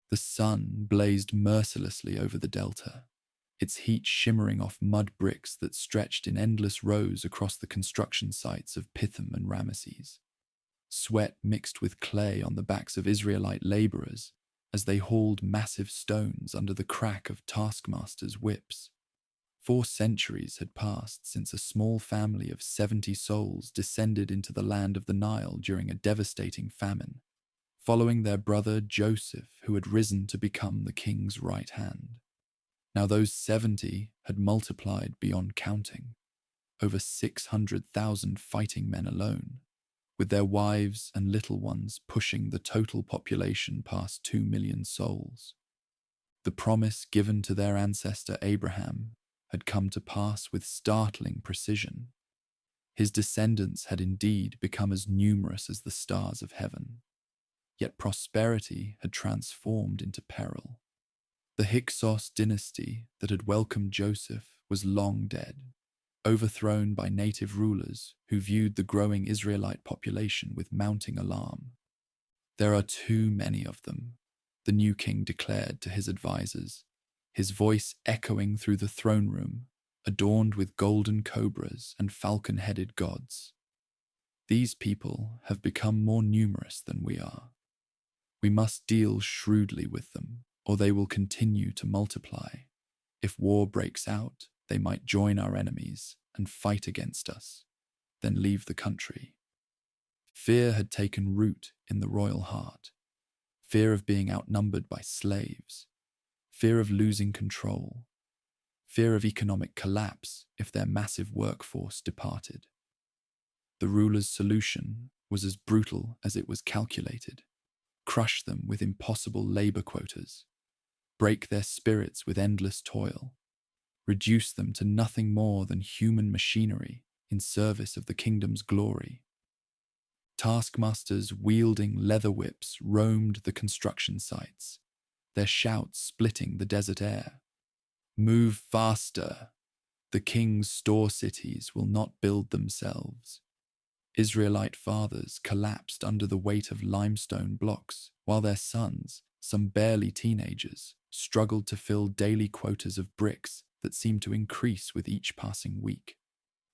The sun blazed mercilessly over the delta, its heat shimmering off mud bricks that stretched in endless rows across the construction sites of Pithom and Ramesses. Sweat mixed with clay on the backs of Israelite laborers as they hauled massive stones under the crack of taskmasters' whips. 4 centuries had passed since a small family of 70 souls descended into the land of the Nile during a devastating famine, following their brother Joseph, who had risen to become the king's right hand. Now those 70 had multiplied beyond counting, over 600,000 fighting men alone, with their wives and little ones pushing the total population past 2 million souls. The promise given to their ancestor Abraham had come to pass with startling precision. His descendants had indeed become as numerous as the stars of heaven. Yet prosperity had transformed into peril. The Hyksos dynasty that had welcomed Joseph was long dead, overthrown by native rulers who viewed the growing Israelite population with mounting alarm. "There are too many of them," the new king declared to his advisors, his voice echoing through the throne room, adorned with golden cobras and falcon-headed gods. "These people have become more numerous than we are. We must deal shrewdly with them, or they will continue to multiply. If war breaks out, they might join our enemies and fight against us, then leave the country." Fear had taken root in the royal heart. Fear of being outnumbered by slaves. Fear of losing control. Fear of economic collapse if their massive workforce departed. The ruler's solution was as brutal as it was calculated. Crush them with impossible labor quotas. Break their spirits with endless toil. Reduce them to nothing more than human machinery in service of the kingdom's glory. Taskmasters wielding leather whips roamed the construction sites, their shouts splitting the desert air. "Move faster! The king's store cities will not build themselves." Israelite fathers collapsed under the weight of limestone blocks, while their sons, some barely teenagers, struggled to fill daily quotas of bricks that seemed to increase with each passing week.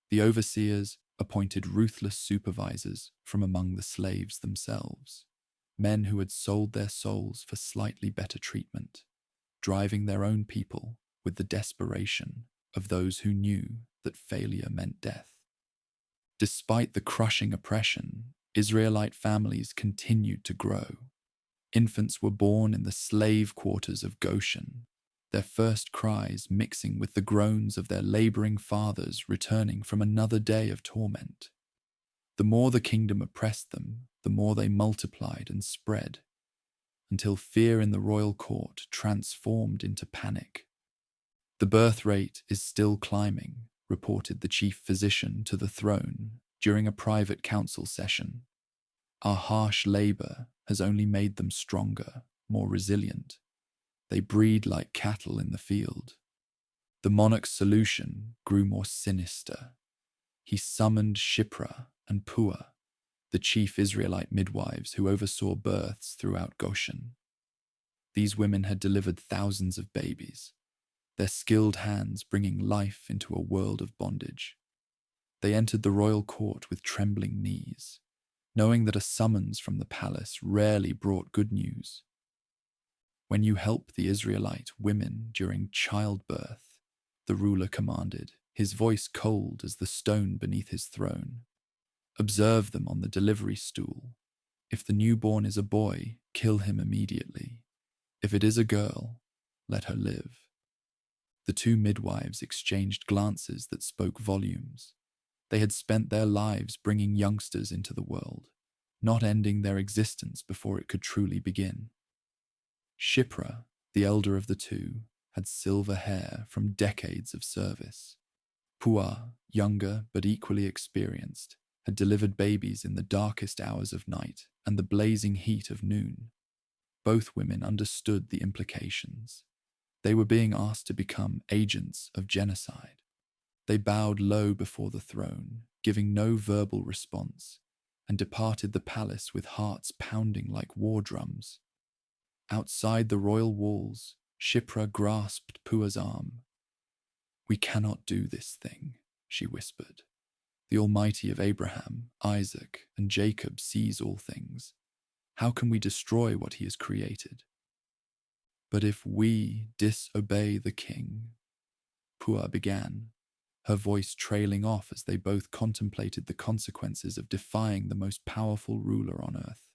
The overseers appointed ruthless supervisors from among the slaves themselves, men who had sold their souls for slightly better treatment, driving their own people with the desperation of those who knew that failure meant death. Despite the crushing oppression, Israelite families continued to grow. Infants were born in the slave quarters of Goshen, their first cries mixing with the groans of their laboring fathers returning from another day of torment. The more the kingdom oppressed them, the more they multiplied and spread, until fear in the royal court transformed into panic. "The birth rate is still climbing," reported the chief physician to the throne during a private council session. "Our harsh labor has only made them stronger, more resilient. They breed like cattle in the field." The monarch's solution grew more sinister. He summoned Shipra and Pua, the chief Israelite midwives who oversaw births throughout Goshen. These women had delivered thousands of babies, their skilled hands bringing life into a world of bondage. They entered the royal court with trembling knees, knowing that a summons from the palace rarely brought good news. "When you help the Israelite women during childbirth," the ruler commanded, his voice cold as the stone beneath his throne, "observe them on the delivery stool. If the newborn is a boy, kill him immediately. If it is a girl, let her live." The two midwives exchanged glances that spoke volumes. They had spent their lives bringing youngsters into the world, not ending their existence before it could truly begin. Shipra, the elder of the two, had silver hair from decades of service. Pua, younger but equally experienced, had delivered babies in the darkest hours of night and the blazing heat of noon. Both women understood the implications. They were being asked to become agents of genocide. They bowed low before the throne, giving no verbal response, and departed the palace with hearts pounding like war drums. Outside the royal walls, Shipra grasped Pua's arm. "We cannot do this thing," she whispered. "The Almighty of Abraham, Isaac, and Jacob sees all things. How can we destroy what he has created?" "But if we disobey the king," Pua began, her voice trailing off as they both contemplated the consequences of defying the most powerful ruler on earth.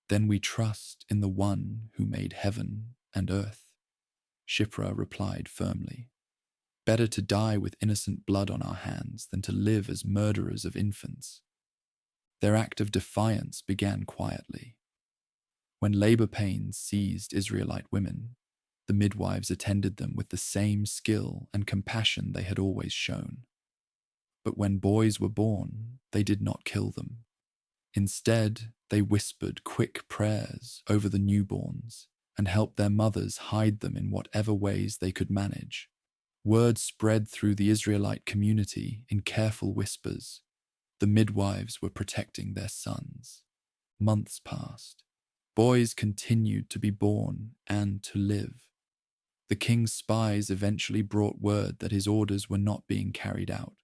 "Then we trust in the one who made heaven and earth," Shipra replied firmly. "Better to die with innocent blood on our hands than to live as murderers of infants." Their act of defiance began quietly. When labor pains seized Israelite women, the midwives attended them with the same skill and compassion they had always shown. But when boys were born, they did not kill them. Instead, they whispered quick prayers over the newborns and helped their mothers hide them in whatever ways they could manage. Word spread through the Israelite community in careful whispers. The midwives were protecting their sons. Months passed. Boys continued to be born and to live. The king's spies eventually brought word that his orders were not being carried out.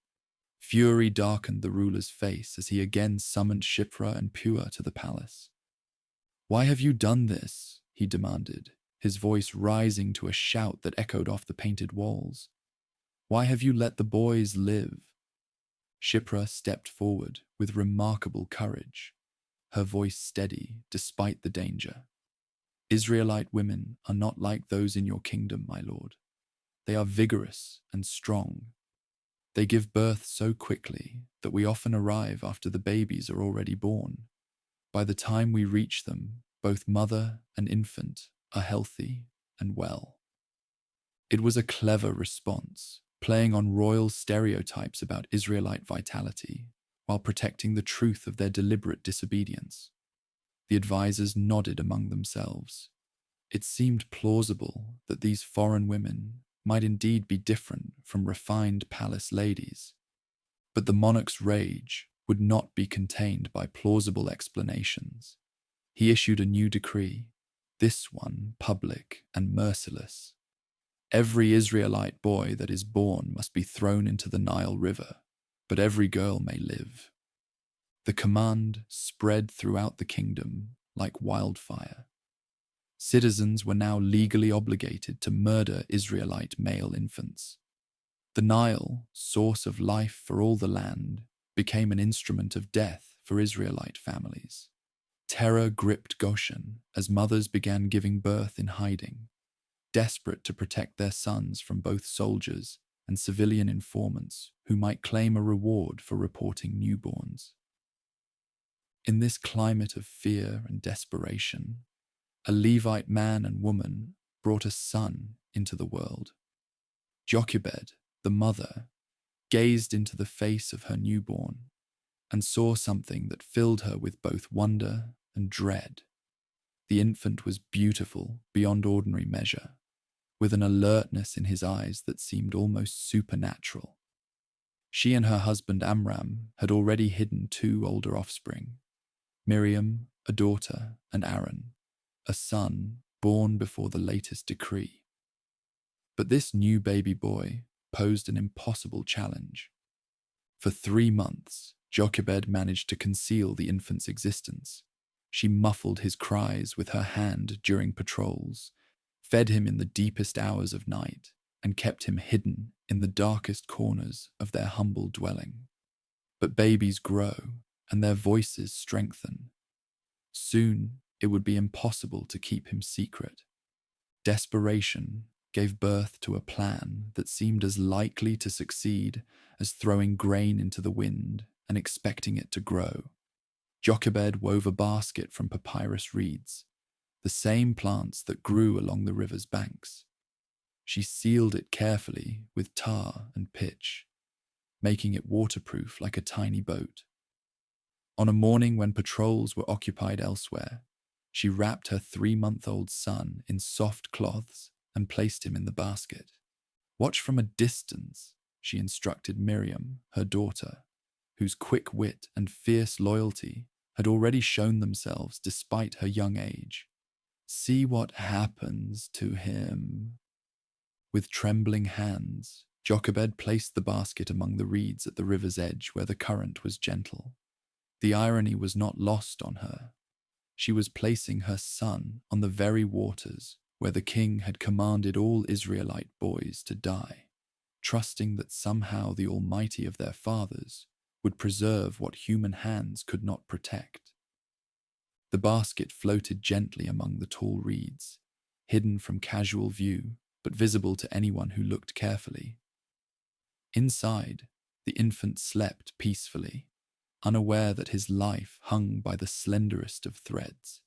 Fury darkened the ruler's face as he again summoned Shipra and Pua to the palace. "Why have you done this?" he demanded, his voice rising to a shout that echoed off the painted walls. "Why have you let the boys live?" Shipra stepped forward with remarkable courage, her voice steady despite the danger. "Israelite women are not like those in your kingdom, my lord. They are vigorous and strong. They give birth so quickly that we often arrive after the babies are already born. By the time we reach them, both mother and infant are healthy and well." It was a clever response, playing on royal stereotypes about Israelite vitality, while protecting the truth of their deliberate disobedience. The advisors nodded among themselves. It seemed plausible that these foreign women might indeed be different from refined palace ladies. But the monarch's rage would not be contained by plausible explanations. He issued a new decree, this one public and merciless. "Every Israelite boy that is born must be thrown into the Nile River, but every girl may live." The command spread throughout the kingdom like wildfire. Citizens were now legally obligated to murder Israelite male infants. The Nile, source of life for all the land, became an instrument of death for Israelite families. Terror gripped Goshen as mothers began giving birth in hiding, desperate to protect their sons from both soldiers and civilian informants who might claim a reward for reporting newborns. In this climate of fear and desperation, a Levite man and woman brought a son into the world. Jochebed, the mother, gazed into the face of her newborn and saw something that filled her with both wonder and dread. The infant was beautiful beyond ordinary measure, with an alertness in his eyes that seemed almost supernatural. She and her husband Amram had already hidden 2 older offspring, Miriam, a daughter, and Aaron, a son born before the latest decree. But this new baby boy posed an impossible challenge. For 3 months, Jochebed managed to conceal the infant's existence. She muffled his cries with her hand during patrols, fed him in the deepest hours of night, and kept him hidden in the darkest corners of their humble dwelling. But babies grow, and their voices strengthen. Soon, it would be impossible to keep him secret. Desperation gave birth to a plan that seemed as likely to succeed as throwing grain into the wind and expecting it to grow. Jochebed wove a basket from papyrus reeds, the same plants that grew along the river's banks. She sealed it carefully with tar and pitch, making it waterproof like a tiny boat. On a morning when patrols were occupied elsewhere, she wrapped her 3-month-old son in soft cloths and placed him in the basket. "Watch from a distance," she instructed Miriam, her daughter, whose quick wit and fierce loyalty had already shown themselves despite her young age. See what happens to him." With trembling hands, Jochebed placed the basket among the reeds at the river's edge where the current was gentle. The irony was not lost on her. She was placing her son on the very waters where the king had commanded all Israelite boys to die, trusting that somehow the Almighty of their fathers would preserve what human hands could not protect. The basket floated gently among the tall reeds, hidden from casual view, but visible to anyone who looked carefully. Inside, the infant slept peacefully, unaware that his life hung by the slenderest of threads.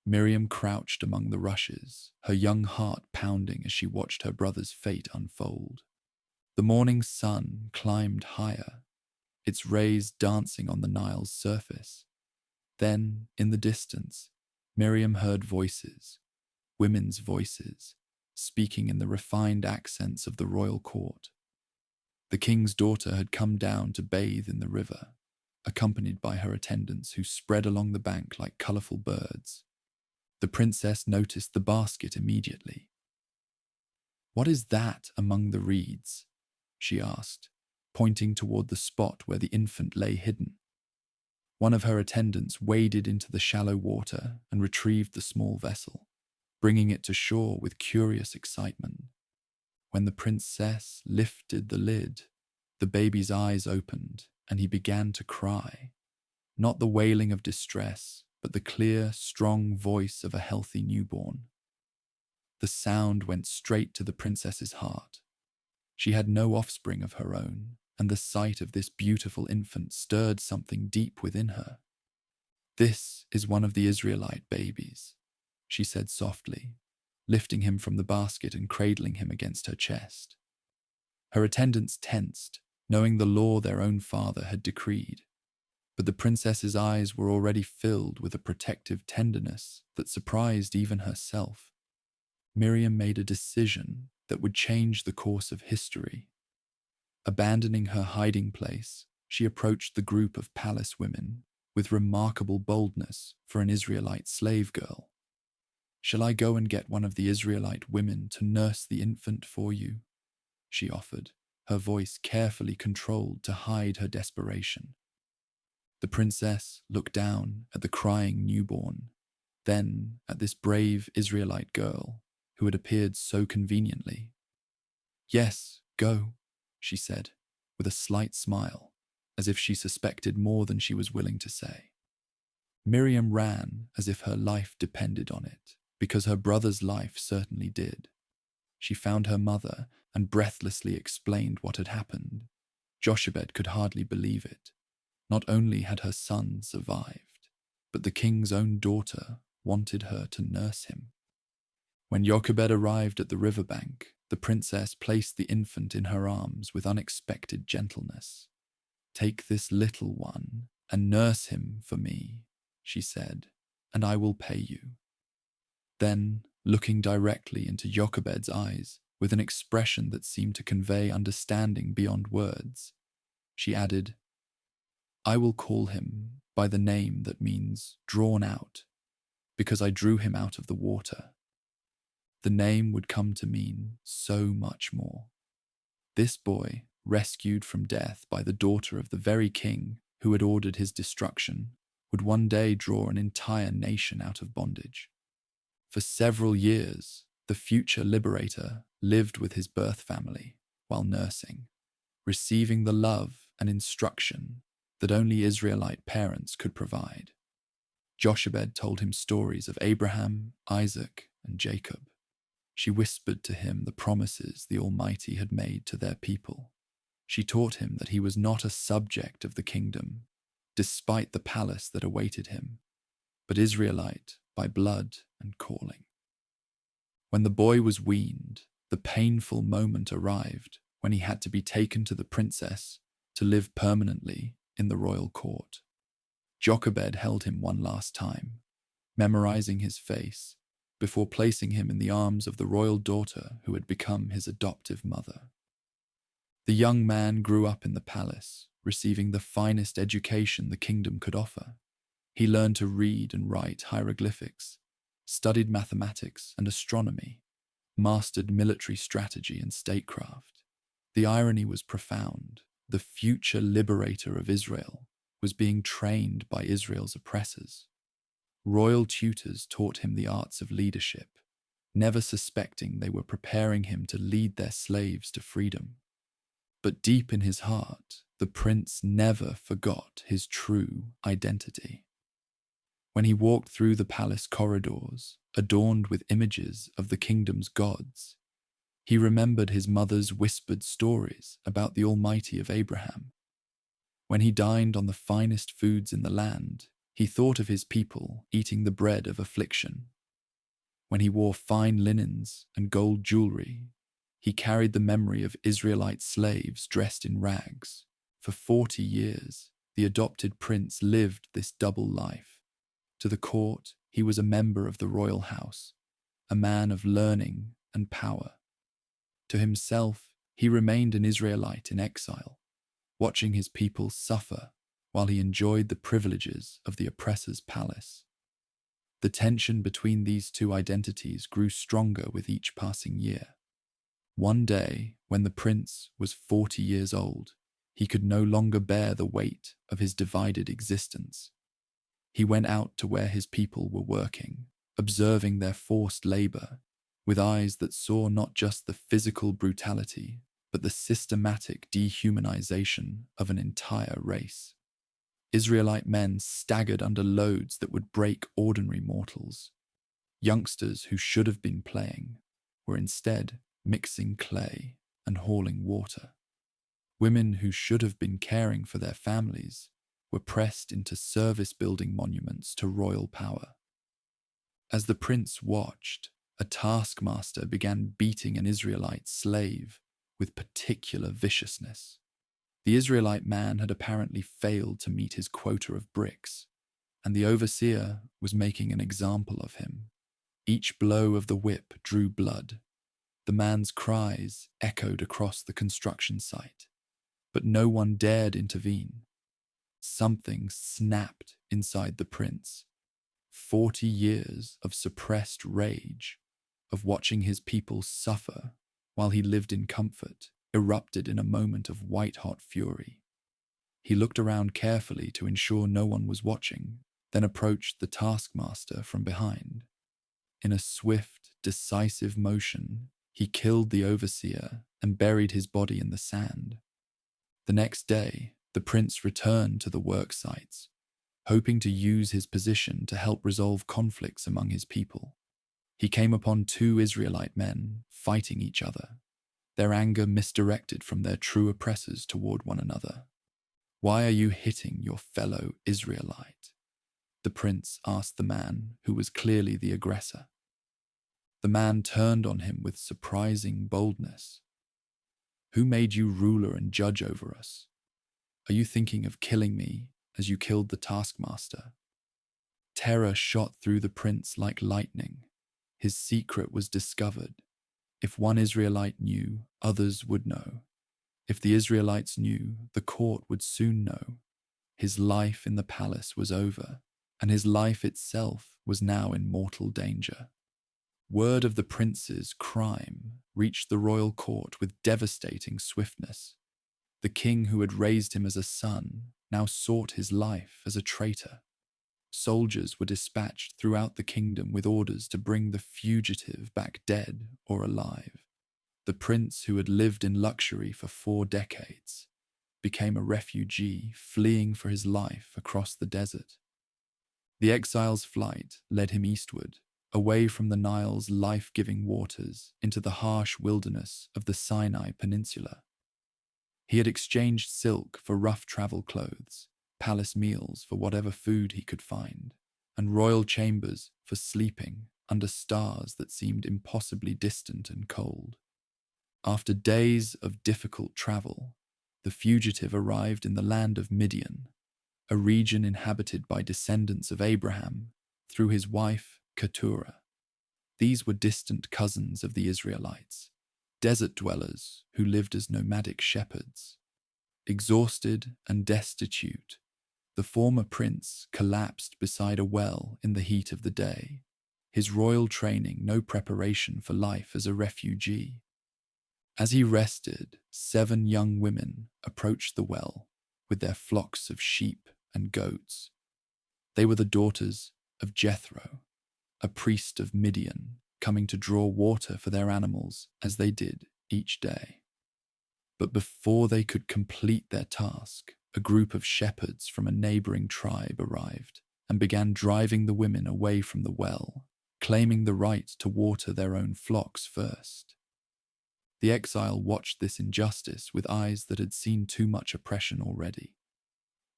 Miriam crouched among the rushes, her young heart pounding as she watched her brother's fate unfold. The morning sun climbed higher, its rays dancing on the Nile's surface. Then, in the distance, Miriam heard voices, women's voices, speaking in the refined accents of the royal court. The king's daughter had come down to bathe in the river, accompanied by her attendants who spread along the bank like colourful birds. The princess noticed the basket immediately. "What is that among the reeds?" she asked, pointing toward the spot where the infant lay hidden. One of her attendants waded into the shallow water and retrieved the small vessel, bringing it to shore with curious excitement. When the princess lifted the lid, the baby's eyes opened and he began to cry. Not the wailing of distress, but the clear, strong voice of a healthy newborn. The sound went straight to the princess's heart. She had no offspring of her own, and the sight of this beautiful infant stirred something deep within her. "This is one of the Israelite babies," she said softly, lifting him from the basket and cradling him against her chest. Her attendants tensed, knowing the law their own father had decreed, but the princess's eyes were already filled with a protective tenderness that surprised even herself. Miriam made a decision that would change the course of history. Abandoning her hiding place, she approached the group of palace women with remarkable boldness for an Israelite slave girl. "Shall I go and get one of the Israelite women to nurse the infant for you?" she offered, her voice carefully controlled to hide her desperation. The princess looked down at the crying newborn, then at this brave Israelite girl who had appeared so conveniently. "Yes, go," she said, with a slight smile, as if she suspected more than she was willing to say. Miriam ran as if her life depended on it, because her brother's life certainly did. She found her mother and breathlessly explained what had happened. Jochebed could hardly believe it. Not only had her son survived, but the king's own daughter wanted her to nurse him. When Jochebed arrived at the riverbank, the princess placed the infant in her arms with unexpected gentleness. "Take this little one and nurse him for me," she said, "and I will pay you." Then, looking directly into Jochebed's eyes with an expression that seemed to convey understanding beyond words, she added, "I will call him by the name that means drawn out, because I drew him out of the water. The name would come to mean so much more. This boy, rescued from death by the daughter of the very king who had ordered his destruction, would one day draw an entire nation out of bondage. For several years, the future liberator lived with his birth family while nursing, receiving the love and instruction that only Israelite parents could provide. Jochebed told him stories of Abraham, Isaac, and Jacob. She whispered to him the promises the Almighty had made to their people. She taught him that he was not a subject of the kingdom, despite the palace that awaited him, but Israelite by blood and calling. When the boy was weaned, the painful moment arrived when he had to be taken to the princess to live permanently in the royal court. Jochebed held him one last time, memorizing his face, before placing him in the arms of the royal daughter who had become his adoptive mother. The young man grew up in the palace, receiving the finest education the kingdom could offer. He learned to read and write hieroglyphics, studied mathematics and astronomy, mastered military strategy and statecraft. The irony was profound. The future liberator of Israel was being trained by Israel's oppressors. Royal tutors taught him the arts of leadership, never suspecting they were preparing him to lead their slaves to freedom. But deep in his heart, the prince never forgot his true identity. When he walked through the palace corridors, adorned with images of the kingdom's gods, he remembered his mother's whispered stories about the Almighty of Abraham. When he dined on the finest foods in the land, he thought of his people eating the bread of affliction. When he wore fine linens and gold jewelry, he carried the memory of Israelite slaves dressed in rags. For 40 years, the adopted prince lived this double life. To the court, he was a member of the royal house, a man of learning and power. To himself, he remained an Israelite in exile, watching his people suffer while he enjoyed the privileges of the oppressor's palace. The tension between these two identities grew stronger with each passing year. One day, when the prince was 40 years old, he could no longer bear the weight of his divided existence. He went out to where his people were working, observing their forced labor, with eyes that saw not just the physical brutality, but the systematic dehumanization of an entire race. Israelite men staggered under loads that would break ordinary mortals. Youngsters who should have been playing were instead mixing clay and hauling water. Women who should have been caring for their families were pressed into service-building monuments to royal power. As the prince watched, a taskmaster began beating an Israelite slave with particular viciousness. The Israelite man had apparently failed to meet his quota of bricks, and the overseer was making an example of him. Each blow of the whip drew blood. The man's cries echoed across the construction site, but no one dared intervene. Something snapped inside the prince. 40 years of suppressed rage, of watching his people suffer while he lived in comfort, erupted in a moment of white-hot fury. He looked around carefully to ensure no one was watching, then approached the taskmaster from behind. In a swift, decisive motion, he killed the overseer and buried his body in the sand. The next day, the prince returned to the work sites, hoping to use his position to help resolve conflicts among his people. He came upon 2 Israelite men fighting each other, their anger misdirected from their true oppressors toward one another. "Why are you hitting your fellow Israelite?" the prince asked the man who was clearly the aggressor. The man turned on him with surprising boldness. "Who made you ruler and judge over us? Are you thinking of killing me as you killed the taskmaster?" Terror shot through the prince like lightning. His secret was discovered. If one Israelite knew, others would know. If the Israelites knew, the court would soon know. His life in the palace was over, and his life itself was now in mortal danger. Word of the prince's crime reached the royal court with devastating swiftness. The king who had raised him as a son now sought his life as a traitor. Soldiers were dispatched throughout the kingdom with orders to bring the fugitive back dead or alive. The prince, who had lived in luxury for 4 decades, became a refugee fleeing for his life across the desert. The exile's flight led him eastward, away from the Nile's life-giving waters into the harsh wilderness of the Sinai Peninsula. He had exchanged silk for rough travel clothes, palace meals for whatever food he could find, and royal chambers for sleeping under stars that seemed impossibly distant and cold. After days of difficult travel, the fugitive arrived in the land of Midian, a region inhabited by descendants of Abraham through his wife Keturah. These were distant cousins of the Israelites, desert dwellers who lived as nomadic shepherds. Exhausted and destitute, the former prince collapsed beside a well in the heat of the day. his royal training no preparation for life as a refugee. As he rested, 7 young women approached the well with their flocks of sheep and goats. They were the daughters of Jethro, a priest of Midian, coming to draw water for their animals as they did each day. But before they could complete their task, a group of shepherds from a neighboring tribe arrived and began driving the women away from the well, claiming the right to water their own flocks first. The exile watched this injustice with eyes that had seen too much oppression already.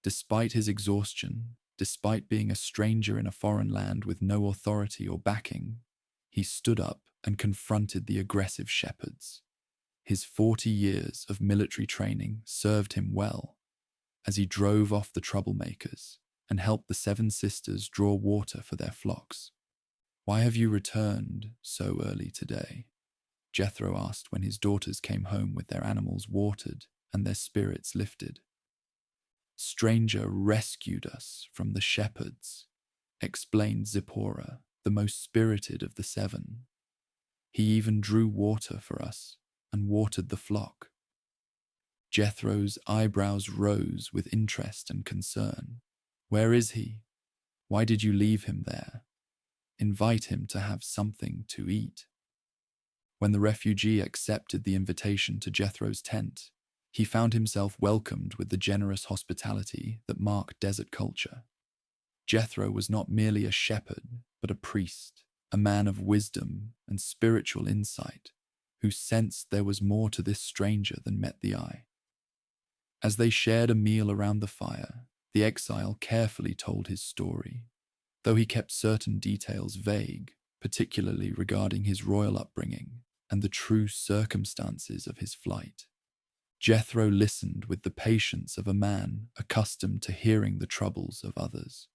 Despite his exhaustion, despite being a stranger in a foreign land with no authority or backing, he stood up and confronted the aggressive shepherds. His 40 years of military training served him well as he drove off the troublemakers and helped the 7 sisters draw water for their flocks. "Why have you returned so early today?" Jethro asked when his daughters came home with their animals watered and their spirits lifted. "Stranger rescued us from the shepherds," explained Zipporah, the most spirited of the 7. "He even drew water for us and watered the flock." Jethro's eyebrows rose with interest and concern. "Where is he? Why did you leave him there? Invite him to have something to eat." When the refugee accepted the invitation to Jethro's tent, he found himself welcomed with the generous hospitality that marked desert culture. Jethro was not merely a shepherd, but a priest, a man of wisdom and spiritual insight, who sensed there was more to this stranger than met the eye. As they shared a meal around the fire, the exile carefully told his story, though he kept certain details vague, particularly regarding his royal upbringing and the true circumstances of his flight. Jethro listened with the patience of a man accustomed to hearing the troubles of others.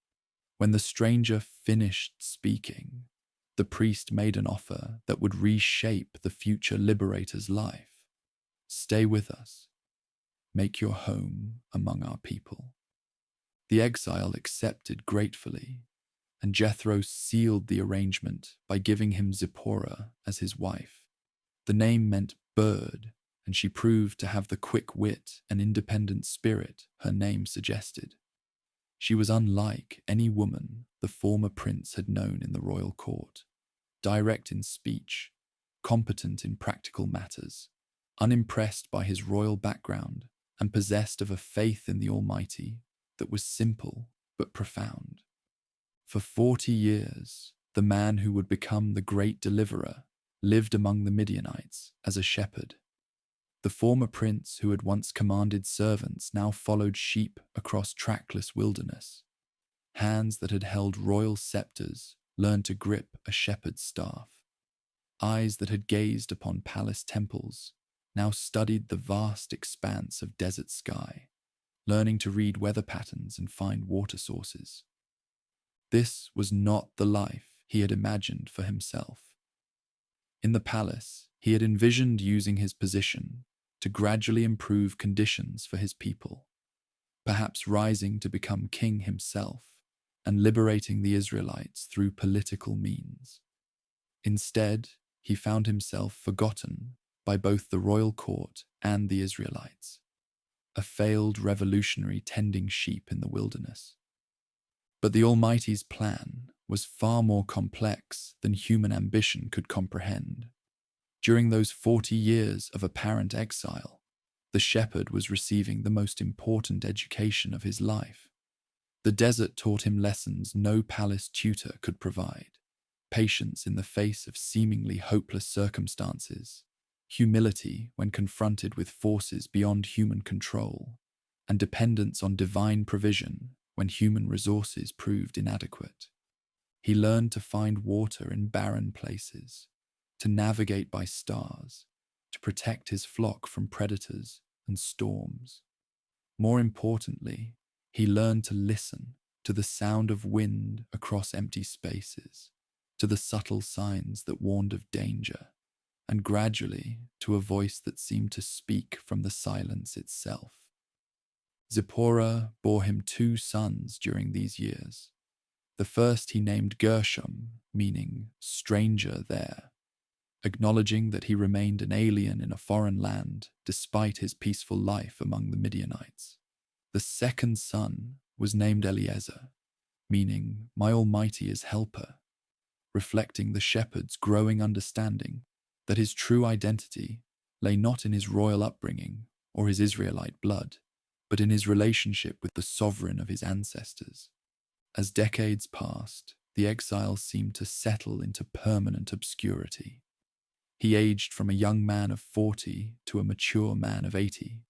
When the stranger finished speaking, the priest made an offer that would reshape the future liberator's life. "Stay with us. Make your home among our people." The exile accepted gratefully, and Jethro sealed the arrangement by giving him Zipporah as his wife. The name meant bird, and she proved to have the quick wit and independent spirit her name suggested. She was unlike any woman the former prince had known in the royal court, direct in speech, competent in practical matters, unimpressed by his royal background, and possessed of a faith in the Almighty that was simple but profound. For 40 years, the man who would become the great deliverer lived among the Midianites as a shepherd. The former prince who had once commanded servants now followed sheep across trackless wilderness. Hands that had held royal scepters learned to grip a shepherd's staff. Eyes that had gazed upon palace temples now studied the vast expanse of desert sky, learning to read weather patterns and find water sources. This was not the life he had imagined for himself. In the palace, he had envisioned using his position to gradually improve conditions for his people, perhaps rising to become king himself and liberating the Israelites through political means. Instead, he found himself forgotten by both the royal court and the Israelites, a failed revolutionary tending sheep in the wilderness. But the Almighty's plan was far more complex than human ambition could comprehend. During those 40 years of apparent exile, the shepherd was receiving the most important education of his life. The desert taught him lessons no palace tutor could provide: patience in the face of seemingly hopeless circumstances, humility when confronted with forces beyond human control, and dependence on divine provision when human resources proved inadequate. He learned to find water in barren places, to navigate by stars, to protect his flock from predators and storms. More importantly, he learned to listen to the sound of wind across empty spaces, to the subtle signs that warned of danger, and gradually to a voice that seemed to speak from the silence itself. Zipporah bore him 2 sons during these years. The first he named Gershom, meaning stranger there, acknowledging that he remained an alien in a foreign land despite his peaceful life among the Midianites. The second son was named Eliezer, meaning my Almighty is helper, reflecting the shepherd's growing understanding that his true identity lay not in his royal upbringing or his Israelite blood, but in his relationship with the sovereign of his ancestors. As decades passed, the exile seemed to settle into permanent obscurity. He aged from a young man of 40 to a mature man of 80,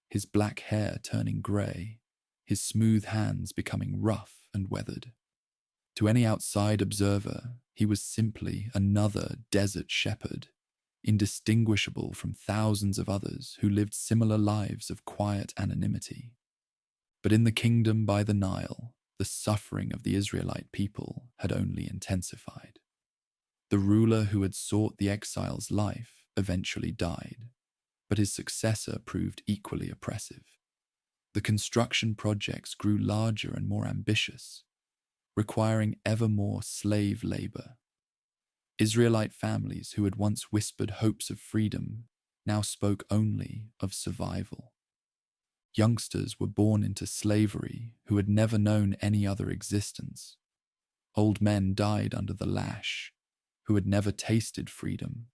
his black hair turning grey, his smooth hands becoming rough and weathered. To any outside observer, he was simply another desert shepherd, indistinguishable from thousands of others who lived similar lives of quiet anonymity. But in the kingdom by the Nile, the suffering of the Israelite people had only intensified. The ruler who had sought the exile's life eventually died, but his successor proved equally oppressive. The construction projects grew larger and more ambitious, requiring ever more slave labor. Israelite families who had once whispered hopes of freedom now spoke only of survival. Youngsters were born into slavery who had never known any other existence. Old men died under the lash who had never tasted freedom.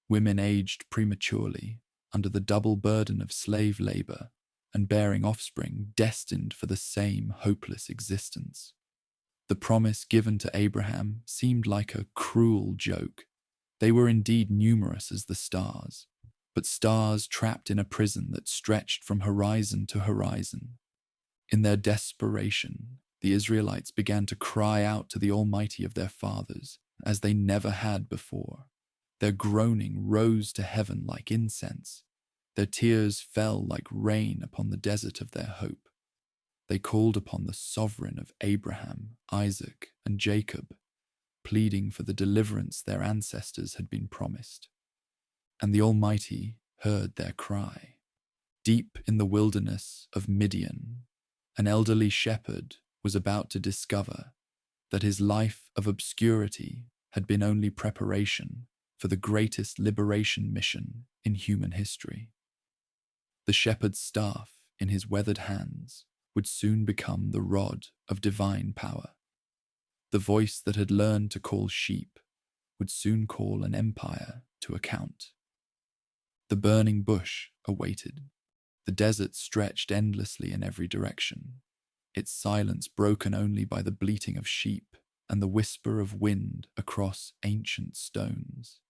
Women aged prematurely under the double burden of slave labor and bearing offspring destined for the same hopeless existence. The promise given to Abraham seemed like a cruel joke. They were indeed numerous as the stars, but stars trapped in a prison that stretched from horizon to horizon. In their desperation, the Israelites began to cry out to the Almighty of their fathers as they never had before. Their groaning rose to heaven like incense. Their tears fell like rain upon the desert of their hope. They called upon the sovereign of Abraham, Isaac, and Jacob, pleading for the deliverance their ancestors had been promised. And the Almighty heard their cry. Deep in the wilderness of Midian, an elderly shepherd was about to discover that his life of obscurity had been only preparation for the greatest liberation mission in human history. The shepherd's staff in his weathered hands would soon become the rod of divine power. The voice that had learned to call sheep would soon call an empire to account. The burning bush awaited. The desert stretched endlessly in every direction, its silence broken only by the bleating of sheep and the whisper of wind across ancient stones.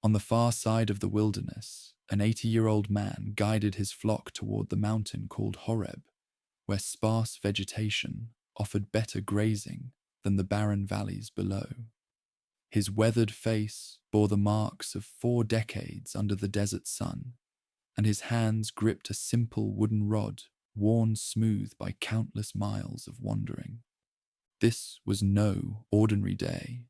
On the far side of the wilderness, an 80-year-old man guided his flock toward the mountain called Horeb, where sparse vegetation offered better grazing than the barren valleys below. His weathered face bore the marks of 4 decades under the desert sun, and his hands gripped a simple wooden rod worn smooth by countless miles of wandering. This was no ordinary day,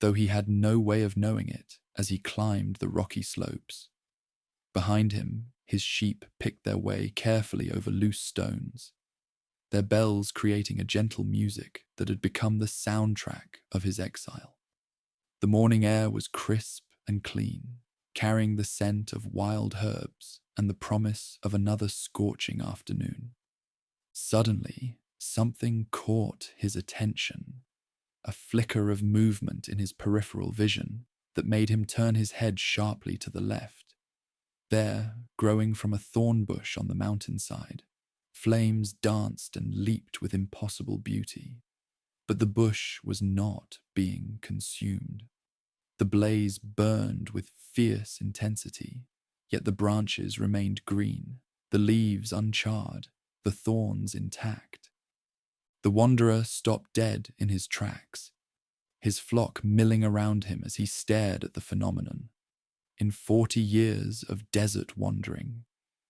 though he had no way of knowing it as he climbed the rocky slopes. Behind him, his sheep picked their way carefully over loose stones, their bells creating a gentle music that had become the soundtrack of his exile. The morning air was crisp and clean, carrying the scent of wild herbs and the promise of another scorching afternoon. Suddenly, something caught his attention, a flicker of movement in his peripheral vision that made him turn his head sharply to the left. There, growing from a thorn bush on the mountainside, flames danced and leaped with impossible beauty. But the bush was not being consumed. The blaze burned with fierce intensity, yet the branches remained green, the leaves uncharred, the thorns intact. The wanderer stopped dead in his tracks, his flock milling around him as he stared at the phenomenon. In 40 years of desert wandering,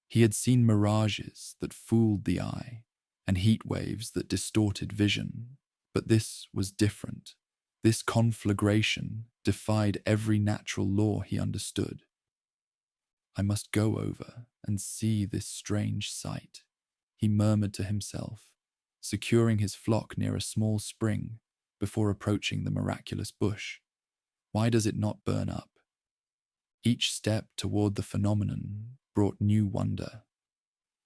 he had seen mirages that fooled the eye and heat waves that distorted vision, but this was different. This conflagration defied every natural law he understood. I must go over and see this strange sight, he murmured to himself, securing his flock near a small spring before approaching the miraculous bush. Why does it not burn up? Each step toward the phenomenon brought new wonder.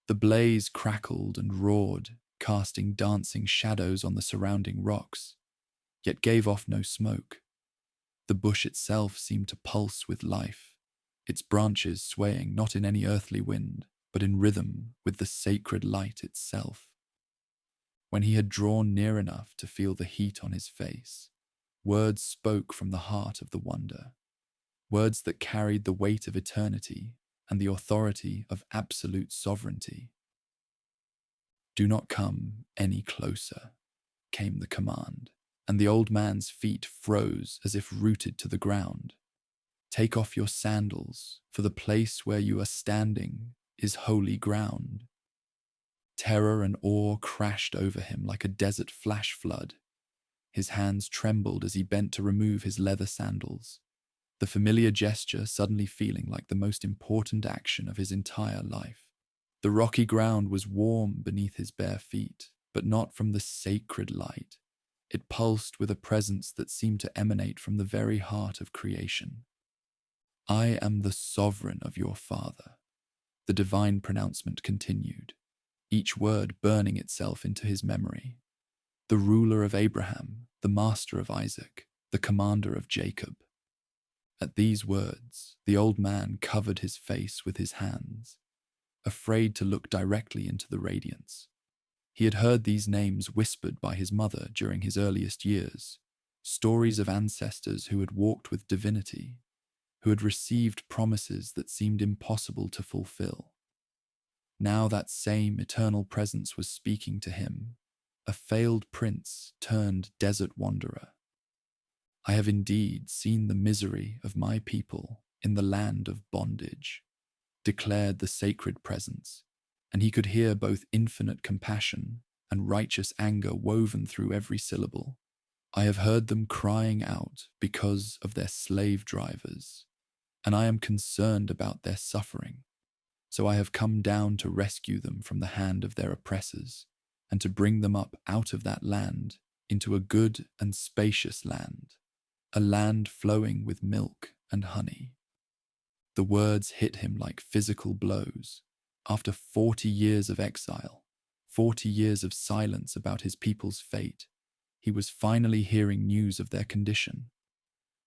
The blaze crackled and roared, casting dancing shadows on the surrounding rocks, yet gave off no smoke. The bush itself seemed to pulse with life, its branches swaying not in any earthly wind, but in rhythm with the sacred light itself. When he had drawn near enough to feel the heat on his face, words spoke from the heart of the wonder, words that carried the weight of eternity and the authority of absolute sovereignty. "Do not come any closer," came the command, and the old man's feet froze as if rooted to the ground. "Take off your sandals, for the place where you are standing is holy ground." Terror and awe crashed over him like a desert flash flood. His hands trembled as he bent to remove his leather sandals, the familiar gesture suddenly feeling like the most important action of his entire life. The rocky ground was warm beneath his bare feet, but not from the sacred light. It pulsed with a presence that seemed to emanate from the very heart of creation. "I am the sovereign of your father," the divine pronouncement continued, each word burning itself into his memory. "The ruler of Abraham, the master of Isaac, the commander of Jacob." At these words, the old man covered his face with his hands, afraid to look directly into the radiance. He had heard these names whispered by his mother during his earliest years, stories of ancestors who had walked with divinity, who had received promises that seemed impossible to fulfill. Now that same eternal presence was speaking to him, a failed prince turned desert wanderer. "I have indeed seen the misery of my people in the land of bondage," declared the sacred presence, and he could hear both infinite compassion and righteous anger woven through every syllable. "I have heard them crying out because of their slave drivers, and I am concerned about their suffering. So I have come down to rescue them from the hand of their oppressors, and to bring them up out of that land into a good and spacious land, a land flowing with milk and honey." The words hit him like physical blows. After 40 years of exile, 40 years of silence about his people's fate, he was finally hearing news of their condition.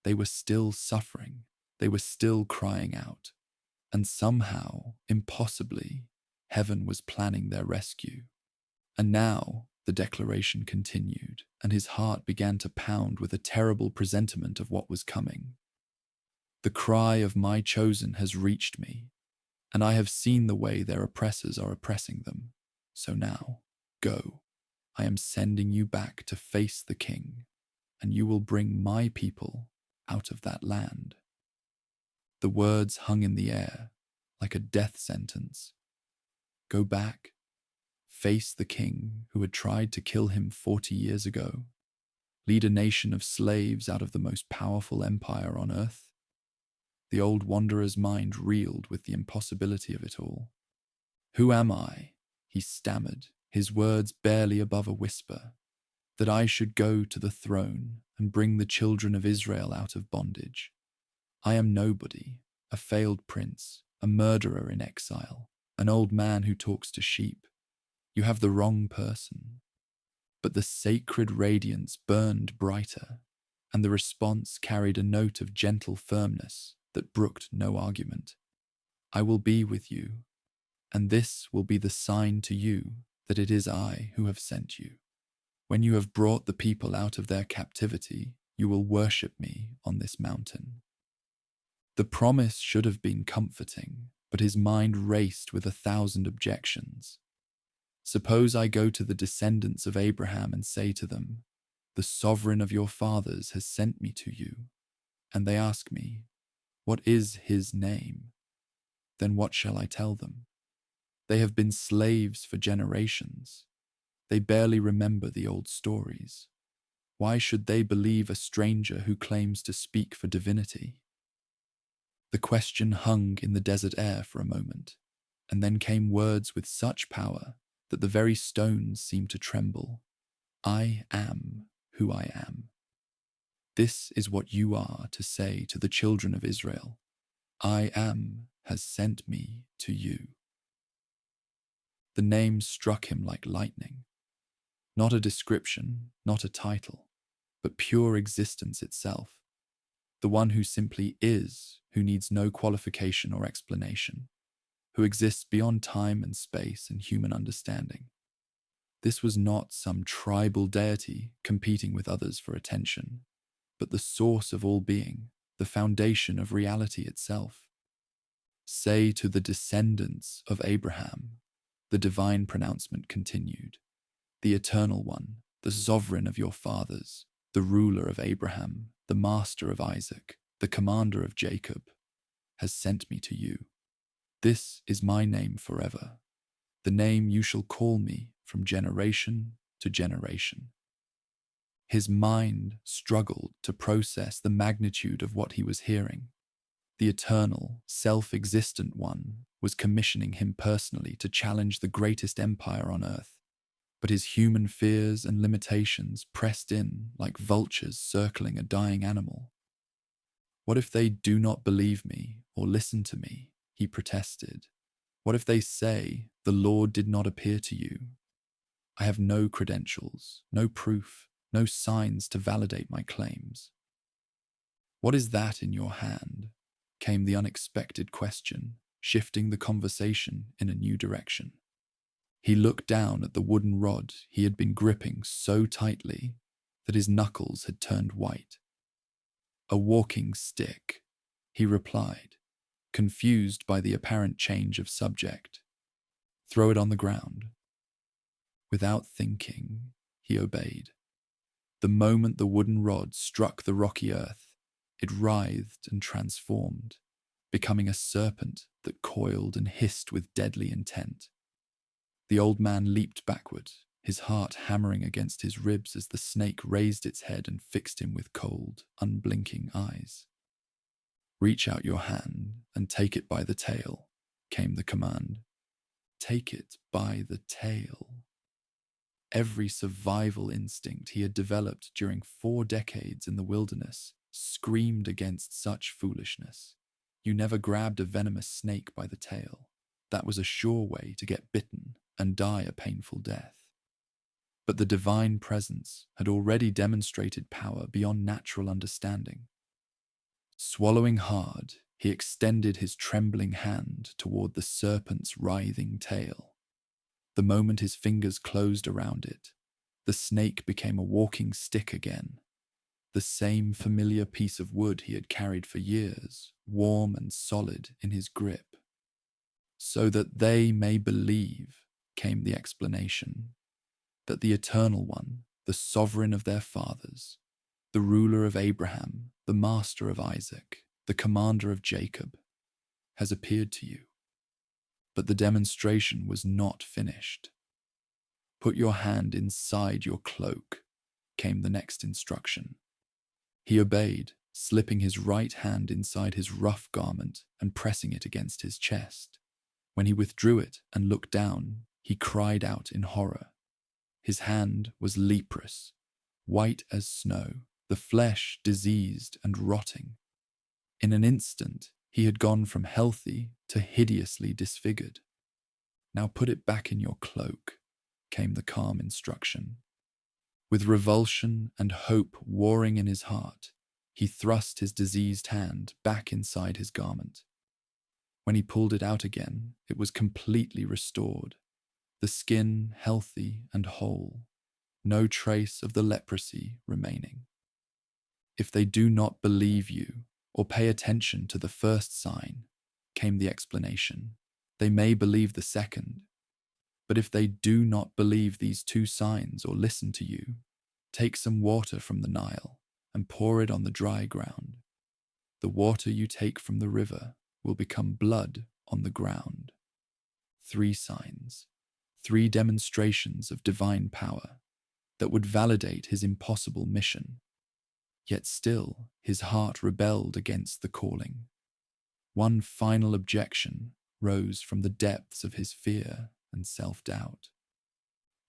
They were still suffering, they were still crying out, and somehow, impossibly, heaven was planning their rescue. And now, the declaration continued, and his heart began to pound with a terrible presentiment of what was coming. "The cry of my chosen has reached me, and I have seen the way their oppressors are oppressing them. So now, go. I am sending you back to face the king, and you will bring my people out of that land." The words hung in the air, like a death sentence. Go back, face the king who had tried to kill him 40 years ago, lead a nation of slaves out of the most powerful empire on earth. The old wanderer's mind reeled with the impossibility of it all. "Who am I?" he stammered, his words barely above a whisper. "That I should go to the throne and bring the children of Israel out of bondage. I am nobody, a failed prince, a murderer in exile, an old man who talks to sheep. You have the wrong person." But the sacred radiance burned brighter, and the response carried a note of gentle firmness that brooked no argument. "I will be with you, and this will be the sign to you that it is I who have sent you. When you have brought the people out of their captivity, you will worship me on this mountain." The promise should have been comforting, but his mind raced with 1,000 objections. "Suppose I go to the descendants of Abraham and say to them, 'The sovereign of your fathers has sent me to you,' and they ask me, 'What is his name?' Then what shall I tell them? They have been slaves for generations. They barely remember the old stories. Why should they believe a stranger who claims to speak for divinity?" The question hung in the desert air for a moment, and then came words with such power that the very stones seemed to tremble. I am who I am. This is what you are to say to the children of Israel. I am has sent me to you. The name struck him like lightning. Not a description, not a title, but pure existence itself. The one who simply is, who needs no qualification or explanation, who exists beyond time and space and human understanding. This was not some tribal deity competing with others for attention, but the source of all being, the foundation of reality itself. Say to the descendants of Abraham, the divine pronouncement continued, the Eternal One, the sovereign of your fathers, the ruler of Abraham, the master of Isaac, the commander of Jacob, has sent me to you. This is my name forever, the name you shall call me from generation to generation. His mind struggled to process the magnitude of what he was hearing. The eternal, self-existent one was commissioning him personally to challenge the greatest empire on earth. But his human fears and limitations pressed in like vultures circling a dying animal. What if they do not believe me or listen to me? He protested. What if they say, the Lord did not appear to you? I have no credentials, no proof, no signs to validate my claims. What is that in your hand? Came the unexpected question, shifting the conversation in a new direction. He looked down at the wooden rod he had been gripping so tightly that his knuckles had turned white. A walking stick, he replied, confused by the apparent change of subject. Throw it on the ground. Without thinking, he obeyed. The moment the wooden rod struck the rocky earth, it writhed and transformed, becoming a serpent that coiled and hissed with deadly intent. The old man leaped backward, his heart hammering against his ribs as the snake raised its head and fixed him with cold, unblinking eyes. Reach out your hand and take it by the tail, came the command. Take it by the tail. Every survival instinct he had developed during 4 decades in the wilderness screamed against such foolishness. You never grabbed a venomous snake by the tail. That was a sure way to get bitten and die a painful death. But the divine presence had already demonstrated power beyond natural understanding. Swallowing hard, he extended his trembling hand toward the serpent's writhing tail. The moment his fingers closed around it, the snake became a walking stick again, the same familiar piece of wood he had carried for years, warm and solid in his grip. So that they may believe, came the explanation, that the Eternal One, the sovereign of their fathers, the ruler of Abraham, the master of Isaac, the commander of Jacob, has appeared to you. But the demonstration was not finished. Put your hand inside your cloak, came the next instruction. He obeyed, slipping his right hand inside his rough garment and pressing it against his chest. When he withdrew it and looked down, he cried out in horror. His hand was leprous, white as snow, the flesh diseased and rotting. In an instant, he had gone from healthy to hideously disfigured. Now put it back in your cloak, came the calm instruction. With revulsion and hope warring in his heart, he thrust his diseased hand back inside his garment. When he pulled it out again, it was completely restored, the skin healthy and whole, no trace of the leprosy remaining. If they do not believe you or pay attention to the first sign, came the explanation, they may believe the second. But if they do not believe these 2 signs or listen to you, take some water from the Nile and pour it on the dry ground. The water you take from the river will become blood on the ground. 3 signs, 3 demonstrations of divine power that would validate his impossible mission. Yet still, his heart rebelled against the calling. One final objection rose from the depths of his fear and self-doubt.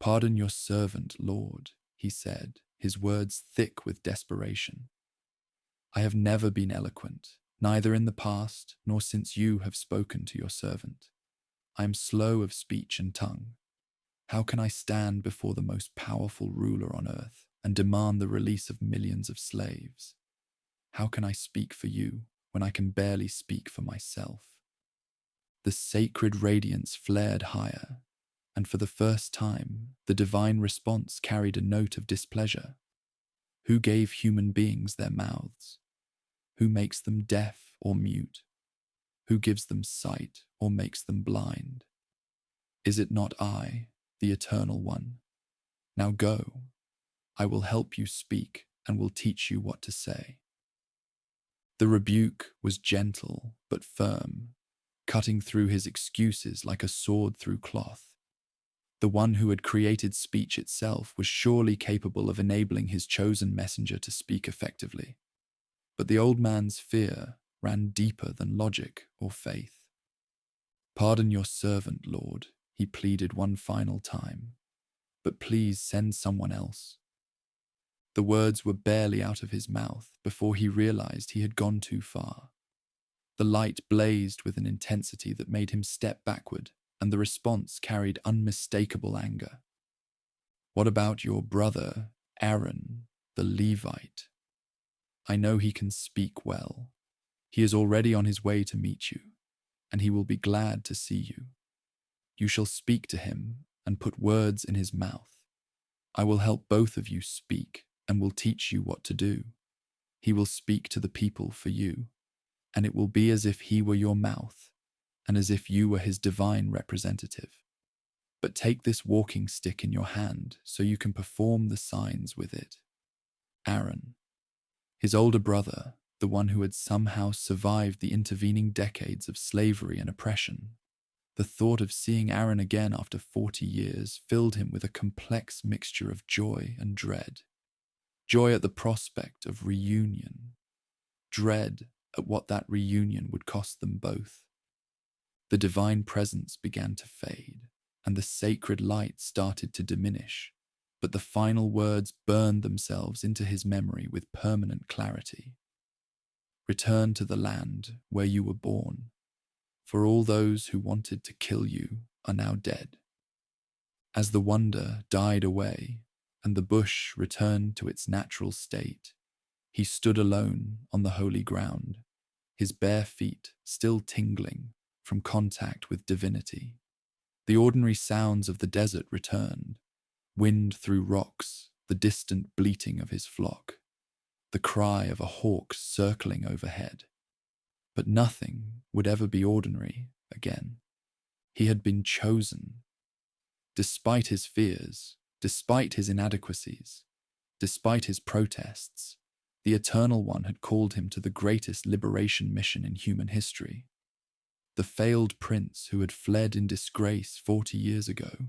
"Pardon your servant, Lord," he said, his words thick with desperation. "I have never been eloquent, neither in the past nor since you have spoken to your servant. I am slow of speech and tongue. How can I stand before the most powerful ruler on earth and demand the release of millions of slaves? How can I speak for you when I can barely speak for myself?" The sacred radiance flared higher, and for the first time, the divine response carried a note of displeasure. Who gave human beings their mouths? Who makes them deaf or mute? Who gives them sight or makes them blind? Is it not I, the Eternal One? Now go. I will help you speak and will teach you what to say. The rebuke was gentle but firm, cutting through his excuses like a sword through cloth. The one who had created speech itself was surely capable of enabling his chosen messenger to speak effectively. But the old man's fear ran deeper than logic or faith. "Pardon your servant, Lord," he pleaded one final time, "but please send someone else." The words were barely out of his mouth before he realized he had gone too far. The light blazed with an intensity that made him step backward, and the response carried unmistakable anger. "What about your brother, Aaron, the Levite? I know he can speak well. He is already on his way to meet you, and he will be glad to see you. You shall speak to him and put words in his mouth. I will help both of you speak and will teach you what to do. He will speak to the people for you, and it will be as if he were your mouth, and as if you were his divine representative. But take this walking stick in your hand so you can perform the signs with it." Aaron, his older brother, the one who had somehow survived the intervening decades of slavery and oppression. The thought of seeing Aaron again after 40 years filled him with a complex mixture of joy and dread. Joy at the prospect of reunion, dread at what that reunion would cost them both. The divine presence began to fade, and the sacred light started to diminish, but the final words burned themselves into his memory with permanent clarity. "Return to the land where you were born, for all those who wanted to kill you are now dead." As the wonder died away and the bush returned to its natural state, he stood alone on the holy ground, his bare feet still tingling from contact with divinity. The ordinary sounds of the desert returned: wind through rocks, the distant bleating of his flock, the cry of a hawk circling overhead. But nothing would ever be ordinary again. He had been chosen. Despite his fears, despite his inadequacies, despite his protests, the Eternal One had called him to the greatest liberation mission in human history. The failed prince who had fled in disgrace 40 years ago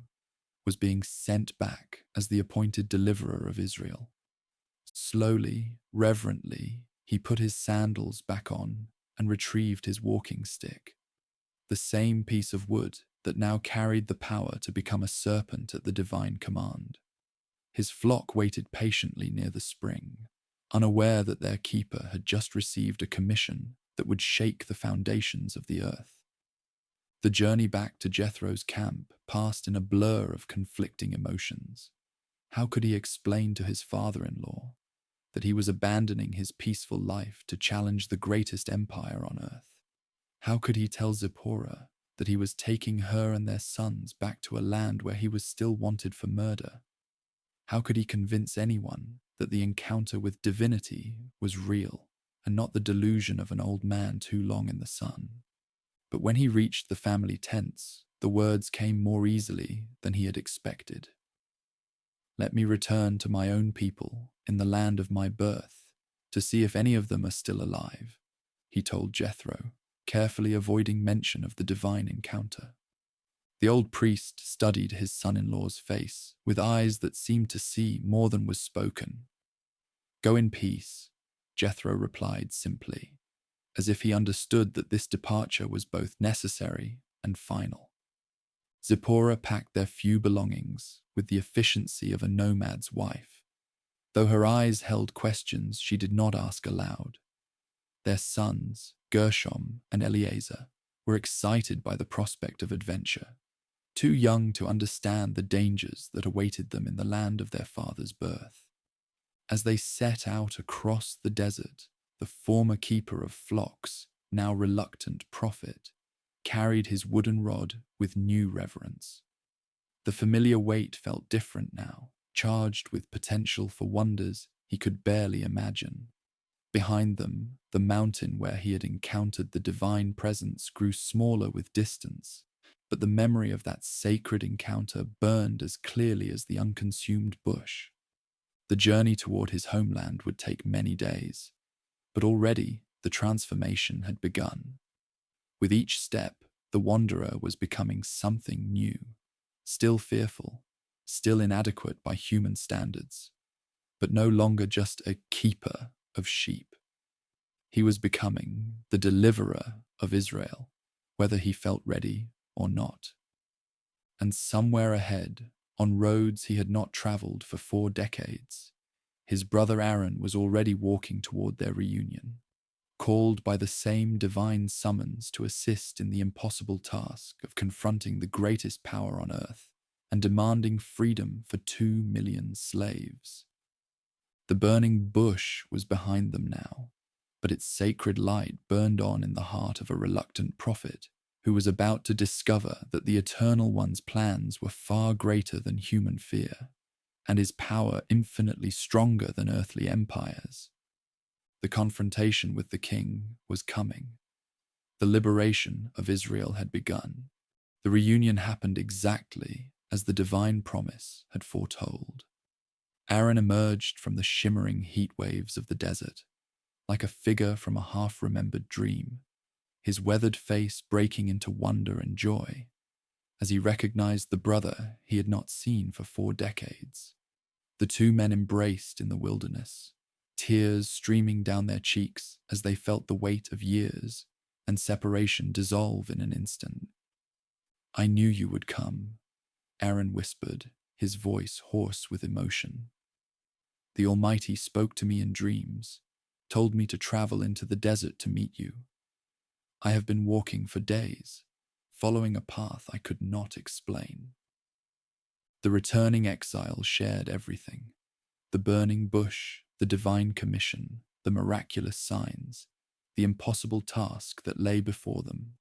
was being sent back as the appointed deliverer of Israel. Slowly, reverently, he put his sandals back on and retrieved his walking stick, the same piece of wood that now carried the power to become a serpent at the divine command. His flock waited patiently near the spring, unaware that their keeper had just received a commission that would shake the foundations of the earth. The journey back to Jethro's camp passed in a blur of conflicting emotions. How could he explain to his father-in-law that he was abandoning his peaceful life to challenge the greatest empire on earth? How could he tell Zipporah that he was taking her and their sons back to a land where he was still wanted for murder? How could he convince anyone that the encounter with divinity was real and not the delusion of an old man too long in the sun? But when he reached the family tents, the words came more easily than he had expected. "Let me return to my own people in the land of my birth to see if any of them are still alive," he told Jethro, carefully avoiding mention of the divine encounter. The old priest studied his son-in-law's face with eyes that seemed to see more than was spoken. "Go in peace," Jethro replied simply, as if he understood that this departure was both necessary and final. Zipporah packed their few belongings, with the efficiency of a nomad's wife. Though her eyes held questions she did not ask aloud. Their sons, Gershom and Eleazar, were excited by the prospect of adventure, too young to understand the dangers that awaited them in the land of their father's birth. As they set out across the desert, the former keeper of flocks, now reluctant prophet, carried his wooden rod with new reverence. The familiar weight felt different now, charged with potential for wonders he could barely imagine. Behind them, the mountain where he had encountered the divine presence grew smaller with distance, but the memory of that sacred encounter burned as clearly as the unconsumed bush. The journey toward his homeland would take many days, but already the transformation had begun. With each step, the wanderer was becoming something new, still fearful, still inadequate by human standards, but no longer just a keeper of sheep. He was becoming the deliverer of Israel, whether he felt ready or not. And somewhere ahead, on roads he had not traveled for 4 decades, his brother Aaron was already walking toward their reunion, called by the same divine summons to assist in the impossible task of confronting the greatest power on earth and demanding freedom for 2 million slaves. The burning bush was behind them now, but its sacred light burned on in the heart of a reluctant prophet who was about to discover that the Eternal One's plans were far greater than human fear, and his power infinitely stronger than earthly empires. The confrontation with the king was coming. The liberation of Israel had begun. The reunion happened exactly as the divine promise had foretold. Aaron emerged from the shimmering heat waves of the desert, like a figure from a half-remembered dream, his weathered face breaking into wonder and joy as he recognized the brother he had not seen for 4 decades. The 2 men embraced in the wilderness, tears streaming down their cheeks as they felt the weight of years and separation dissolve in an instant. "I knew you would come," Aaron whispered, his voice hoarse with emotion. "The Almighty spoke to me in dreams, told me to travel into the desert to meet you. I have been walking for days, following a path I could not explain." The returning exiles shared everything: the burning bush, the divine commission, the miraculous signs, the impossible task that lay before them.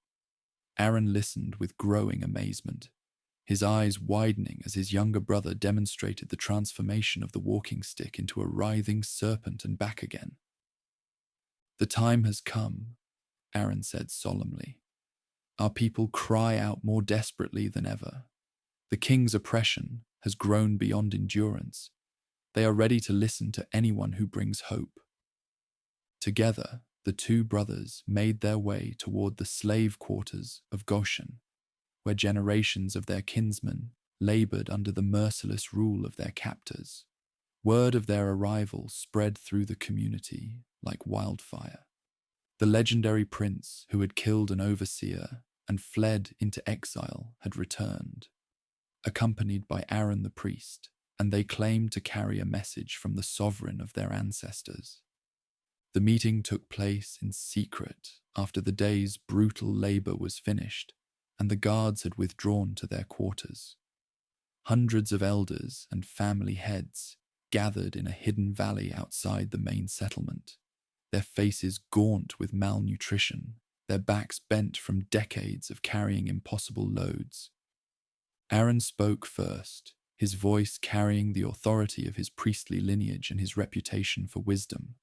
Aaron listened with growing amazement, his eyes widening as his younger brother demonstrated the transformation of the walking stick into a writhing serpent and back again. "The time has come," Aaron said solemnly. "Our people cry out more desperately than ever. The king's oppression has grown beyond endurance. They are ready to listen to anyone who brings hope." Together, the 2 brothers made their way toward the slave quarters of Goshen, where generations of their kinsmen labored under the merciless rule of their captors. Word of their arrival spread through the community like wildfire. The legendary prince who had killed an overseer and fled into exile had returned, accompanied by Aaron the priest, and they claimed to carry a message from the sovereign of their ancestors. The meeting took place in secret after the day's brutal labor was finished and the guards had withdrawn to their quarters. Hundreds of elders and family heads gathered in a hidden valley outside the main settlement, their faces gaunt with malnutrition, their backs bent from decades of carrying impossible loads. Aaron spoke first, his voice carrying the authority of his priestly lineage and his reputation for wisdom.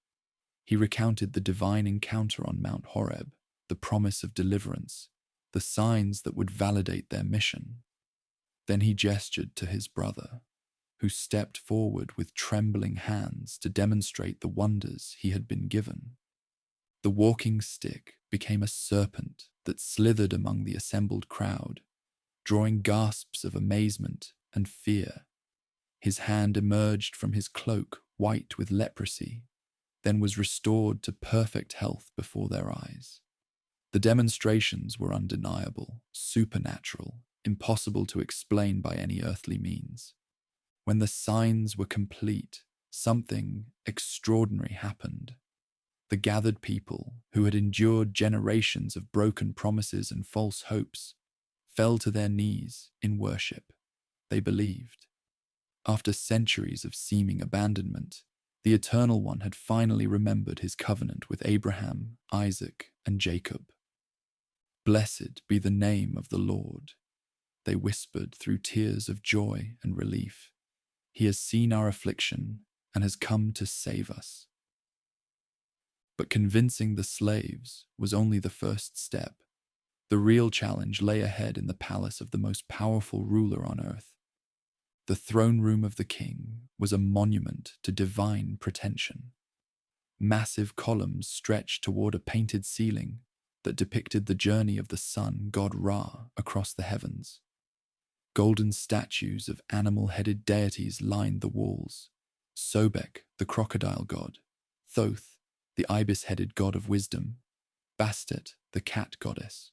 He recounted the divine encounter on Mount Horeb, the promise of deliverance, the signs that would validate their mission. Then he gestured to his brother, who stepped forward with trembling hands to demonstrate the wonders he had been given. The walking stick became a serpent that slithered among the assembled crowd, drawing gasps of amazement and fear. His hand emerged from his cloak, white with leprosy, then was restored to perfect health before their eyes. The demonstrations were undeniable, supernatural, impossible to explain by any earthly means. When the signs were complete, something extraordinary happened. The gathered people, who had endured generations of broken promises and false hopes, fell to their knees in worship. They believed. After centuries of seeming abandonment, the Eternal One had finally remembered his covenant with Abraham, Isaac, and Jacob. "Blessed be the name of the Lord," they whispered through tears of joy and relief. "He has seen our affliction and has come to save us." But convincing the slaves was only the first step. The real challenge lay ahead in the palace of the most powerful ruler on earth. The throne room of the king was a monument to divine pretension. Massive columns stretched toward a painted ceiling that depicted the journey of the sun god Ra across the heavens. Golden statues of animal-headed deities lined the walls. Sobek, the crocodile god; Thoth, the ibis-headed god of wisdom; Bastet, the cat goddess.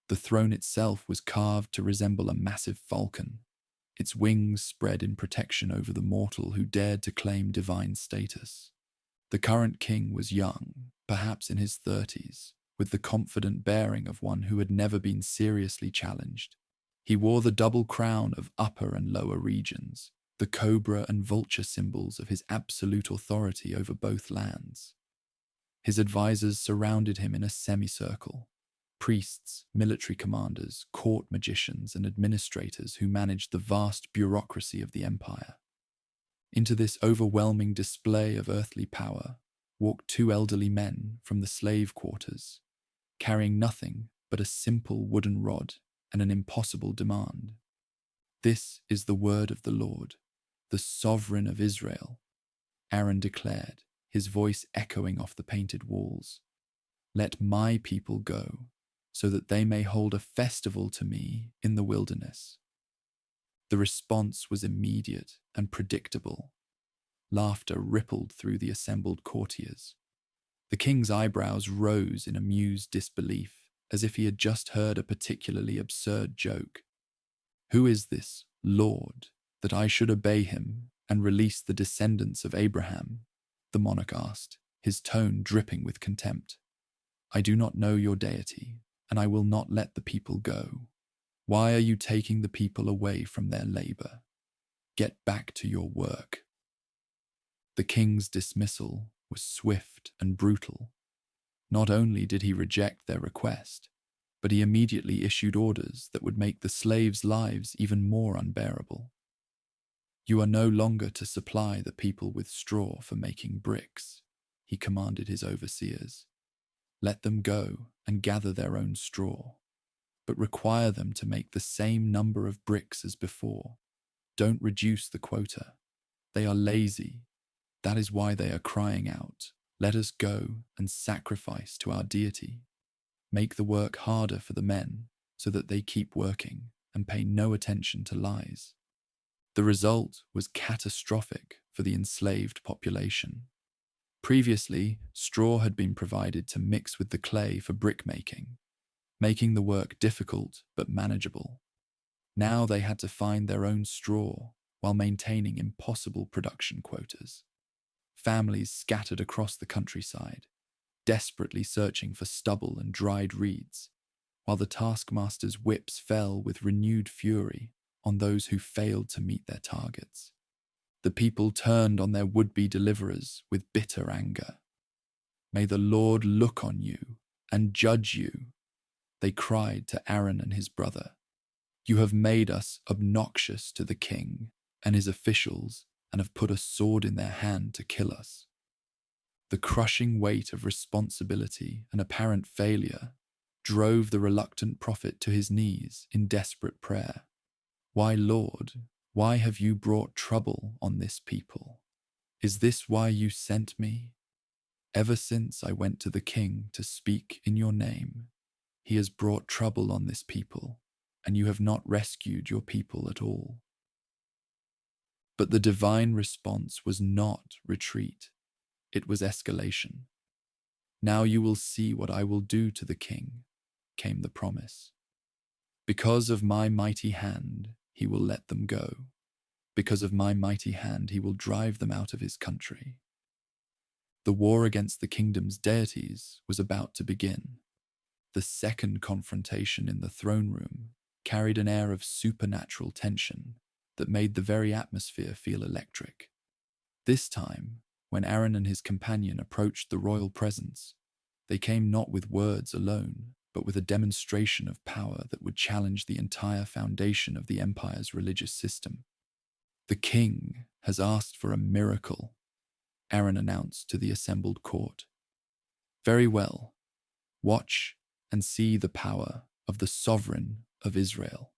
The throne itself was carved to resemble a massive falcon, its wings spread in protection over the mortal who dared to claim divine status. The current king was young, perhaps in his 30s, with the confident bearing of one who had never been seriously challenged. He wore the double crown of upper and lower regions, the cobra and vulture symbols of his absolute authority over both lands. His advisors surrounded him in a semicircle: priests, military commanders, court magicians, and administrators who managed the vast bureaucracy of the empire. Into this overwhelming display of earthly power walked two elderly men from the slave quarters, carrying nothing but a simple wooden rod and an impossible demand. "This is the word of the Lord, the sovereign of Israel," Aaron declared, his voice echoing off the painted walls. "Let my people go, so that they may hold a festival to me in the wilderness." The response was immediate and predictable. Laughter rippled through the assembled courtiers. The king's eyebrows rose in amused disbelief, as if he had just heard a particularly absurd joke. "Who is this Lord, that I should obey him and release the descendants of Abraham?" the monarch asked, his tone dripping with contempt. "I do not know your deity, and I will not let the people go. Why are you taking the people away from their labor? Get back to your work." The king's dismissal was swift and brutal. Not only did he reject their request, but he immediately issued orders that would make the slaves' lives even more unbearable. "You are no longer to supply the people with straw for making bricks," he commanded his overseers. "Let them go and gather their own straw, but require them to make the same number of bricks as before. Don't reduce the quota. They are lazy. That is why they are crying out, 'Let us go and sacrifice to our deity.' Make the work harder for the men so that they keep working and pay no attention to lies." The result was catastrophic for the enslaved population. Previously, straw had been provided to mix with the clay for brickmaking, making the work difficult but manageable. Now they had to find their own straw while maintaining impossible production quotas. Families scattered across the countryside, desperately searching for stubble and dried reeds, while the taskmaster's whips fell with renewed fury on those who failed to meet their targets. The people turned on their would-be deliverers with bitter anger. "May the Lord look on you and judge you," they cried to Aaron and his brother. "You have made us obnoxious to the king and his officials and have put a sword in their hand to kill us." The crushing weight of responsibility and apparent failure drove the reluctant prophet to his knees in desperate prayer. "Why, Lord, why have you brought trouble on this people? Is this why you sent me? Ever since I went to the king to speak in your name, he has brought trouble on this people, and you have not rescued your people at all." But the divine response was not retreat. It was escalation. "Now you will see what I will do to the king," came the promise. "Because of my mighty hand, he will let them go. Because of my mighty hand, he will drive them out of his country. The war against the kingdom's deities was about to begin. The second confrontation in the throne room carried an air of supernatural tension that made the very atmosphere feel electric. This time, when Aaron and his companion approached the royal presence, they came not with words alone, but with a demonstration of power that would challenge the entire foundation of the empire's religious system. "The king has asked for a miracle," Aaron announced to the assembled court. "Very well. Watch and see the power of the sovereign of Israel."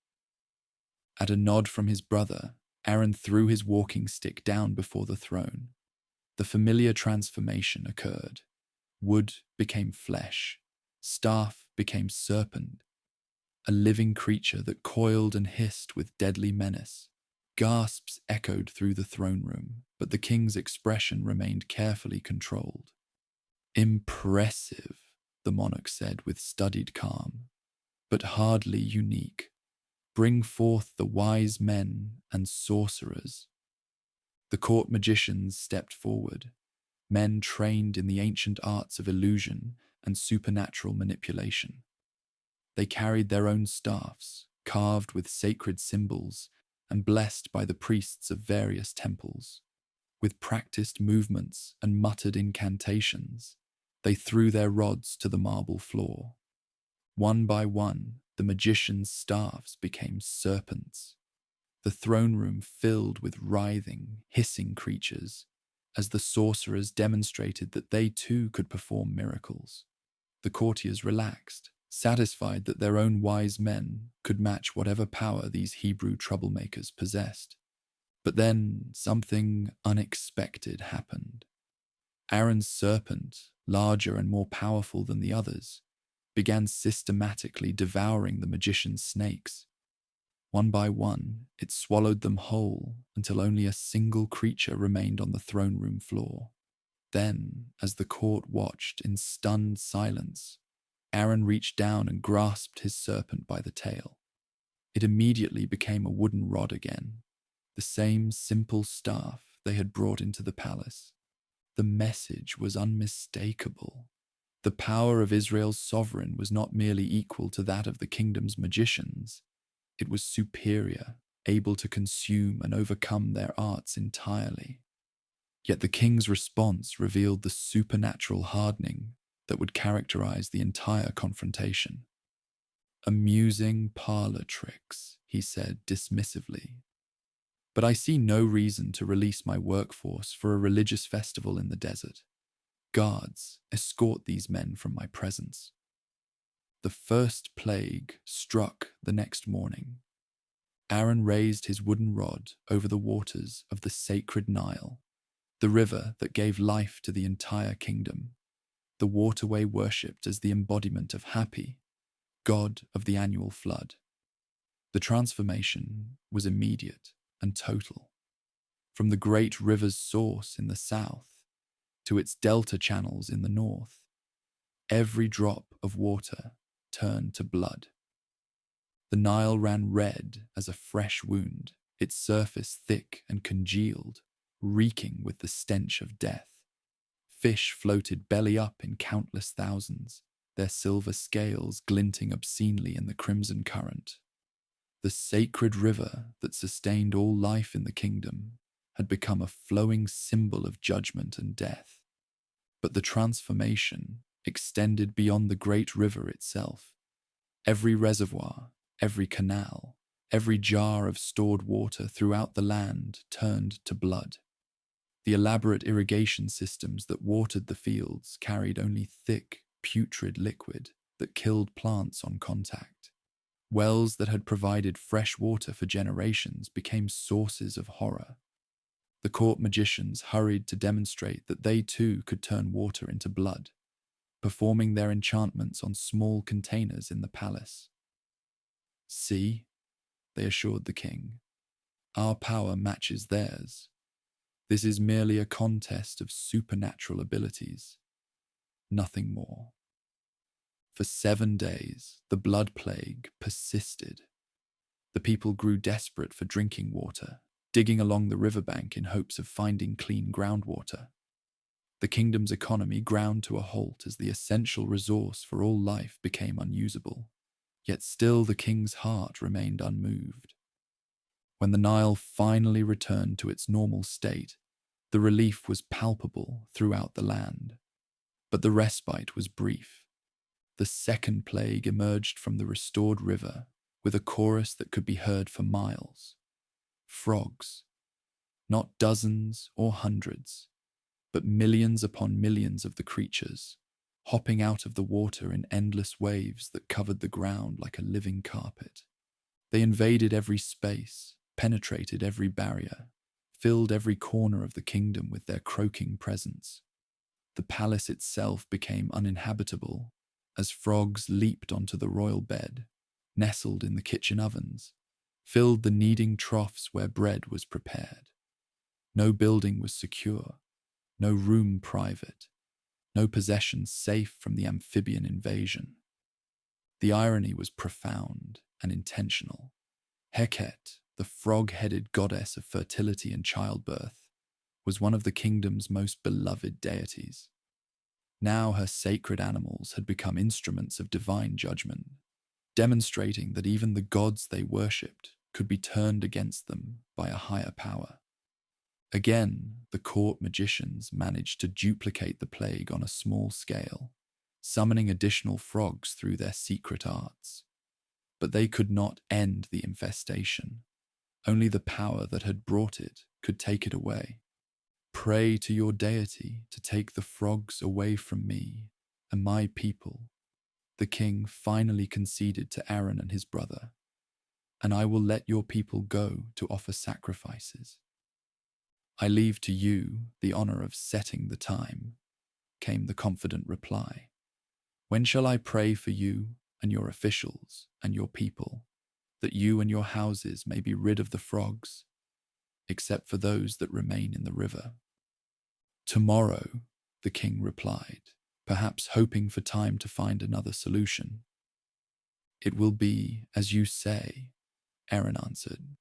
At a nod from his brother, Aaron threw his walking stick down before the throne. The familiar transformation occurred. Wood became flesh. Staff became serpent. A living creature that coiled and hissed with deadly menace. Gasps echoed through the throne room, but the king's expression remained carefully controlled. "Impressive," the monarch said with studied calm, "but hardly unique. Bring forth the wise men and sorcerers." The court magicians stepped forward, men trained in the ancient arts of illusion and supernatural manipulation. They carried their own staffs, carved with sacred symbols and blessed by the priests of various temples. With practiced movements and muttered incantations, they threw their rods to the marble floor. One by one, the magicians' staffs became serpents. The throne room filled with writhing, hissing creatures, as the sorcerers demonstrated that they too could perform miracles. The courtiers relaxed, satisfied that their own wise men could match whatever power these Hebrew troublemakers possessed. But then something unexpected happened. Aaron's serpent, larger and more powerful than the others, began systematically devouring the magician's snakes. One by one, it swallowed them whole until only a single creature remained on the throne room floor. Then, as the court watched in stunned silence, Aaron reached down and grasped his serpent by the tail. It immediately became a wooden rod again, the same simple staff they had brought into the palace. The message was unmistakable. The power of Israel's sovereign was not merely equal to that of the kingdom's magicians. It was superior, able to consume and overcome their arts entirely. Yet the king's response revealed the supernatural hardening that would characterize the entire confrontation. "Amusing parlor tricks," he said dismissively. "But I see no reason to release my workforce for a religious festival in the desert. Guards, escort these men from my presence." The first plague struck the next morning. Aaron raised his wooden rod over the waters of the sacred Nile, the river that gave life to the entire kingdom, the waterway worshipped as the embodiment of Hapi, god of the annual flood. The transformation was immediate and total. From the great river's source in the south to its delta channels in the north, every drop of water turned to blood. The Nile ran red as a fresh wound, its surface thick and congealed, reeking with the stench of death. Fish floated belly up in countless thousands, their silver scales glinting obscenely in the crimson current. The sacred river that sustained all life in the kingdom had become a flowing symbol of judgment and death. But the transformation extended beyond the great river itself. Every reservoir, every canal, every jar of stored water throughout the land turned to blood. The elaborate irrigation systems that watered the fields carried only thick, putrid liquid that killed plants on contact. Wells that had provided fresh water for generations became sources of horror. The court magicians hurried to demonstrate that they too could turn water into blood, performing their enchantments on small containers in the palace. "See," they assured the king, "our power matches theirs. This is merely a contest of supernatural abilities, nothing more." For 7 days, the blood plague persisted. The people grew desperate for drinking water, digging along the riverbank in hopes of finding clean groundwater. The kingdom's economy ground to a halt as the essential resource for all life became unusable. Yet still the king's heart remained unmoved. When the Nile finally returned to its normal state, the relief was palpable throughout the land. But the respite was brief. The second plague emerged from the restored river with a chorus that could be heard for miles. Frogs, not dozens or hundreds, but millions upon millions of the creatures, hopping out of the water in endless waves that covered the ground like a living carpet. They invaded every space, penetrated every barrier, filled every corner of the kingdom with their croaking presence. The palace itself became uninhabitable as frogs leaped onto the royal bed, nestled in the kitchen ovens, filled the kneading troughs where bread was prepared. No building was secure, no room private, no possession safe from the amphibian invasion. The irony was profound and intentional. Heket, the frog-headed goddess of fertility and childbirth, was one of the kingdom's most beloved deities. Now her sacred animals had become instruments of divine judgment, demonstrating that even the gods they worshipped could be turned against them by a higher power. Again, the court magicians managed to duplicate the plague on a small scale, summoning additional frogs through their secret arts. But they could not end the infestation. Only the power that had brought it could take it away. Pray to your deity to take the frogs away from me and my people. The king finally conceded to Aaron and his brother, and I will let your people go to offer sacrifices. I leave to you the honor of setting the time, came the confident reply. When shall I pray for you and your officials and your people, that you and your houses may be rid of the frogs, except for those that remain in the river? Tomorrow, the king replied, perhaps hoping for time to find another solution. It will be as you say, Aaron answered,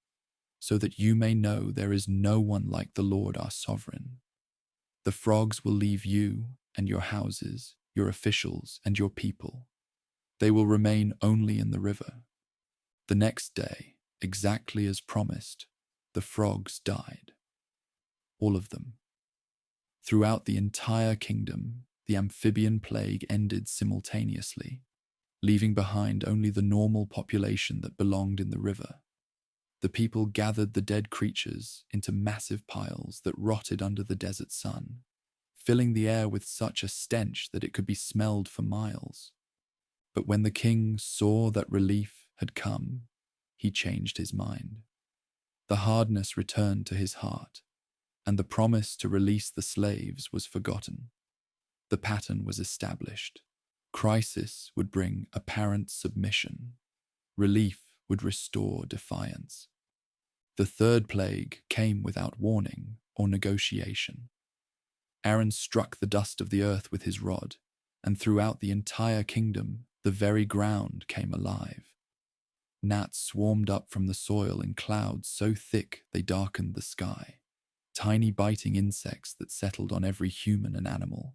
so that you may know there is no one like the Lord our sovereign. The frogs will leave you and your houses, your officials and your people. They will remain only in the river. The next day, exactly as promised, the frogs died. All of them. Throughout the entire kingdom, the amphibian plague ended simultaneously, leaving behind only the normal population that belonged in the river. The people gathered the dead creatures into massive piles that rotted under the desert sun, filling the air with such a stench that it could be smelled for miles. But when the king saw that relief had come, he changed his mind. The hardness returned to his heart, and the promise to release the slaves was forgotten. The pattern was established. Crisis would bring apparent submission. Relief would restore defiance. The third plague came without warning or negotiation. Aaron struck the dust of the earth with his rod, and throughout the entire kingdom, the very ground came alive. Gnats swarmed up from the soil in clouds so thick they darkened the sky, tiny biting insects that settled on every human and animal,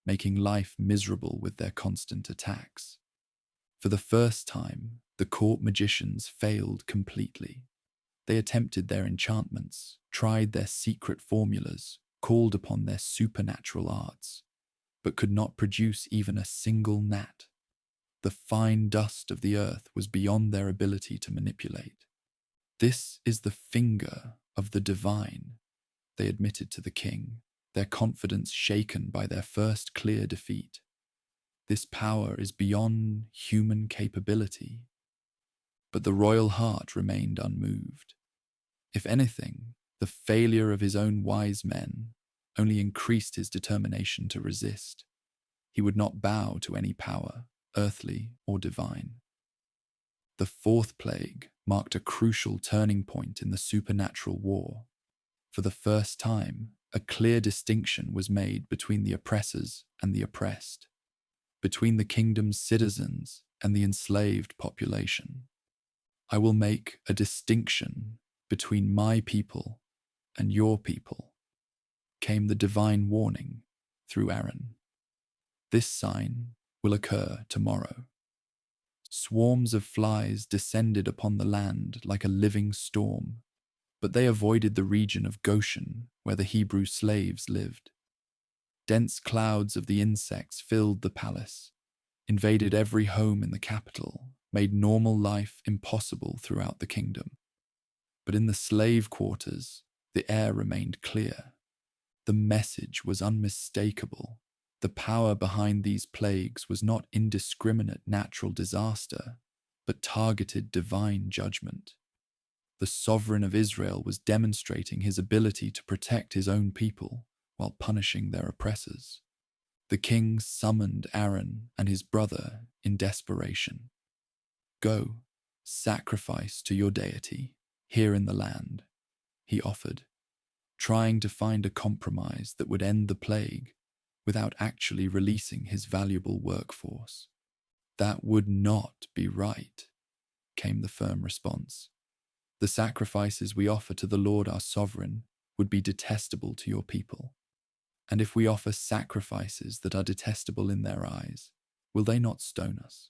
making life miserable with their constant attacks. For the first time, the court magicians failed completely. They attempted their enchantments, tried their secret formulas, called upon their supernatural arts, but could not produce even a single gnat. The fine dust of the earth was beyond their ability to manipulate. This is the finger of the divine, they admitted to the king, their confidence shaken by their first clear defeat. This power is beyond human capability. But the royal heart remained unmoved. If anything, the failure of his own wise men only increased his determination to resist. He would not bow to any power, earthly or divine. The fourth plague marked a crucial turning point in the supernatural war. For the first time, a clear distinction was made between the oppressors and the oppressed, between the kingdom's citizens and the enslaved population. I will make a distinction between my people and your people, came the divine warning through Aaron. This sign will occur tomorrow. Swarms of flies descended upon the land like a living storm, but they avoided the region of Goshen where the Hebrew slaves lived. Dense clouds of the insects filled the palace, invaded every home in the capital, made normal life impossible throughout the kingdom. But in the slave quarters, the air remained clear. The message was unmistakable. The power behind these plagues was not indiscriminate natural disaster, but targeted divine judgment. The sovereign of Israel was demonstrating his ability to protect his own people while punishing their oppressors. The king summoned Aaron and his brother in desperation. "Go, sacrifice to your deity here in the land," he offered, trying to find a compromise that would end the plague without actually releasing his valuable workforce. "That would not be right," came the firm response. "The sacrifices we offer to the Lord our sovereign would be detestable to your people. And if we offer sacrifices that are detestable in their eyes, will they not stone us?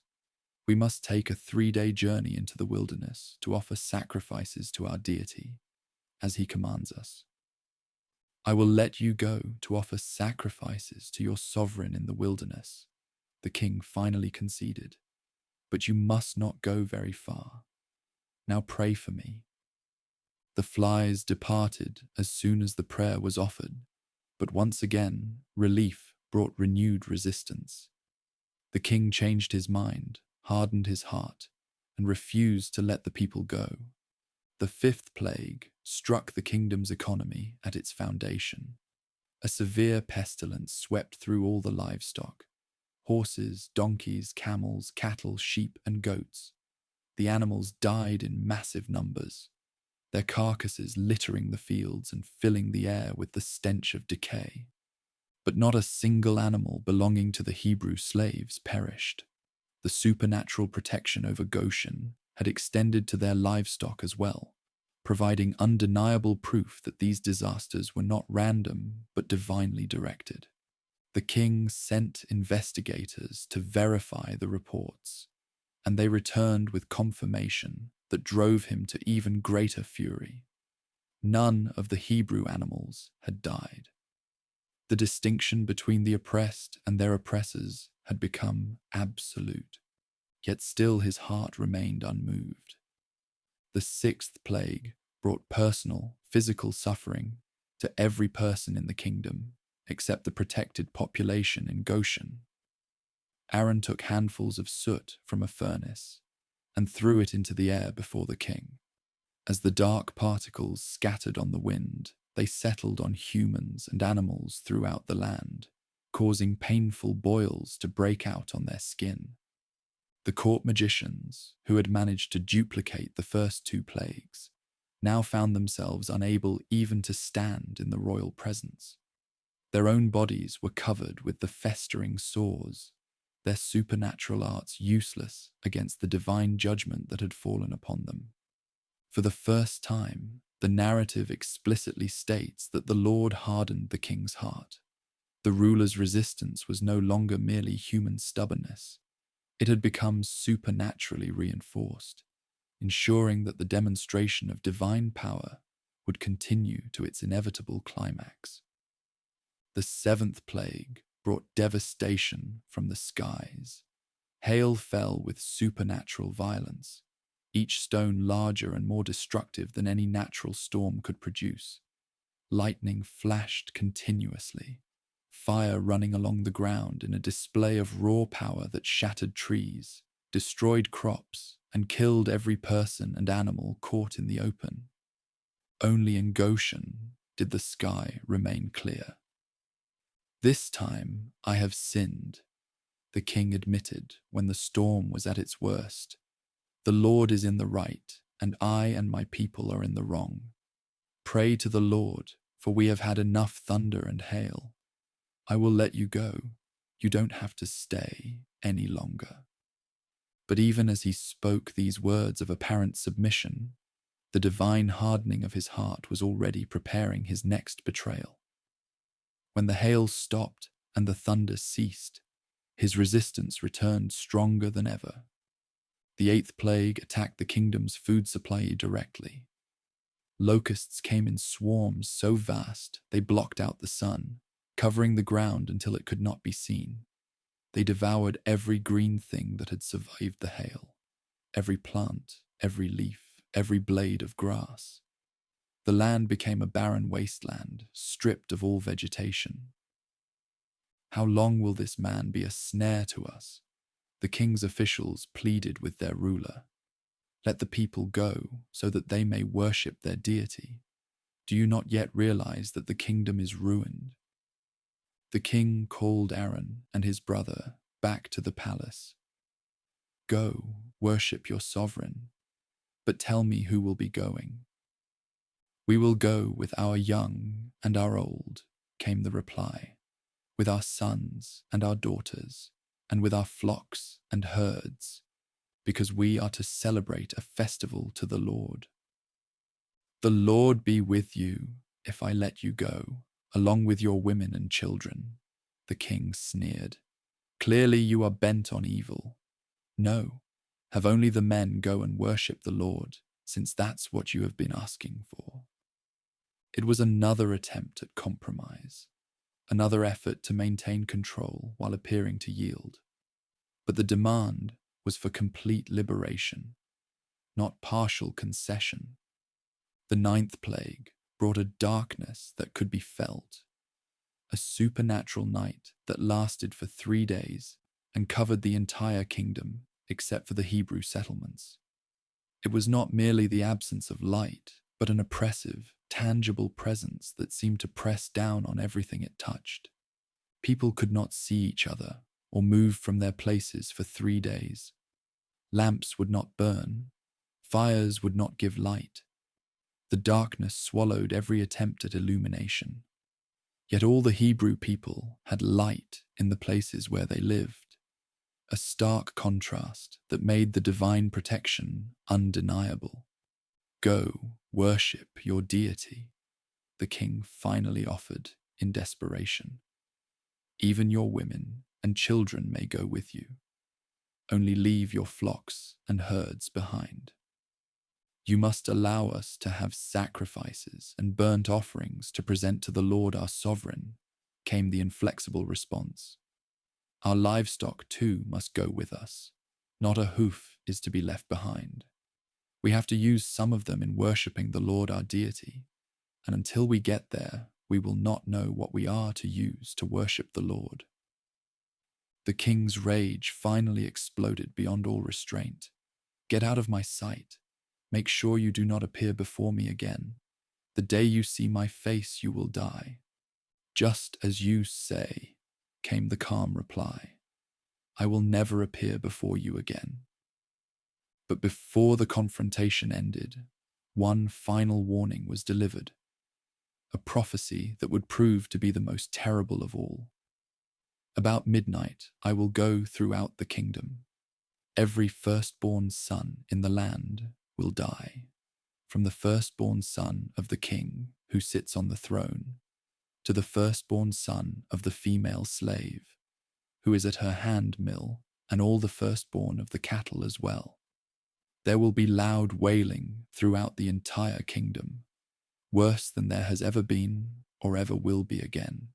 We must take a 3-day journey into the wilderness to offer sacrifices to our deity, as he commands us. I will let you go to offer sacrifices to your sovereign in the wilderness," the king finally conceded. "But you must not go very far. Now pray for me." The flies departed as soon as the prayer was offered, but once again, relief brought renewed resistance. The king changed his mind, hardened his heart, and refused to let the people go. The 5th plague struck the kingdom's economy at its foundation. A severe pestilence swept through all the livestock: horses, donkeys, camels, cattle, sheep, and goats. The animals died in massive numbers, their carcasses littering the fields and filling the air with the stench of decay. But not a single animal belonging to the Hebrew slaves perished. The supernatural protection over Goshen had extended to their livestock as well, providing undeniable proof that these disasters were not random but divinely directed. The king sent investigators to verify the reports, and they returned with confirmation that drove him to even greater fury. None of the Hebrew animals had died. The distinction between the oppressed and their oppressors had become absolute, yet still his heart remained unmoved. The 6th plague brought personal, physical suffering to every person in the kingdom, except the protected population in Goshen. Aaron took handfuls of soot from a furnace and threw it into the air before the king. As the dark particles scattered on the wind, they settled on humans and animals throughout the land, causing painful boils to break out on their skin. The court magicians, who had managed to duplicate the first 2 plagues, now found themselves unable even to stand in the royal presence. Their own bodies were covered with the festering sores, their supernatural arts useless against the divine judgment that had fallen upon them. For the first time, the narrative explicitly states that the Lord hardened the king's heart. The ruler's resistance was no longer merely human stubbornness. It had become supernaturally reinforced, ensuring that the demonstration of divine power would continue to its inevitable climax. The 7th plague brought devastation from the skies. Hail fell with supernatural violence, each stone larger and more destructive than any natural storm could produce. Lightning flashed continuously, fire running along the ground in a display of raw power that shattered trees, destroyed crops, and killed every person and animal caught in the open. Only in Goshen did the sky remain clear. "This time I have sinned," the king admitted when the storm was at its worst. "The Lord is in the right, and I and my people are in the wrong. Pray to the Lord, for we have had enough thunder and hail. I will let you go. You don't have to stay any longer." But even as he spoke these words of apparent submission, The divine hardening of his heart was already preparing his next betrayal. When the hail stopped and the thunder ceased, his resistance returned stronger than ever. The eighth plague attacked the kingdom's food supply directly. Locusts came in swarms so vast they blocked out the sun, covering the ground until it could not be seen. They devoured every green thing that had survived the hail, every plant, every leaf, every blade of grass. The land became a barren wasteland, stripped of all vegetation. How long will this man be a snare to us? The king's officials pleaded with their ruler. Let the people go so that they may worship their deity. Do you not yet realize that the kingdom is ruined? The king called Aaron and his brother back to the palace. Go, worship your sovereign, but tell me who will be going. We will go with our young and our old, came the reply, with our sons and our daughters, and with our flocks and herds, because we are to celebrate a festival to the Lord. The Lord be with you if I let you go, along with your women and children, the king sneered. Clearly you are bent on evil. No, have only the men go and worship the Lord, since that's what you have been asking for. It was another attempt at compromise, another effort to maintain control while appearing to yield. But the demand was for complete liberation, not partial concession. The ninth plague brought a darkness that could be felt, a supernatural night that lasted for 3 days and covered the entire kingdom except for the Hebrew settlements. It was not merely the absence of light, but an oppressive, tangible presence that seemed to press down on everything it touched. People could not see each other or move from their places for 3 days. Lamps would not burn. Fires would not give light. The darkness swallowed every attempt at illumination. Yet all the Hebrew people had light in the places where they lived, a stark contrast that made the divine protection undeniable. Go, worship your deity, the king finally offered in desperation. Even your women and children may go with you. Only leave your flocks and herds behind. You must allow us to have sacrifices and burnt offerings to present to the Lord our sovereign, came the inflexible response. Our livestock too must go with us. Not a hoof is to be left behind. We have to use some of them in worshipping the Lord our deity, and until we get there, we will not know what we are to use to worship the Lord. The king's rage finally exploded beyond all restraint. Get out of my sight. Make sure you do not appear before me again. The day you see my face, you will die. Just as you say, came the calm reply. I will never appear before you again. But before the confrontation ended, one final warning was delivered, a prophecy that would prove to be the most terrible of all. About midnight, I will go throughout the kingdom. Every firstborn son in the land will die, from the firstborn son of the king who sits on the throne, to the firstborn son of the female slave, who is at her hand mill, and all the firstborn of the cattle as well. There will be loud wailing throughout the entire kingdom, worse than there has ever been or ever will be again.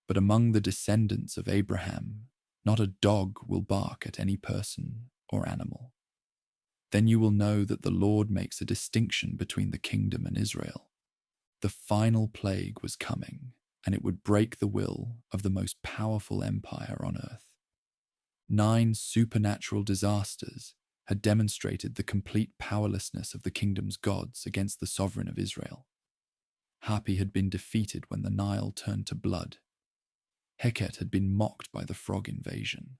But among the descendants of Abraham, not a dog will bark at any person or animal. Then you will know that the Lord makes a distinction between the kingdom and Israel. The final plague was coming, and it would break the will of the most powerful empire on earth. 9 supernatural disasters had demonstrated the complete powerlessness of the kingdom's gods against the sovereign of Israel. Hapi had been defeated when the Nile turned to blood. Heket had been mocked by the frog invasion.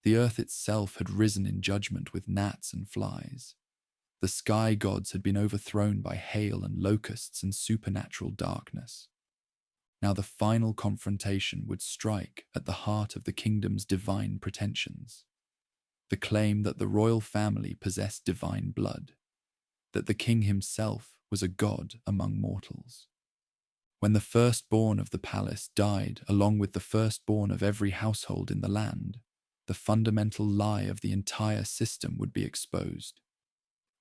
The earth itself had risen in judgment with gnats and flies. The sky gods had been overthrown by hail and locusts and supernatural darkness. Now the final confrontation would strike at the heart of the kingdom's divine pretensions. The claim that the royal family possessed divine blood. that the king himself was a god among mortals. When the firstborn of the palace died along with the firstborn of every household in the land, the fundamental lie of the entire system would be exposed.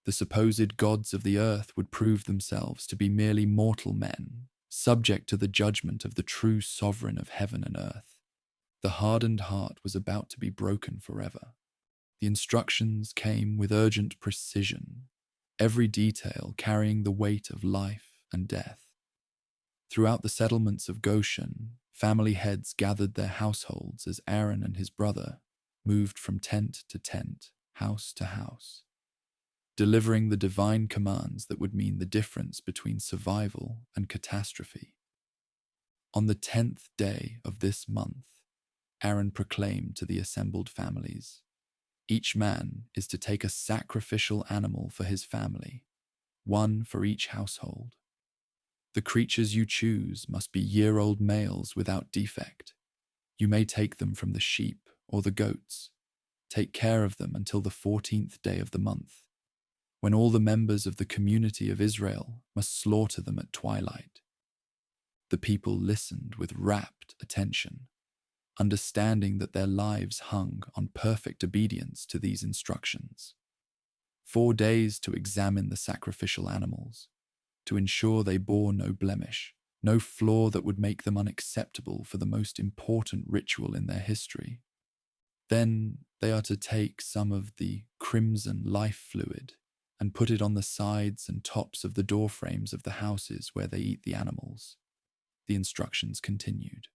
The supposed gods of the earth would prove themselves to be merely mortal men, subject to the judgment of the true sovereign of heaven and earth. The hardened heart was about to be broken forever. The instructions came with urgent precision, every detail carrying the weight of life and death. Throughout the settlements of Goshen, family heads gathered their households as Aaron and his brother moved from tent to tent, house to house, delivering the divine commands that would mean the difference between survival and catastrophe. On the 10th day of this month, Aaron proclaimed to the assembled families, "Each man is to take a sacrificial animal for his family, one for each household. The creatures you choose must be year-old males without defect. You may take them from the sheep or the goats. Take care of them until the 14th day of the month, when all the members of the community of Israel must slaughter them at twilight." The people listened with rapt attention, understanding that their lives hung on perfect obedience to these instructions. 4 days to examine the sacrificial animals, to ensure they bore no blemish, no flaw that would make them unacceptable for the most important ritual in their history. Then they are to take some of the crimson life fluid and put it on the sides and tops of the door frames of the houses where they eat the animals. The instructions continued.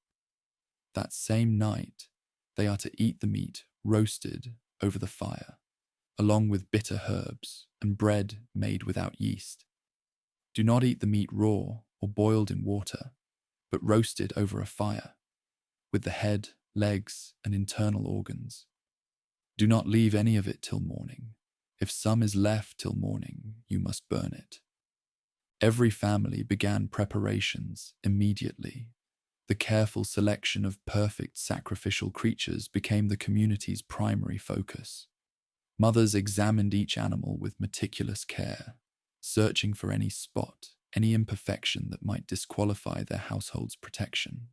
That same night, they are to eat the meat roasted over the fire, along with bitter herbs and bread made without yeast. Do not eat the meat raw or boiled in water, but roasted over a fire, with the head, legs, and internal organs. Do not leave any of it till morning. If some is left till morning, you must burn it. Every family began preparations immediately. The careful selection of perfect sacrificial creatures became the community's primary focus. Mothers examined each animal with meticulous care, searching for any spot, any imperfection that might disqualify their household's protection.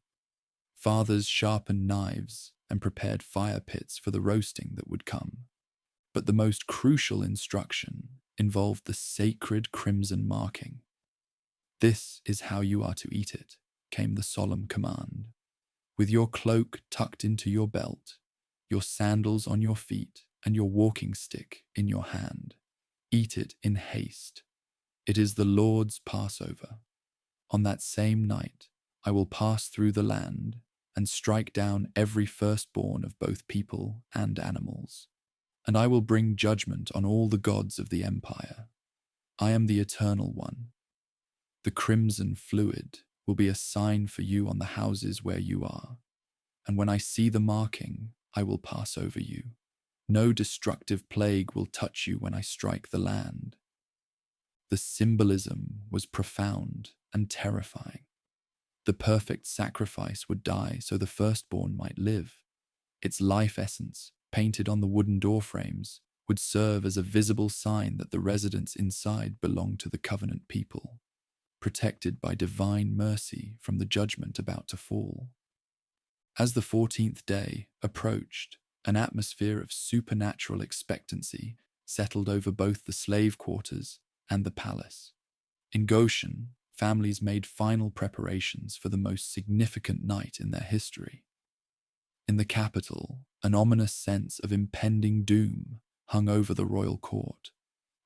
Fathers sharpened knives and prepared fire pits for the roasting that would come. But the most crucial instruction involved the sacred crimson marking. "This is how you are to eat it," came the solemn command. "With your cloak tucked into your belt, your sandals on your feet, and your walking stick in your hand, eat it in haste. It is the Lord's Passover. On that same night, I will pass through the land and strike down every firstborn of both people and animals. And I will bring judgment on all the gods of the empire. I am the Eternal One. The crimson fluid will be a sign for you on the houses where you are. And when I see the marking, I will pass over you. No destructive plague will touch you when I strike the land." The symbolism was profound and terrifying. The perfect sacrifice would die so the firstborn might live. Its life essence, painted on the wooden door frames, would serve as a visible sign that the residents inside belonged to the covenant people, protected by divine mercy from the judgment about to fall. As the 14th day approached, an atmosphere of supernatural expectancy settled over both the slave quarters and the palace. In Goshen, families made final preparations for the most significant night in their history. In the capital, an ominous sense of impending doom hung over the royal court,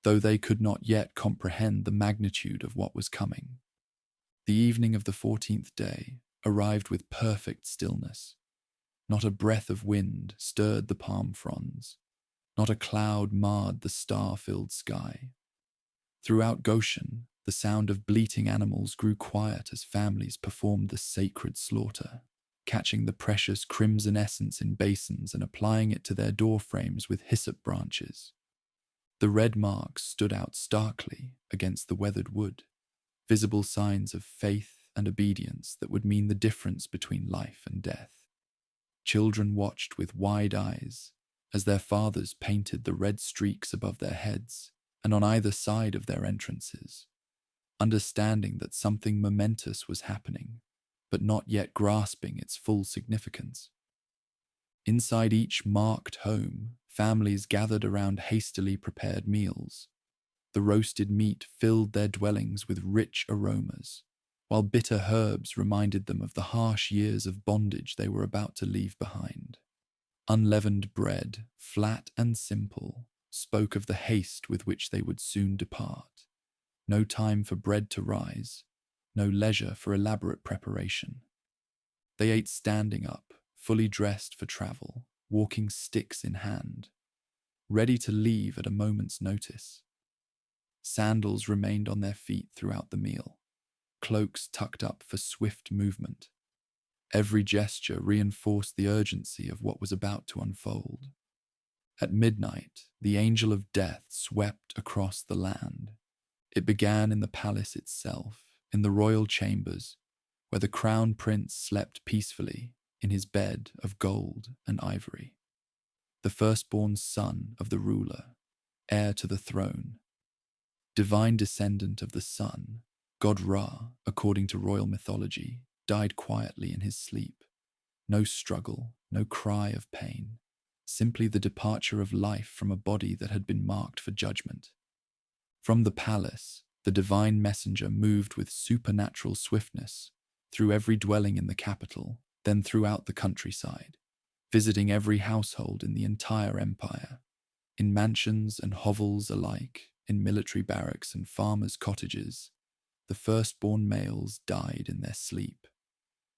though they could not yet comprehend the magnitude of what was coming. The evening of the 14th day arrived with perfect stillness. Not a breath of wind stirred the palm fronds. Not a cloud marred the star-filled sky. Throughout Goshen, the sound of bleating animals grew quiet as families performed the sacred slaughter, catching the precious crimson essence in basins and applying it to their door frames with hyssop branches. The red marks stood out starkly against the weathered wood, visible signs of faith and obedience that would mean the difference between life and death. Children watched with wide eyes as their fathers painted the red streaks above their heads, and on either side of their entrances, understanding that something momentous was happening, but not yet grasping its full significance. Inside each marked home, families gathered around hastily prepared meals. The roasted meat filled their dwellings with rich aromas, while bitter herbs reminded them of the harsh years of bondage they were about to leave behind. Unleavened bread, flat and simple, spoke of the haste with which they would soon depart. No time for bread to rise, no leisure for elaborate preparation. They ate standing up, fully dressed for travel, walking sticks in hand, ready to leave at a moment's notice. Sandals remained on their feet throughout the meal, cloaks tucked up for swift movement. Every gesture reinforced the urgency of what was about to unfold. At midnight, the angel of death swept across the land. It began in the palace itself, in the royal chambers, where the crown prince slept peacefully in his bed of gold and ivory. The firstborn son of the ruler, heir to the throne, divine descendant of the sun, God Ra, according to royal mythology, died quietly in his sleep. No struggle, no cry of pain, simply the departure of life from a body that had been marked for judgment. From the palace, the divine messenger moved with supernatural swiftness through every dwelling in the capital, then throughout the countryside, visiting every household in the entire empire, in mansions and hovels alike, in military barracks and farmers' cottages. The firstborn males died in their sleep,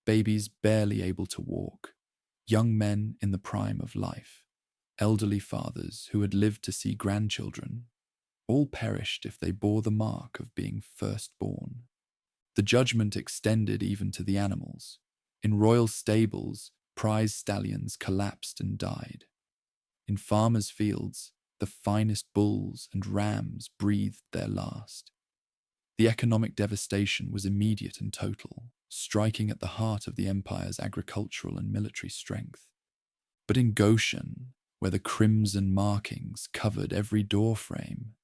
babies barely able to walk, young men in the prime of life, elderly fathers who had lived to see grandchildren, all perished if they bore the mark of being firstborn. The judgment extended even to the animals. In royal stables, prize stallions collapsed and died. In farmers' fields, the finest bulls and rams breathed their last. The economic devastation was immediate and total, striking at the heart of the empire's agricultural and military strength. But in Goshen, where the crimson markings covered every doorframe,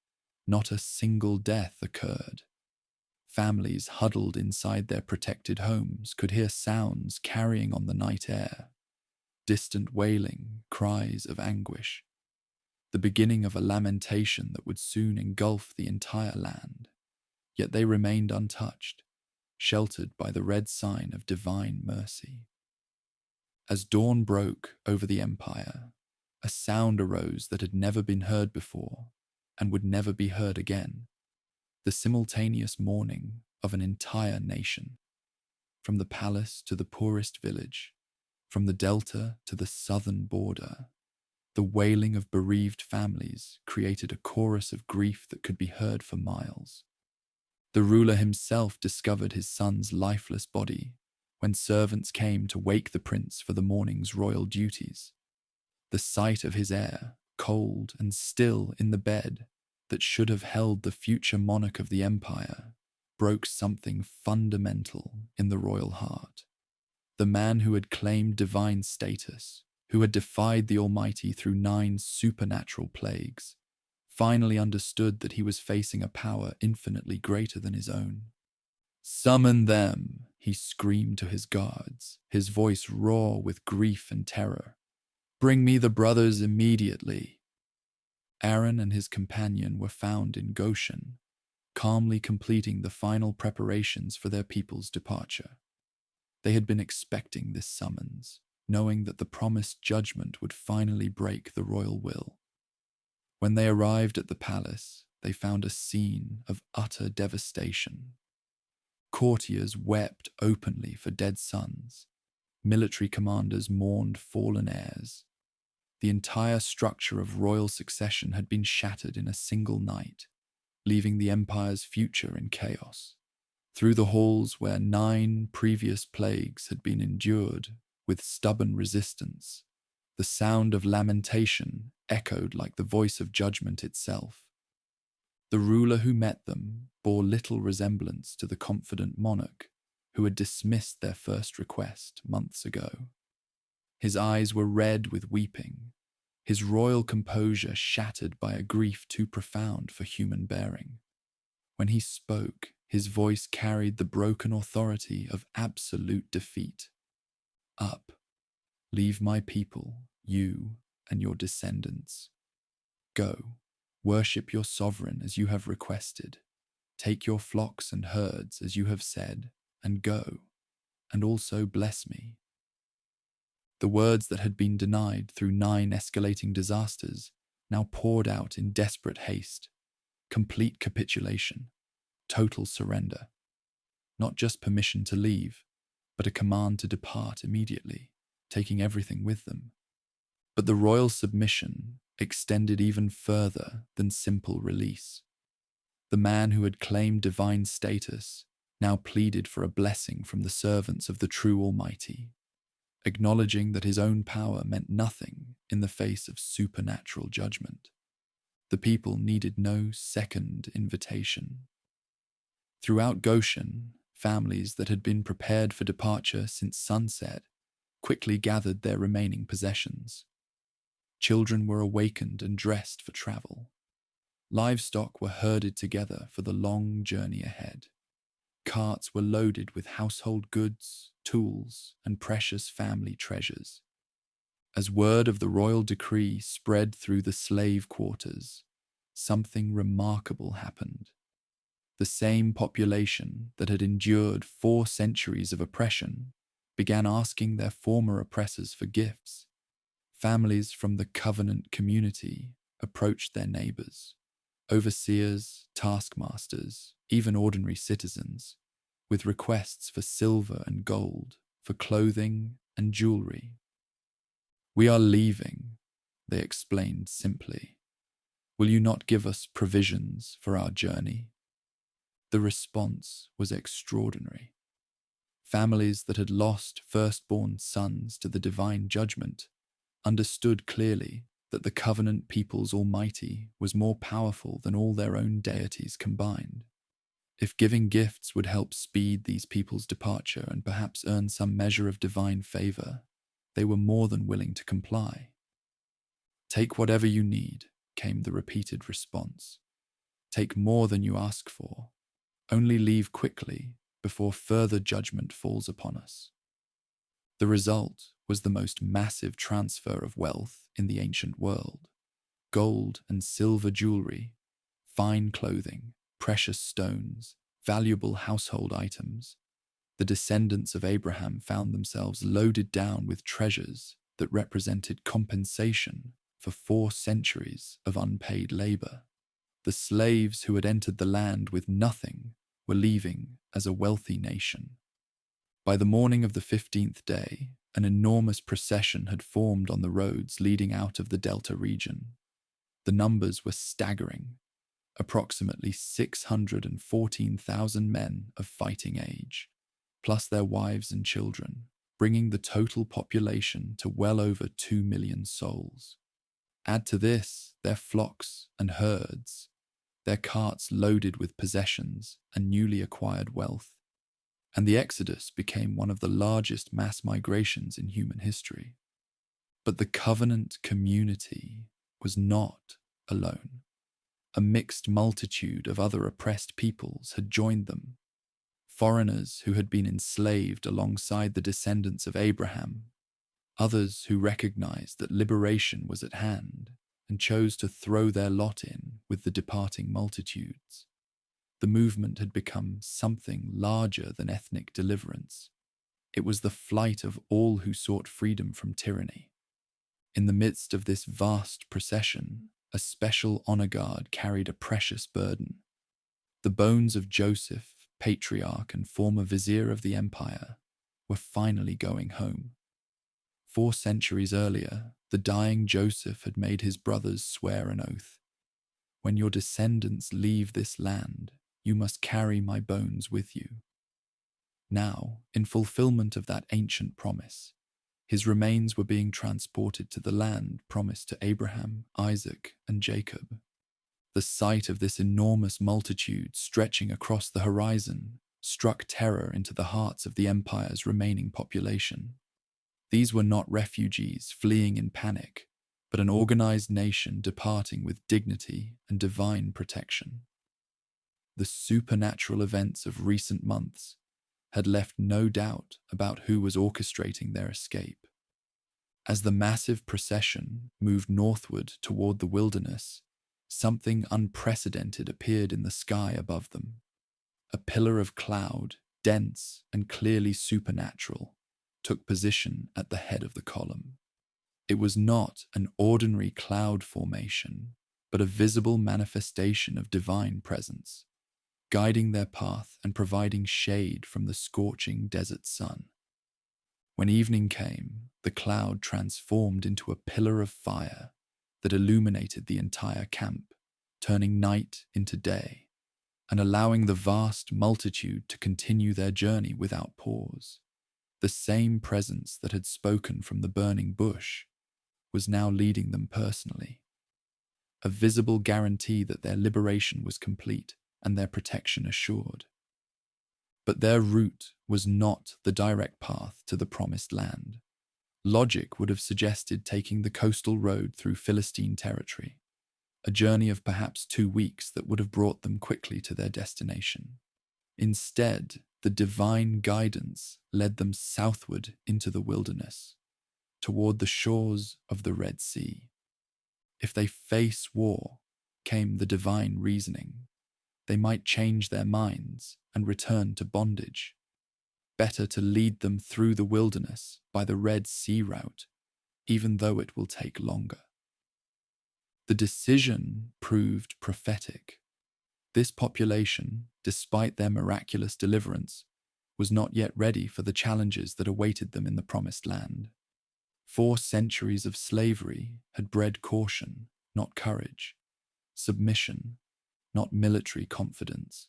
not a single death occurred. Families huddled inside their protected homes could hear sounds carrying on the night air, distant wailing, cries of anguish, the beginning of a lamentation that would soon engulf the entire land. Yet they remained untouched, sheltered by the red sign of divine mercy. As dawn broke over the empire, a sound arose that had never been heard before and would never be heard again, the simultaneous mourning of an entire nation. From the palace to the poorest village, from the delta to the southern border, the wailing of bereaved families created a chorus of grief that could be heard for miles. The ruler himself discovered his son's lifeless body when servants came to wake the prince for the morning's royal duties. The sight of his heir, cold and still in the bed that should have held the future monarch of the empire, broke something fundamental in the royal heart. The man who had claimed divine status, who had defied the Almighty through 9 supernatural plagues, finally understood that he was facing a power infinitely greater than his own. "Summon them," he screamed to his guards, his voice raw with grief and terror. "Bring me the brothers immediately." Aaron and his companion were found in Goshen, calmly completing the final preparations for their people's departure. They had been expecting this summons, knowing that the promised judgment would finally break the royal will. When they arrived at the palace, they found a scene of utter devastation. Courtiers wept openly for dead sons. Military commanders mourned fallen heirs. The entire structure of royal succession had been shattered in a single night, leaving the empire's future in chaos. Through the halls where 9 previous plagues had been endured with stubborn resistance, the sound of lamentation echoed like the voice of judgment itself. The ruler who met them bore little resemblance to the confident monarch who had dismissed their first request months ago. His eyes were red with weeping, his royal composure shattered by a grief too profound for human bearing. When he spoke, his voice carried the broken authority of absolute defeat. Up, leave my people, you and your descendants. Go, worship your sovereign as you have requested. Take your flocks and herds as you have said, and go, and also bless me. The words that had been denied through 9 escalating disasters now poured out in desperate haste. Complete capitulation, total surrender. Not just permission to leave, but a command to depart immediately, taking everything with them. But the royal submission extended even further than simple release. The man who had claimed divine status now pleaded for a blessing from the servants of the true Almighty, acknowledging that his own power meant nothing in the face of supernatural judgment. The people needed no second invitation. Throughout Goshen, families that had been prepared for departure since sunset quickly gathered their remaining possessions. Children were awakened and dressed for travel. Livestock were herded together for the long journey ahead. Carts were loaded with household goods, tools, and precious family treasures. As word of the royal decree spread through the slave quarters, something remarkable happened. The same population that had endured 4 centuries of oppression began asking their former oppressors for gifts. Families from the covenant community approached their neighbors, overseers, taskmasters, even ordinary citizens, with requests for silver and gold, for clothing and jewelry. "We are leaving," they explained simply. "Will you not give us provisions for our journey?" The response was extraordinary. Families that had lost firstborn sons to the divine judgment understood clearly that the covenant people's Almighty was more powerful than all their own deities combined. If giving gifts would help speed these people's departure and perhaps earn some measure of divine favor, they were more than willing to comply. "Take whatever you need," came the repeated response. "Take more than you ask for. Only leave quickly before further judgment falls upon us." The result was the most massive transfer of wealth in the ancient world. Gold and silver jewelry, fine clothing, precious stones, valuable household items. The descendants of Abraham found themselves loaded down with treasures that represented compensation for 4 centuries of unpaid labor. The slaves who had entered the land with nothing were leaving as a wealthy nation. By the morning of the 15th day, an enormous procession had formed on the roads leading out of the Delta region. The numbers were staggering. Approximately 614,000 men of fighting age, plus their wives and children, bringing the total population to well over 2 million souls. Add to this their flocks and herds, their carts loaded with possessions and newly acquired wealth, and the Exodus became one of the largest mass migrations in human history. But the covenant community was not alone. A mixed multitude of other oppressed peoples had joined them. Foreigners who had been enslaved alongside the descendants of Abraham, others who recognized that liberation was at hand and chose to throw their lot in with the departing multitudes. The movement had become something larger than ethnic deliverance. It was the flight of all who sought freedom from tyranny. In the midst of this vast procession, a special honor guard carried a precious burden. The bones of Joseph, patriarch and former vizier of the empire, were finally going home. 4 centuries earlier, the dying Joseph had made his brothers swear an oath. "When your descendants leave this land, you must carry my bones with you." Now, in fulfillment of that ancient promise, his remains were being transported to the land promised to Abraham, Isaac, and Jacob. The sight of this enormous multitude stretching across the horizon struck terror into the hearts of the empire's remaining population. These were not refugees fleeing in panic, but an organized nation departing with dignity and divine protection. The supernatural events of recent months had left no doubt about who was orchestrating their escape. As the massive procession moved northward toward the wilderness, something unprecedented appeared in the sky above them. A pillar of cloud, dense and clearly supernatural, took position at the head of the column. It was not an ordinary cloud formation, but a visible manifestation of divine presence, guiding their path and providing shade from the scorching desert sun. When evening came, the cloud transformed into a pillar of fire that illuminated the entire camp, turning night into day, and allowing the vast multitude to continue their journey without pause. The same presence that had spoken from the burning bush was now leading them personally, a visible guarantee that their liberation was complete and their protection assured. But their route was not the direct path to the promised land. Logic would have suggested taking the coastal road through Philistine territory, a journey of perhaps 2 weeks that would have brought them quickly to their destination. Instead, the divine guidance led them southward into the wilderness, toward the shores of the Red Sea. If they face war, came the divine reasoning, they might change their minds and return to bondage. Better to lead them through the wilderness by the Red Sea route, even though it will take longer. The decision proved prophetic. This population, despite their miraculous deliverance, was not yet ready for the challenges that awaited them in the promised land. 4 centuries of slavery had bred caution, not courage, submission, not military confidence.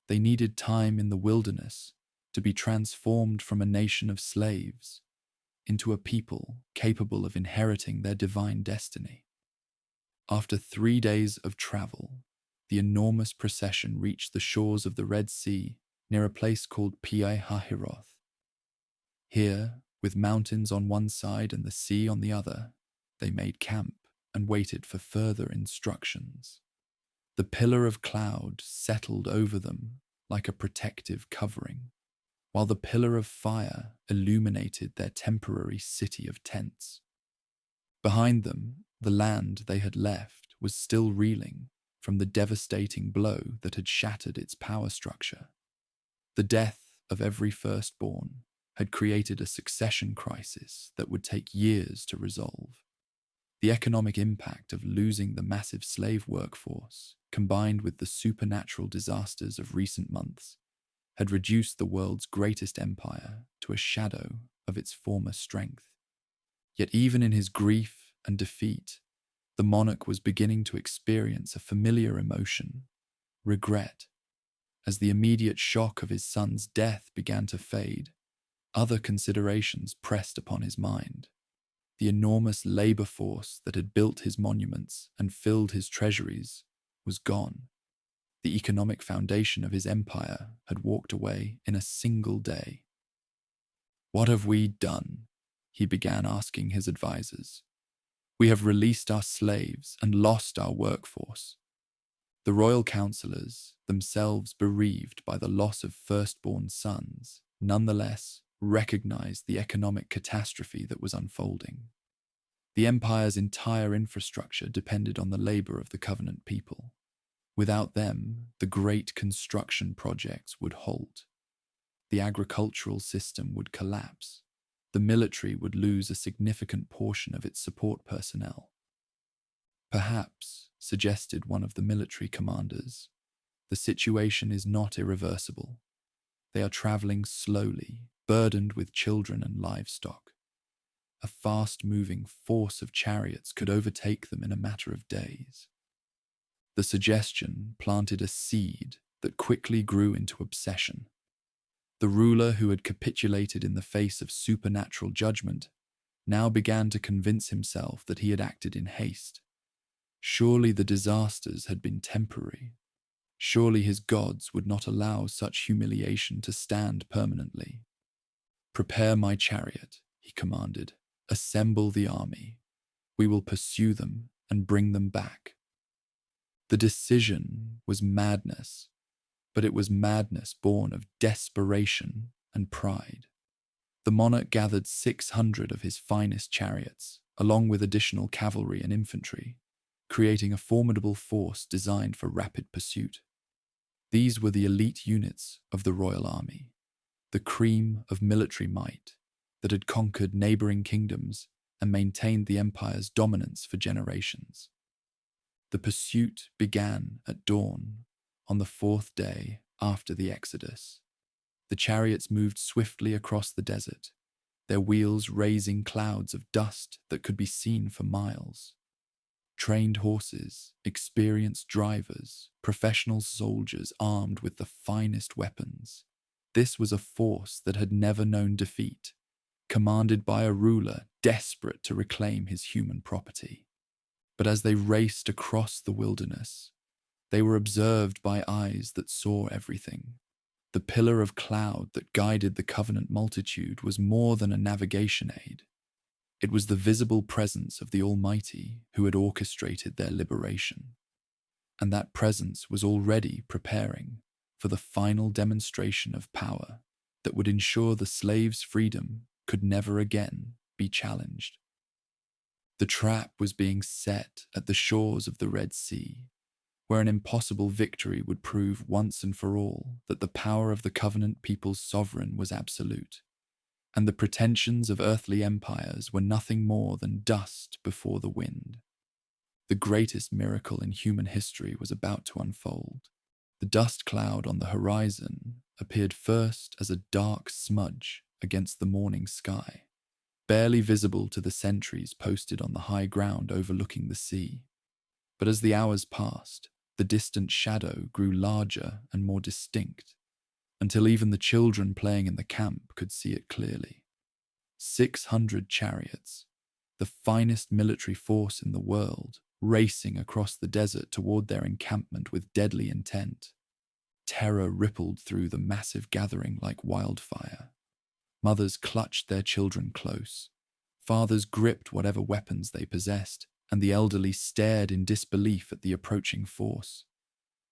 They needed time in the wilderness to be transformed from a nation of slaves into a people capable of inheriting their divine destiny. After 3 days of travel, the enormous procession reached the shores of the Red Sea near a place called Pi Hahiroth. Here, with mountains on one side and the sea on the other, they made camp and waited for further instructions. The pillar of cloud settled over them like a protective covering, while the pillar of fire illuminated their temporary city of tents. Behind them, the land they had left was still reeling from the devastating blow that had shattered its power structure. The death of every firstborn had created a succession crisis that would take years to resolve. The economic impact of losing the massive slave workforce, combined with the supernatural disasters of recent months, had reduced the world's greatest empire to a shadow of its former strength. Yet even in his grief and defeat, the monarch was beginning to experience a familiar emotion, regret. As the immediate shock of his son's death began to fade, other considerations pressed upon his mind. The enormous labor force that had built his monuments and filled his treasuries was gone. The economic foundation of his empire had walked away in a single day. "What have we done?" he began asking his advisors. "We have released our slaves and lost our workforce." The royal counselors, themselves bereaved by the loss of firstborn sons, nonetheless recognized the economic catastrophe that was unfolding. The empire's entire infrastructure depended on the labor of the covenant people. Without them, the great construction projects would halt. The agricultural system would collapse. The military would lose a significant portion of its support personnel. "Perhaps," suggested one of the military commanders, "the situation is not irreversible. They are traveling slowly, burdened with children and livestock. A fast-moving force of chariots could overtake them in a matter of days." The suggestion planted a seed that quickly grew into obsession. The ruler who had capitulated in the face of supernatural judgment now began to convince himself that he had acted in haste. Surely the disasters had been temporary. Surely his gods would not allow such humiliation to stand permanently. "Prepare my chariot," he commanded. "Assemble the army. We will pursue them and bring them back. The decision was madness, but it was madness born of desperation and pride. The monarch gathered 600 of his finest chariots, along with additional cavalry and infantry, creating a formidable force designed for rapid pursuit. These were the elite units of the royal army, the cream of military might that had conquered neighboring kingdoms and maintained the empire's dominance for generations. The pursuit began at dawn on the fourth day after the Exodus. The chariots moved swiftly across the desert, their wheels raising clouds of dust that could be seen for miles. Trained horses, experienced drivers, professional soldiers armed with the finest weapons. This was a force that had never known defeat, commanded by a ruler desperate to reclaim his human property. But as they raced across the wilderness, they were observed by eyes that saw everything. The pillar of cloud that guided the covenant multitude was more than a navigation aid. It was the visible presence of the Almighty who had orchestrated their liberation. And that presence was already preparing for the final demonstration of power that would ensure the slaves' freedom could never again be challenged. The trap was being set at the shores of the Red Sea, where an impossible victory would prove once and for all that the power of the covenant people's sovereign was absolute, and the pretensions of earthly empires were nothing more than dust before the wind. The greatest miracle in human history was about to unfold. The dust cloud on the horizon appeared first as a dark smudge against the morning sky, barely visible to the sentries posted on the high ground overlooking the sea. But as the hours passed, the distant shadow grew larger and more distinct, until even the children playing in the camp could see it clearly. 600 chariots, the finest military force in the world, racing across the desert toward their encampment with deadly intent. Terror rippled through the massive gathering like wildfire. Mothers clutched their children close. Fathers gripped whatever weapons they possessed, and the elderly stared in disbelief at the approaching force.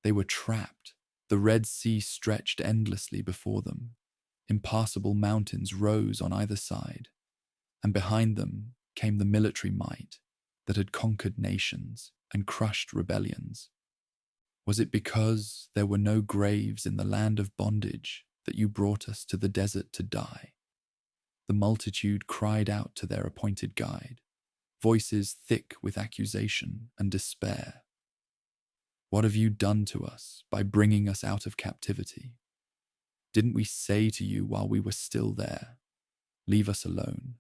They were trapped. The Red Sea stretched endlessly before them. Impassable mountains rose on either side, and behind them came the military might that had conquered nations and crushed rebellions. Was it because there were no graves in the land of bondage that you brought us to the desert to die? The multitude cried out to their appointed guide, voices thick with accusation and despair. What have you done to us by bringing us out of captivity? Didn't we say to you while we were still there, leave us alone,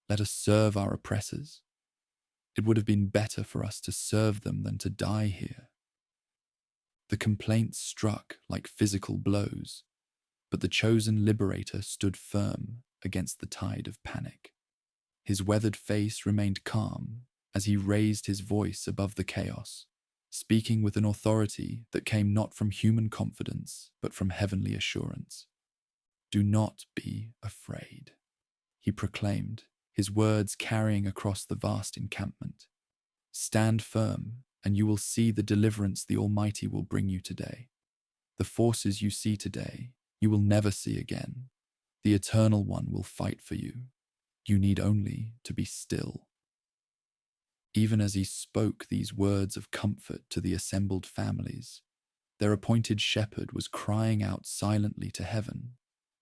let us serve our oppressors? It would have been better for us to serve them than to die here. The complaints struck like physical blows, but the chosen liberator stood firm against the tide of panic. His weathered face remained calm as he raised his voice above the chaos, speaking with an authority that came not from human confidence, but from heavenly assurance. Do not be afraid, he proclaimed, his words carrying across the vast encampment. Stand firm, and you will see the deliverance the Almighty will bring you today. The forces you see today, you will never see again. The Eternal One will fight for you. You need only to be still. Even as he spoke these words of comfort to the assembled families, their appointed shepherd was crying out silently to heaven,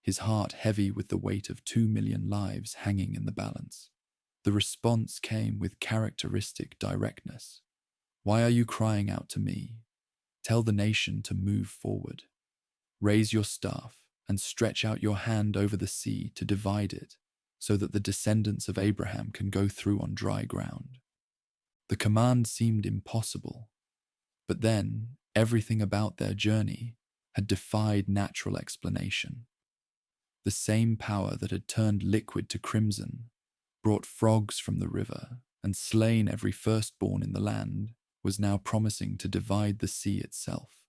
his heart heavy with the weight of 2 million lives hanging in the balance. The response came with characteristic directness. Why are you crying out to me? Tell the nation to move forward. Raise your staff and stretch out your hand over the sea to divide it, so that the descendants of Abraham can go through on dry ground. The command seemed impossible, but then everything about their journey had defied natural explanation. The same power that had turned liquid to crimson, brought frogs from the river, and slain every firstborn in the land, was now promising to divide the sea itself.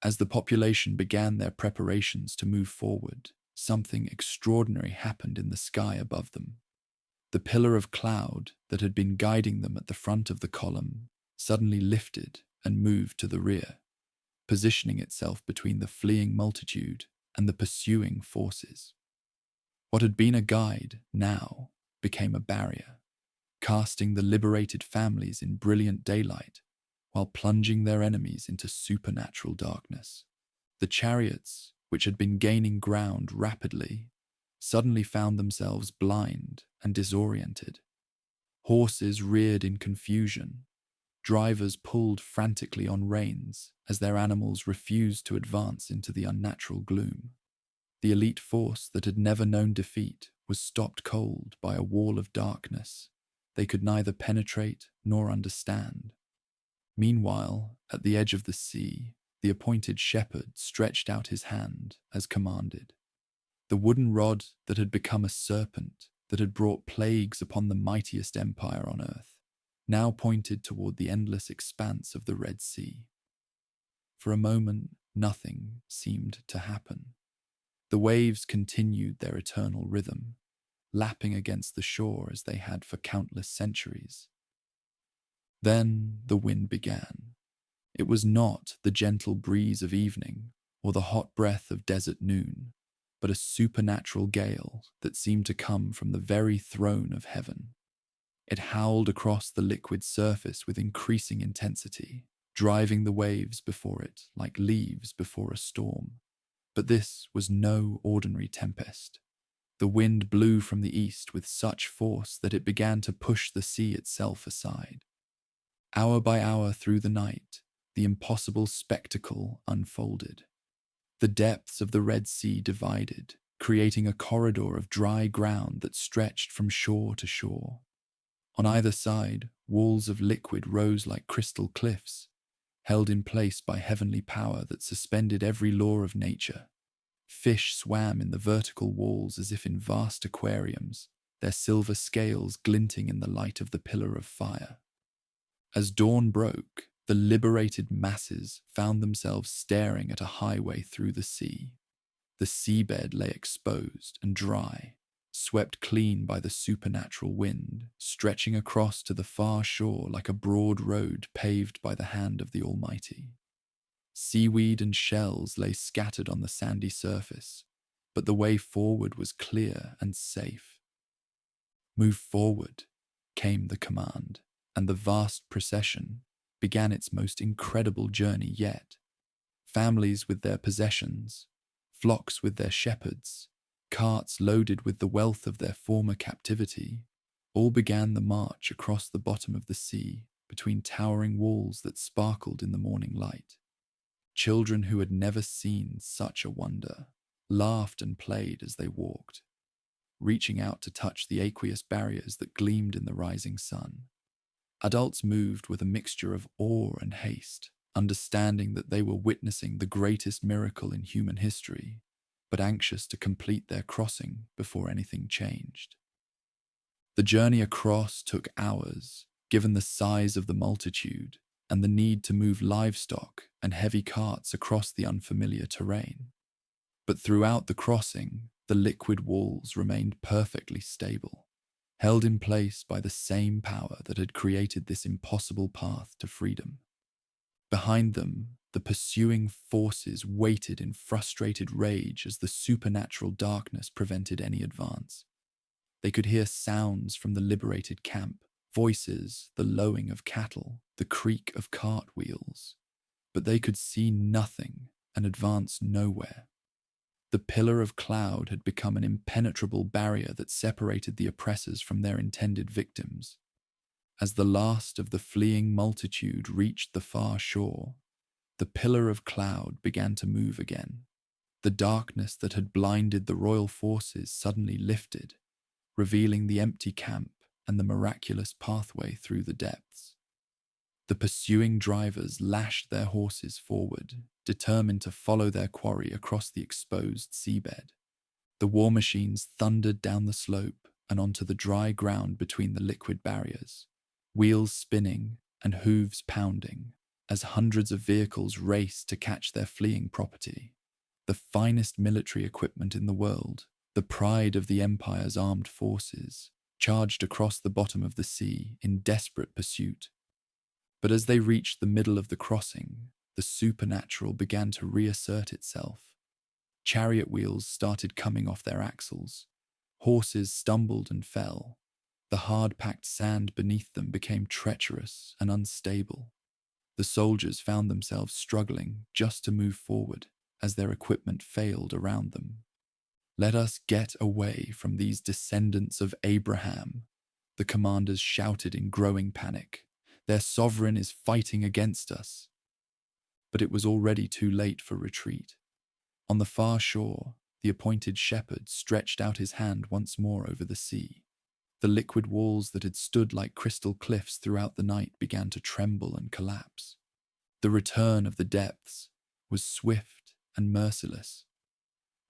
As the population began their preparations to move forward, something extraordinary happened in the sky above them. The pillar of cloud that had been guiding them at the front of the column suddenly lifted and moved to the rear, positioning itself between the fleeing multitude and the pursuing forces. What had been a guide now became a barrier, casting the liberated families in brilliant daylight while plunging their enemies into supernatural darkness. The chariots, which had been gaining ground rapidly, suddenly found themselves blind and disoriented. Horses reared in confusion. Drivers pulled frantically on reins as their animals refused to advance into the unnatural gloom. The elite force that had never known defeat was stopped cold by a wall of darkness they could neither penetrate nor understand. Meanwhile, at the edge of the sea, the appointed shepherd stretched out his hand as commanded. The wooden rod that had become a serpent that had brought plagues upon the mightiest empire on earth now pointed toward the endless expanse of the Red Sea. For a moment, nothing seemed to happen. The waves continued their eternal rhythm, lapping against the shore as they had for countless centuries. Then the wind began. It was not the gentle breeze of evening or the hot breath of desert noon, but a supernatural gale that seemed to come from the very throne of heaven. It howled across the liquid surface with increasing intensity, driving the waves before it like leaves before a storm. But this was no ordinary tempest. The wind blew from the east with such force that it began to push the sea itself aside. Hour by hour through the night, the impossible spectacle unfolded. The depths of the Red Sea divided, creating a corridor of dry ground that stretched from shore to shore. On either side, walls of liquid rose like crystal cliffs, held in place by heavenly power that suspended every law of nature. Fish swam in the vertical walls as if in vast aquariums, their silver scales glinting in the light of the pillar of fire. As dawn broke, the liberated masses found themselves staring at a highway through the sea. The seabed lay exposed and dry, swept clean by the supernatural wind, stretching across to the far shore like a broad road paved by the hand of the Almighty. Seaweed and shells lay scattered on the sandy surface, but the way forward was clear and safe. "Move forward," came the command, and the vast procession began its most incredible journey yet. Families with their possessions, flocks with their shepherds, carts loaded with the wealth of their former captivity, all began the march across the bottom of the sea between towering walls that sparkled in the morning light. Children who had never seen such a wonder laughed and played as they walked, reaching out to touch the aqueous barriers that gleamed in the rising sun. Adults moved with a mixture of awe and haste, understanding that they were witnessing the greatest miracle in human history, but anxious to complete their crossing before anything changed. The journey across took hours, given the size of the multitude and the need to move livestock and heavy carts across the unfamiliar terrain. But throughout the crossing, the liquid walls remained perfectly stable, held in place by the same power that had created this impossible path to freedom. Behind them, the pursuing forces waited in frustrated rage as the supernatural darkness prevented any advance. They could hear sounds from the liberated camp, voices, the lowing of cattle, the creak of cartwheels, but they could see nothing and advance nowhere. The pillar of cloud had become an impenetrable barrier that separated the oppressors from their intended victims. As the last of the fleeing multitude reached the far shore, the pillar of cloud began to move again. The darkness that had blinded the royal forces suddenly lifted, revealing the empty camp and the miraculous pathway through the depths. The pursuing drivers lashed their horses forward, determined to follow their quarry across the exposed seabed. The war machines thundered down the slope and onto the dry ground between the liquid barriers, wheels spinning and hooves pounding as hundreds of vehicles raced to catch their fleeing property. The finest military equipment in the world, the pride of the Empire's armed forces, charged across the bottom of the sea in desperate pursuit. But as they reached the middle of the crossing, the supernatural began to reassert itself. Chariot wheels started coming off their axles. Horses stumbled and fell. The hard-packed sand beneath them became treacherous and unstable. The soldiers found themselves struggling just to move forward as their equipment failed around them. "Let us get away from these descendants of Abraham," the commanders shouted in growing panic. "Their sovereign is fighting against us." But it was already too late for retreat. On the far shore, the appointed shepherd stretched out his hand once more over the sea. The liquid walls that had stood like crystal cliffs throughout the night began to tremble and collapse. The return of the depths was swift and merciless.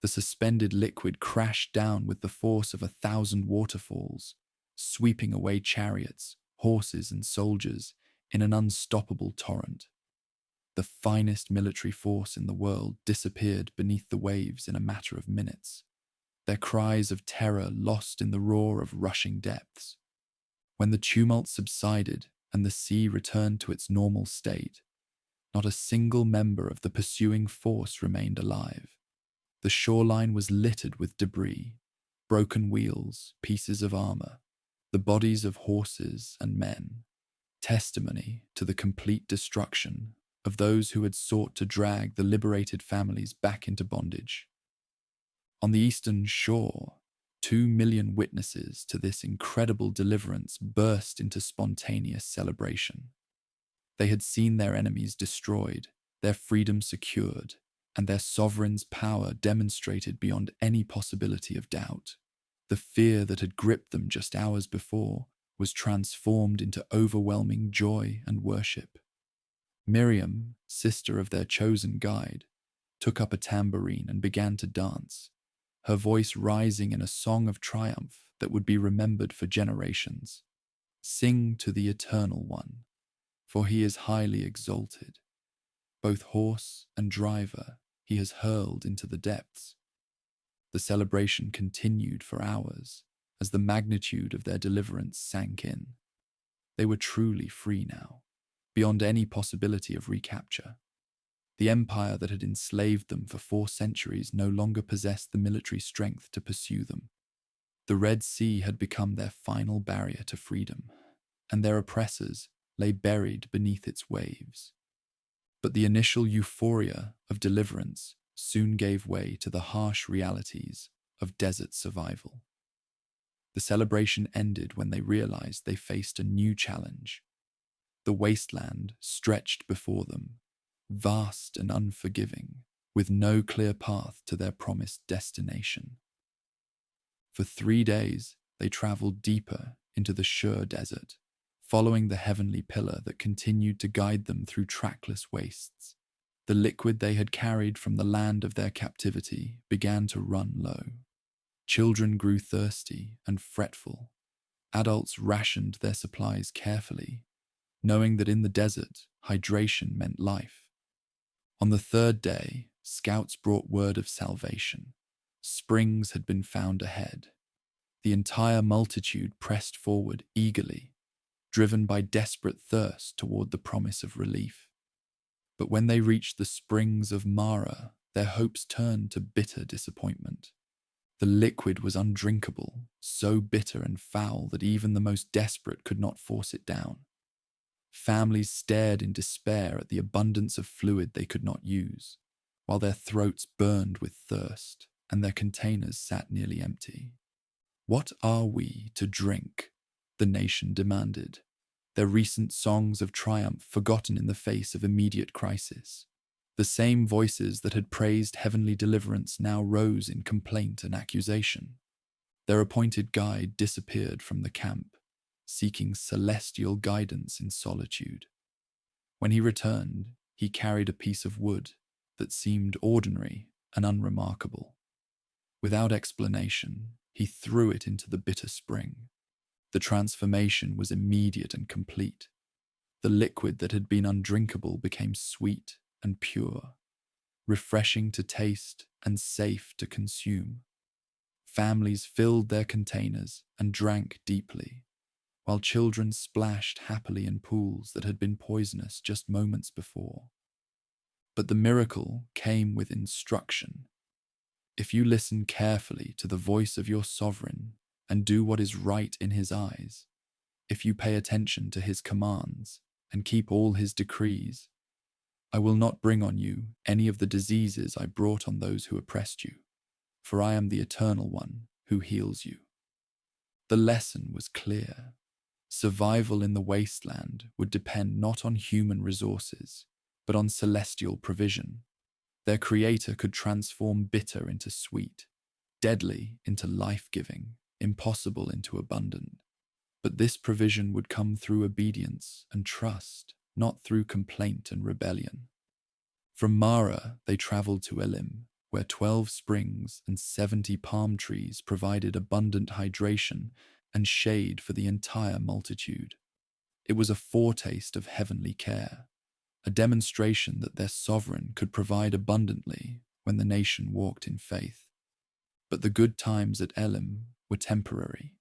The suspended liquid crashed down with the force of 1,000 waterfalls, sweeping away chariots, horses, and soldiers in an unstoppable torrent. The finest military force in the world disappeared beneath the waves in a matter of minutes, their cries of terror lost in the roar of rushing depths. When the tumult subsided and the sea returned to its normal state, not a single member of the pursuing force remained alive. The shoreline was littered with debris, broken wheels, pieces of armor, the bodies of horses and men, testimony to the complete destruction of those who had sought to drag the liberated families back into bondage. On the eastern shore, 2 million witnesses to this incredible deliverance burst into spontaneous celebration. They had seen their enemies destroyed, their freedom secured, and their sovereign's power demonstrated beyond any possibility of doubt. The fear that had gripped them just hours before was transformed into overwhelming joy and worship. Miriam, sister of their chosen guide, took up a tambourine and began to dance, her voice rising in a song of triumph that would be remembered for generations. "Sing to the Eternal One, for he is highly exalted. Both horse and driver he has hurled into the depths." The celebration continued for hours as the magnitude of their deliverance sank in. They were truly free now, beyond any possibility of recapture. The empire that had enslaved them for 4 centuries no longer possessed the military strength to pursue them. The Red Sea had become their final barrier to freedom, and their oppressors lay buried beneath its waves. But the initial euphoria of deliverance soon gave way to the harsh realities of desert survival. The celebration ended when they realized they faced a new challenge. The wasteland stretched before them, vast and unforgiving, with no clear path to their promised destination. For 3 days, they traveled deeper into the Shur Desert, following the heavenly pillar that continued to guide them through trackless wastes. The liquid they had carried from the land of their captivity began to run low. Children grew thirsty and fretful. Adults rationed their supplies carefully, knowing that in the desert, hydration meant life. On the 3rd day, scouts brought word of salvation. Springs had been found ahead. The entire multitude pressed forward eagerly, driven by desperate thirst toward the promise of relief. But when they reached the springs of Mara, their hopes turned to bitter disappointment. The liquid was undrinkable, so bitter and foul that even the most desperate could not force it down. Families stared in despair at the abundance of fluid they could not use, while their throats burned with thirst and their containers sat nearly empty. "What are we to drink?" the nation demanded, their recent songs of triumph forgotten in the face of immediate crisis. The same voices that had praised heavenly deliverance now rose in complaint and accusation. Their appointed guide disappeared from the camp, seeking celestial guidance in solitude. When he returned, he carried a piece of wood that seemed ordinary and unremarkable. Without explanation, he threw it into the bitter spring. The transformation was immediate and complete. The liquid that had been undrinkable became sweet and pure, refreshing to taste and safe to consume. Families filled their containers and drank deeply, while children splashed happily in pools that had been poisonous just moments before. But the miracle came with instruction. If you listen carefully to the voice of your sovereign and do what is right in his eyes, if you pay attention to his commands and keep all his decrees, I will not bring on you any of the diseases I brought on those who oppressed you, for I am the Eternal One who heals you. The lesson was clear. Survival in the wasteland would depend not on human resources, but on celestial provision. Their creator could transform bitter into sweet, deadly into life-giving, impossible into abundant. But this provision would come through obedience and trust, not through complaint and rebellion. From Mara, they traveled to Elim, where 12 springs and 70 palm trees provided abundant hydration and shade for the entire multitude. It was a foretaste of heavenly care, a demonstration that their sovereign could provide abundantly when the nation walked in faith. But the good times at Elim were temporary.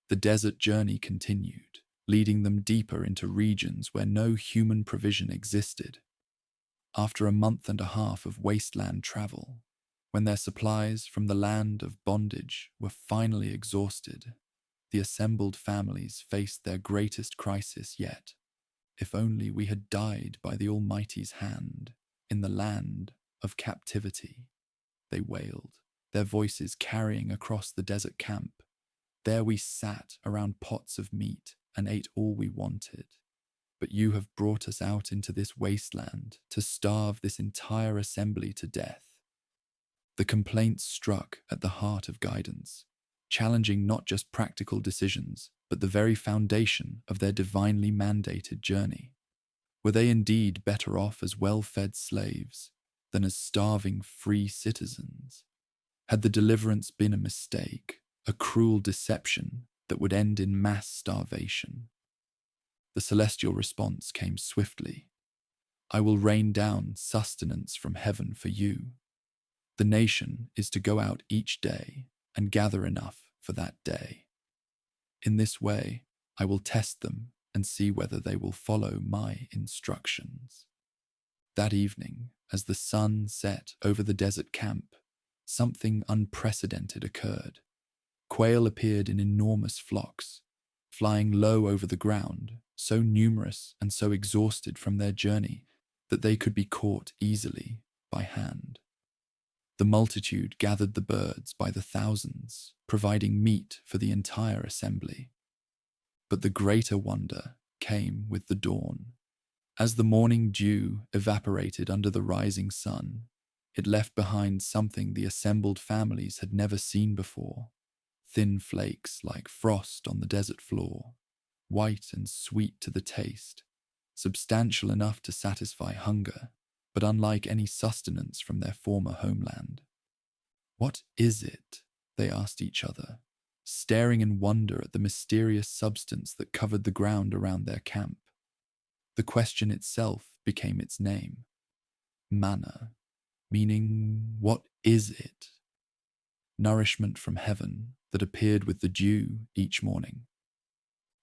The desert journey continued, leading them deeper into regions where no human provision existed. After a month and a half of wasteland travel, when their supplies from the land of bondage were finally exhausted, the assembled families faced their greatest crisis yet. If only we had died by the Almighty's hand in the land of captivity, they wailed, their voices carrying across the desert camp. There we sat around pots of meat and ate all we wanted. But you have brought us out into this wasteland to starve this entire assembly to death. The complaints struck at the heart of guidance, challenging not just practical decisions, but the very foundation of their divinely mandated journey. Were they indeed better off as well-fed slaves than as starving free citizens? Had the deliverance been a mistake, a cruel deception that would end in mass starvation? The celestial response came swiftly. I will rain down sustenance from heaven for you. The nation is to go out each day and gather enough for that day. In this way, I will test them and see whether they will follow my instructions. That evening, as the sun set over the desert camp, something unprecedented occurred. Quail appeared in enormous flocks, flying low over the ground, so numerous and so exhausted from their journey that they could be caught easily by hand. The multitude gathered the birds by the thousands, providing meat for the entire assembly. But the greater wonder came with the dawn. As the morning dew evaporated under the rising sun, it left behind something the assembled families had never seen before. Thin flakes like frost on the desert floor, white and sweet to the taste, substantial enough to satisfy hunger, but unlike any sustenance from their former homeland. What is it? They asked each other, staring in wonder at the mysterious substance that covered the ground around their camp. The question itself became its name. Manna, meaning what is it? Nourishment from heaven that appeared with the dew each morning.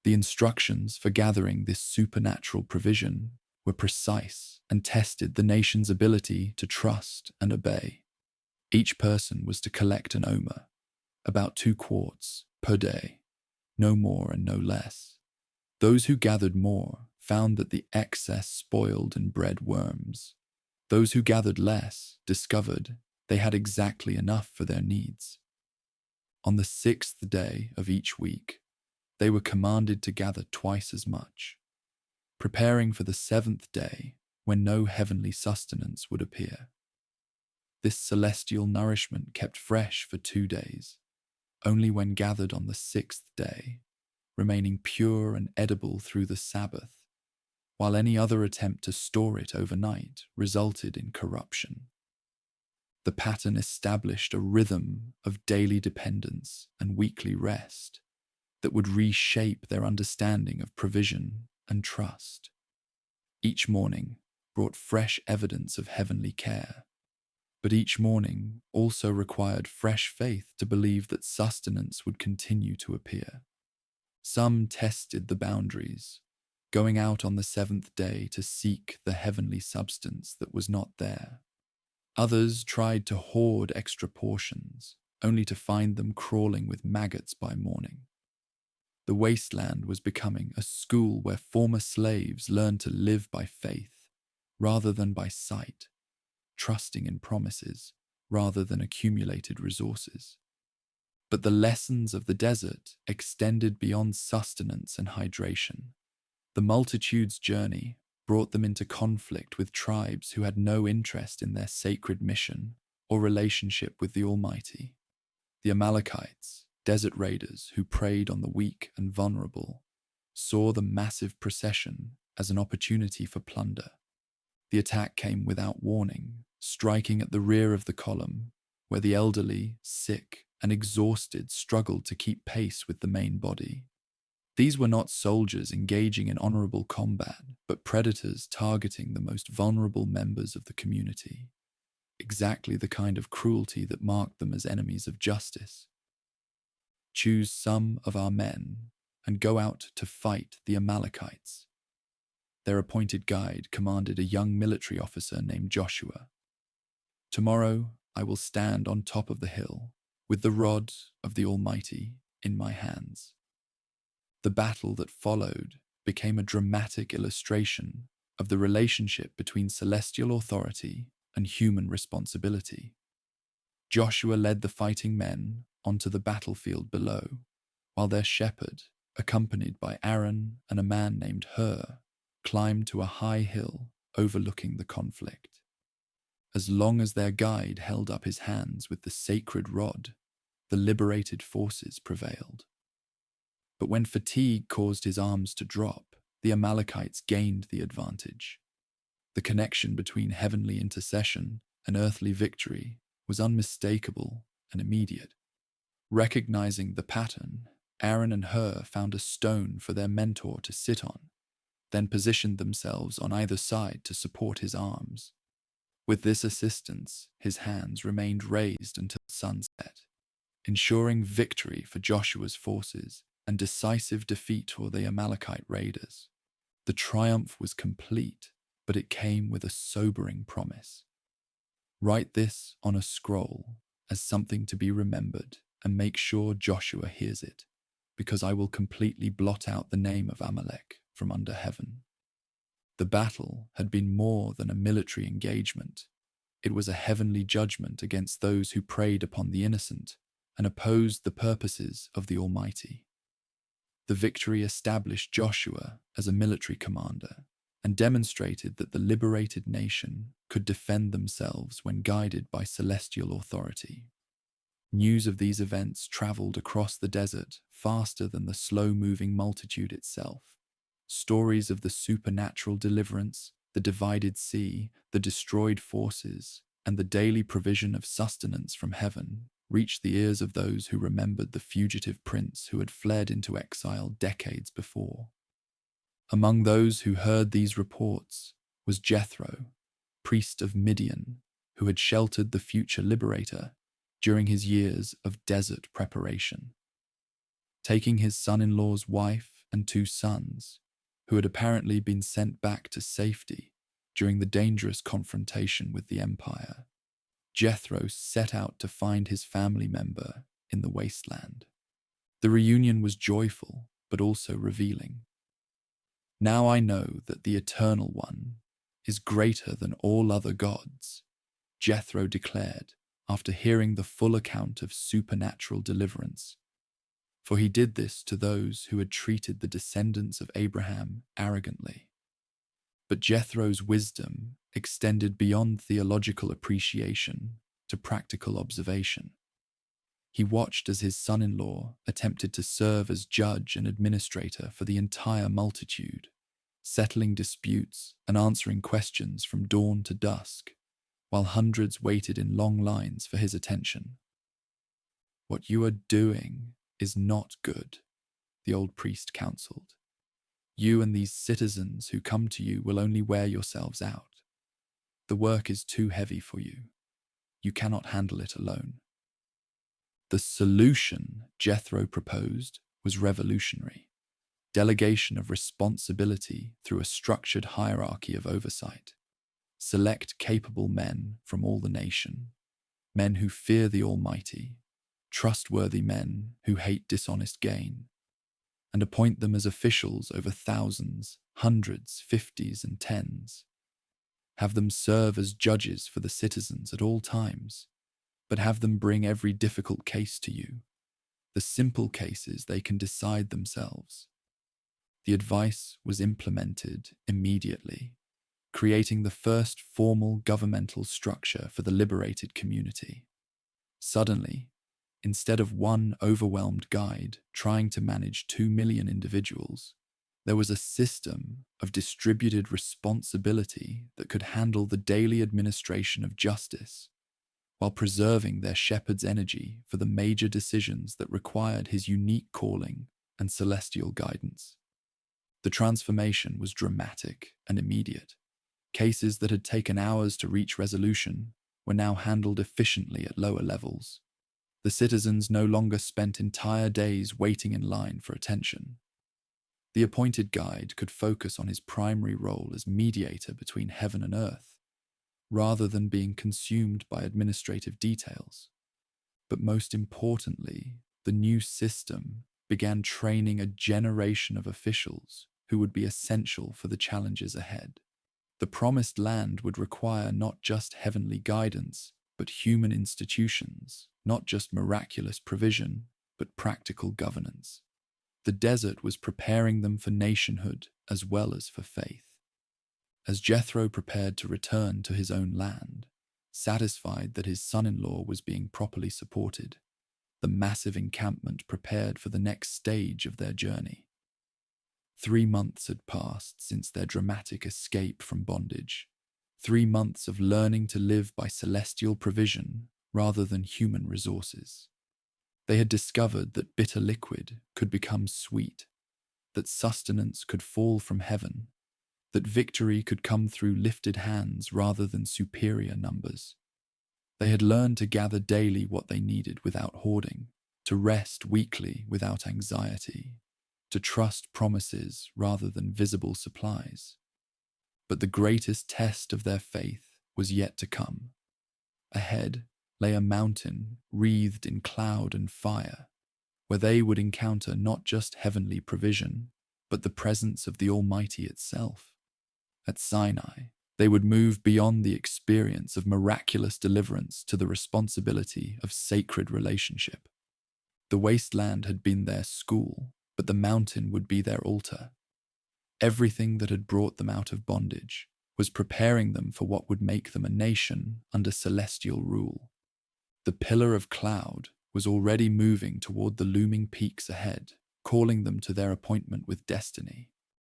The instructions for gathering this supernatural provision were precise and tested the nation's ability to trust and obey. Each person was to collect an omer, about 2 quarts per day, no more and no less. Those who gathered more found that the excess spoiled and bred worms. Those who gathered less discovered they had exactly enough for their needs. On the 6th day of each week, they were commanded to gather twice as much, preparing for the 7th day when no heavenly sustenance would appear. This celestial nourishment kept fresh for 2 days, only when gathered on the 6th day, remaining pure and edible through the Sabbath, while any other attempt to store it overnight resulted in corruption. The pattern established a rhythm of daily dependence and weekly rest that would reshape their understanding of provision and trust. Each morning brought fresh evidence of heavenly care. But each morning also required fresh faith to believe that sustenance would continue to appear. Some tested the boundaries, going out on the seventh day to seek the heavenly substance that was not there. Others tried to hoard extra portions, only to find them crawling with maggots by morning. The wasteland was becoming a school where former slaves learned to live by faith rather than by sight, trusting in promises rather than accumulated resources. But the lessons of the desert extended beyond sustenance and hydration. The multitude's journey brought them into conflict with tribes who had no interest in their sacred mission or relationship with the Almighty. The Amalekites, desert raiders who preyed on the weak and vulnerable, saw the massive procession as an opportunity for plunder. The attack came without warning, striking at the rear of the column, where the elderly, sick, and exhausted struggled to keep pace with the main body. These were not soldiers engaging in honorable combat, but predators targeting the most vulnerable members of the community. Exactly the kind of cruelty that marked them as enemies of justice. Choose some of our men and go out to fight the Amalekites. Their appointed guide commanded a young military officer named Joshua. Tomorrow I will stand on top of the hill, with the rod of the Almighty in my hands. The battle that followed became a dramatic illustration of the relationship between celestial authority and human responsibility. Joshua led the fighting men onto the battlefield below, while their shepherd, accompanied by Aaron and a man named Hur, climbed to a high hill overlooking the conflict. As long as their guide held up his hands with the sacred rod, the liberated forces prevailed. But when fatigue caused his arms to drop, the Amalekites gained the advantage. The connection between heavenly intercession and earthly victory was unmistakable and immediate. Recognizing the pattern, Aaron and Hur found a stone for their mentor to sit on, then positioned themselves on either side to support his arms. With this assistance, his hands remained raised until sunset, ensuring victory for Joshua's forces and decisive defeat for the Amalekite raiders. The triumph was complete, but it came with a sobering promise. Write this on a scroll as something to be remembered and make sure Joshua hears it, because I will completely blot out the name of Amalek from under heaven. The battle had been more than a military engagement. It was a heavenly judgment against those who preyed upon the innocent and opposed the purposes of the Almighty. The victory established Joshua as a military commander and demonstrated that the liberated nation could defend themselves when guided by celestial authority. News of these events traveled across the desert faster than the slow-moving multitude itself. Stories of the supernatural deliverance, the divided sea, the destroyed forces, and the daily provision of sustenance from heaven reached the ears of those who remembered the fugitive prince who had fled into exile decades before. Among those who heard these reports was Jethro, priest of Midian, who had sheltered the future liberator during his years of desert preparation. Taking his son-in-law's wife and 2 sons, who had apparently been sent back to safety during the dangerous confrontation with the empire, Jethro set out to find his family member in the wasteland. The reunion was joyful, but also revealing. Now I know that the Eternal One is greater than all other gods, Jethro declared after hearing the full account of supernatural deliverance. For he did this to those who had treated the descendants of Abraham arrogantly. But Jethro's wisdom extended beyond theological appreciation to practical observation. He watched as his son-in-law attempted to serve as judge and administrator for the entire multitude, settling disputes and answering questions from dawn to dusk, while hundreds waited in long lines for his attention. "What you are doing is not good," the old priest counseled. "You and these citizens who come to you will only wear yourselves out. The work is too heavy for you." You cannot handle it alone. The solution Jethro proposed was revolutionary: delegation of responsibility through a structured hierarchy of oversight. Select capable men from all the nation, men who fear the Almighty, trustworthy men who hate dishonest gain, and appoint them as officials over thousands, hundreds, fifties, and tens. Have them serve as judges for the citizens at all times, but have them bring every difficult case to you. The simple cases they can decide themselves. The advice was implemented immediately, creating the first formal governmental structure for the liberated community. Suddenly, instead of one overwhelmed guide trying to manage 2 million individuals, there was a system of distributed responsibility that could handle the daily administration of justice, while preserving their shepherd's energy for the major decisions that required his unique calling and celestial guidance. The transformation was dramatic and immediate. Cases that had taken hours to reach resolution were now handled efficiently at lower levels. The citizens no longer spent entire days waiting in line for attention. The appointed guide could focus on his primary role as mediator between heaven and earth, rather than being consumed by administrative details. But most importantly, the new system began training a generation of officials who would be essential for the challenges ahead. The promised land would require not just heavenly guidance, but human institutions, not just miraculous provision, but practical governance. The desert was preparing them for nationhood as well as for faith. As Jethro prepared to return to his own land, satisfied that his son-in-law was being properly supported, the massive encampment prepared for the next stage of their journey. 3 months had passed since their dramatic escape from bondage. 3 months of learning to live by celestial provision rather than human resources. They had discovered that bitter liquid could become sweet, that sustenance could fall from heaven, that victory could come through lifted hands rather than superior numbers. They had learned to gather daily what they needed without hoarding, to rest weekly without anxiety, to trust promises rather than visible supplies. But the greatest test of their faith was yet to come. Ahead lay a mountain wreathed in cloud and fire, where they would encounter not just heavenly provision, but the presence of the Almighty itself. At Sinai, they would move beyond the experience of miraculous deliverance to the responsibility of sacred relationship. The wasteland had been their school, but the mountain would be their altar. Everything that had brought them out of bondage was preparing them for what would make them a nation under celestial rule. The pillar of cloud was already moving toward the looming peaks ahead, calling them to their appointment with destiny.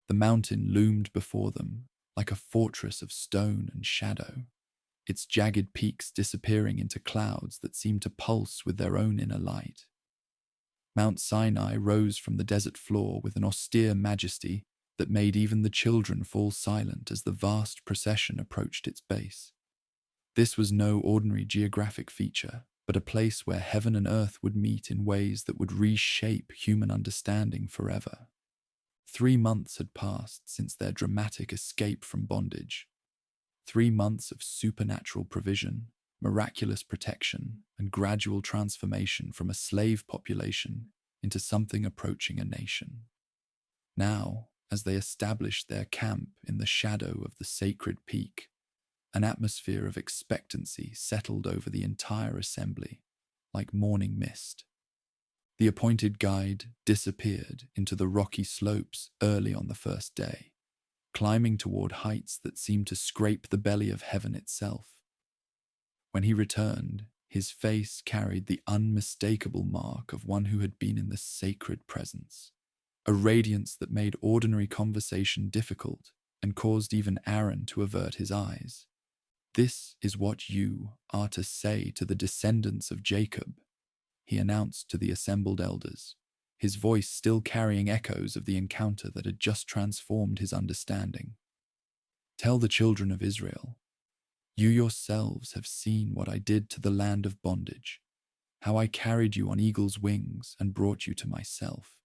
The mountain loomed before them like a fortress of stone and shadow, its jagged peaks disappearing into clouds that seemed to pulse with their own inner light. Mount Sinai rose from the desert floor with an austere majesty that made even the children fall silent as the vast procession approached its base. This was no ordinary geographic feature, but a place where heaven and earth would meet in ways that would reshape human understanding forever. 3 months had passed since their dramatic escape from bondage. 3 months of supernatural provision, miraculous protection, and gradual transformation from a slave population into something approaching a nation. Now, as they established their camp in the shadow of the sacred peak, an atmosphere of expectancy settled over the entire assembly, like morning mist. The appointed guide disappeared into the rocky slopes early on the first day, climbing toward heights that seemed to scrape the belly of heaven itself. When he returned, his face carried the unmistakable mark of one who had been in the sacred presence, a radiance that made ordinary conversation difficult and caused even Aaron to avert his eyes. "This is what you are to say to the descendants of Jacob," he announced to the assembled elders, his voice still carrying echoes of the encounter that had just transformed his understanding. "Tell the children of Israel, You yourselves have seen what I did to the land of bondage, how I carried you on eagle's wings and brought you to myself.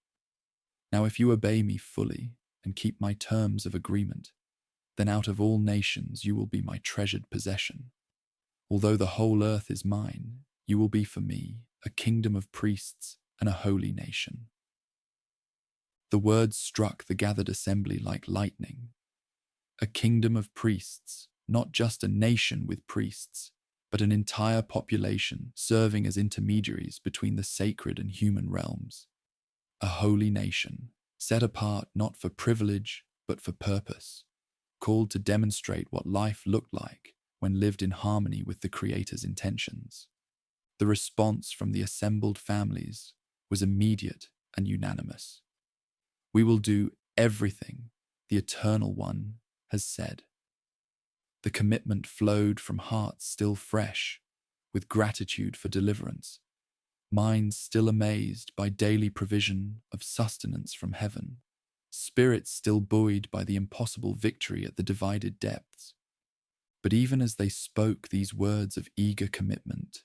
Now if you obey me fully and keep my terms of agreement, then out of all nations you will be my treasured possession. Although the whole earth is mine, you will be for me a kingdom of priests and a holy nation." The words struck the gathered assembly like lightning. A kingdom of priests, not just a nation with priests, but an entire population serving as intermediaries between the sacred and human realms. A holy nation, set apart not for privilege, but for purpose, called to demonstrate what life looked like when lived in harmony with the Creator's intentions. The response from the assembled families was immediate and unanimous. "We will do everything the Eternal One has said." The commitment flowed from hearts still fresh, with gratitude for deliverance, minds still amazed by daily provision of sustenance from heaven, spirits still buoyed by the impossible victory at the divided depths. But even as they spoke these words of eager commitment,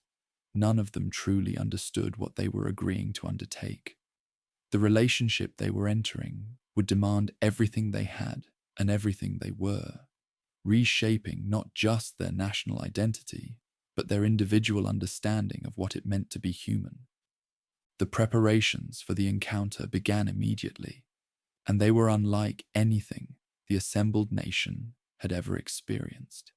none of them truly understood what they were agreeing to undertake. The relationship they were entering would demand everything they had and everything they were, reshaping not just their national identity, but their individual understanding of what it meant to be human. The preparations for the encounter began immediately, and they were unlike anything the assembled nation had ever experienced.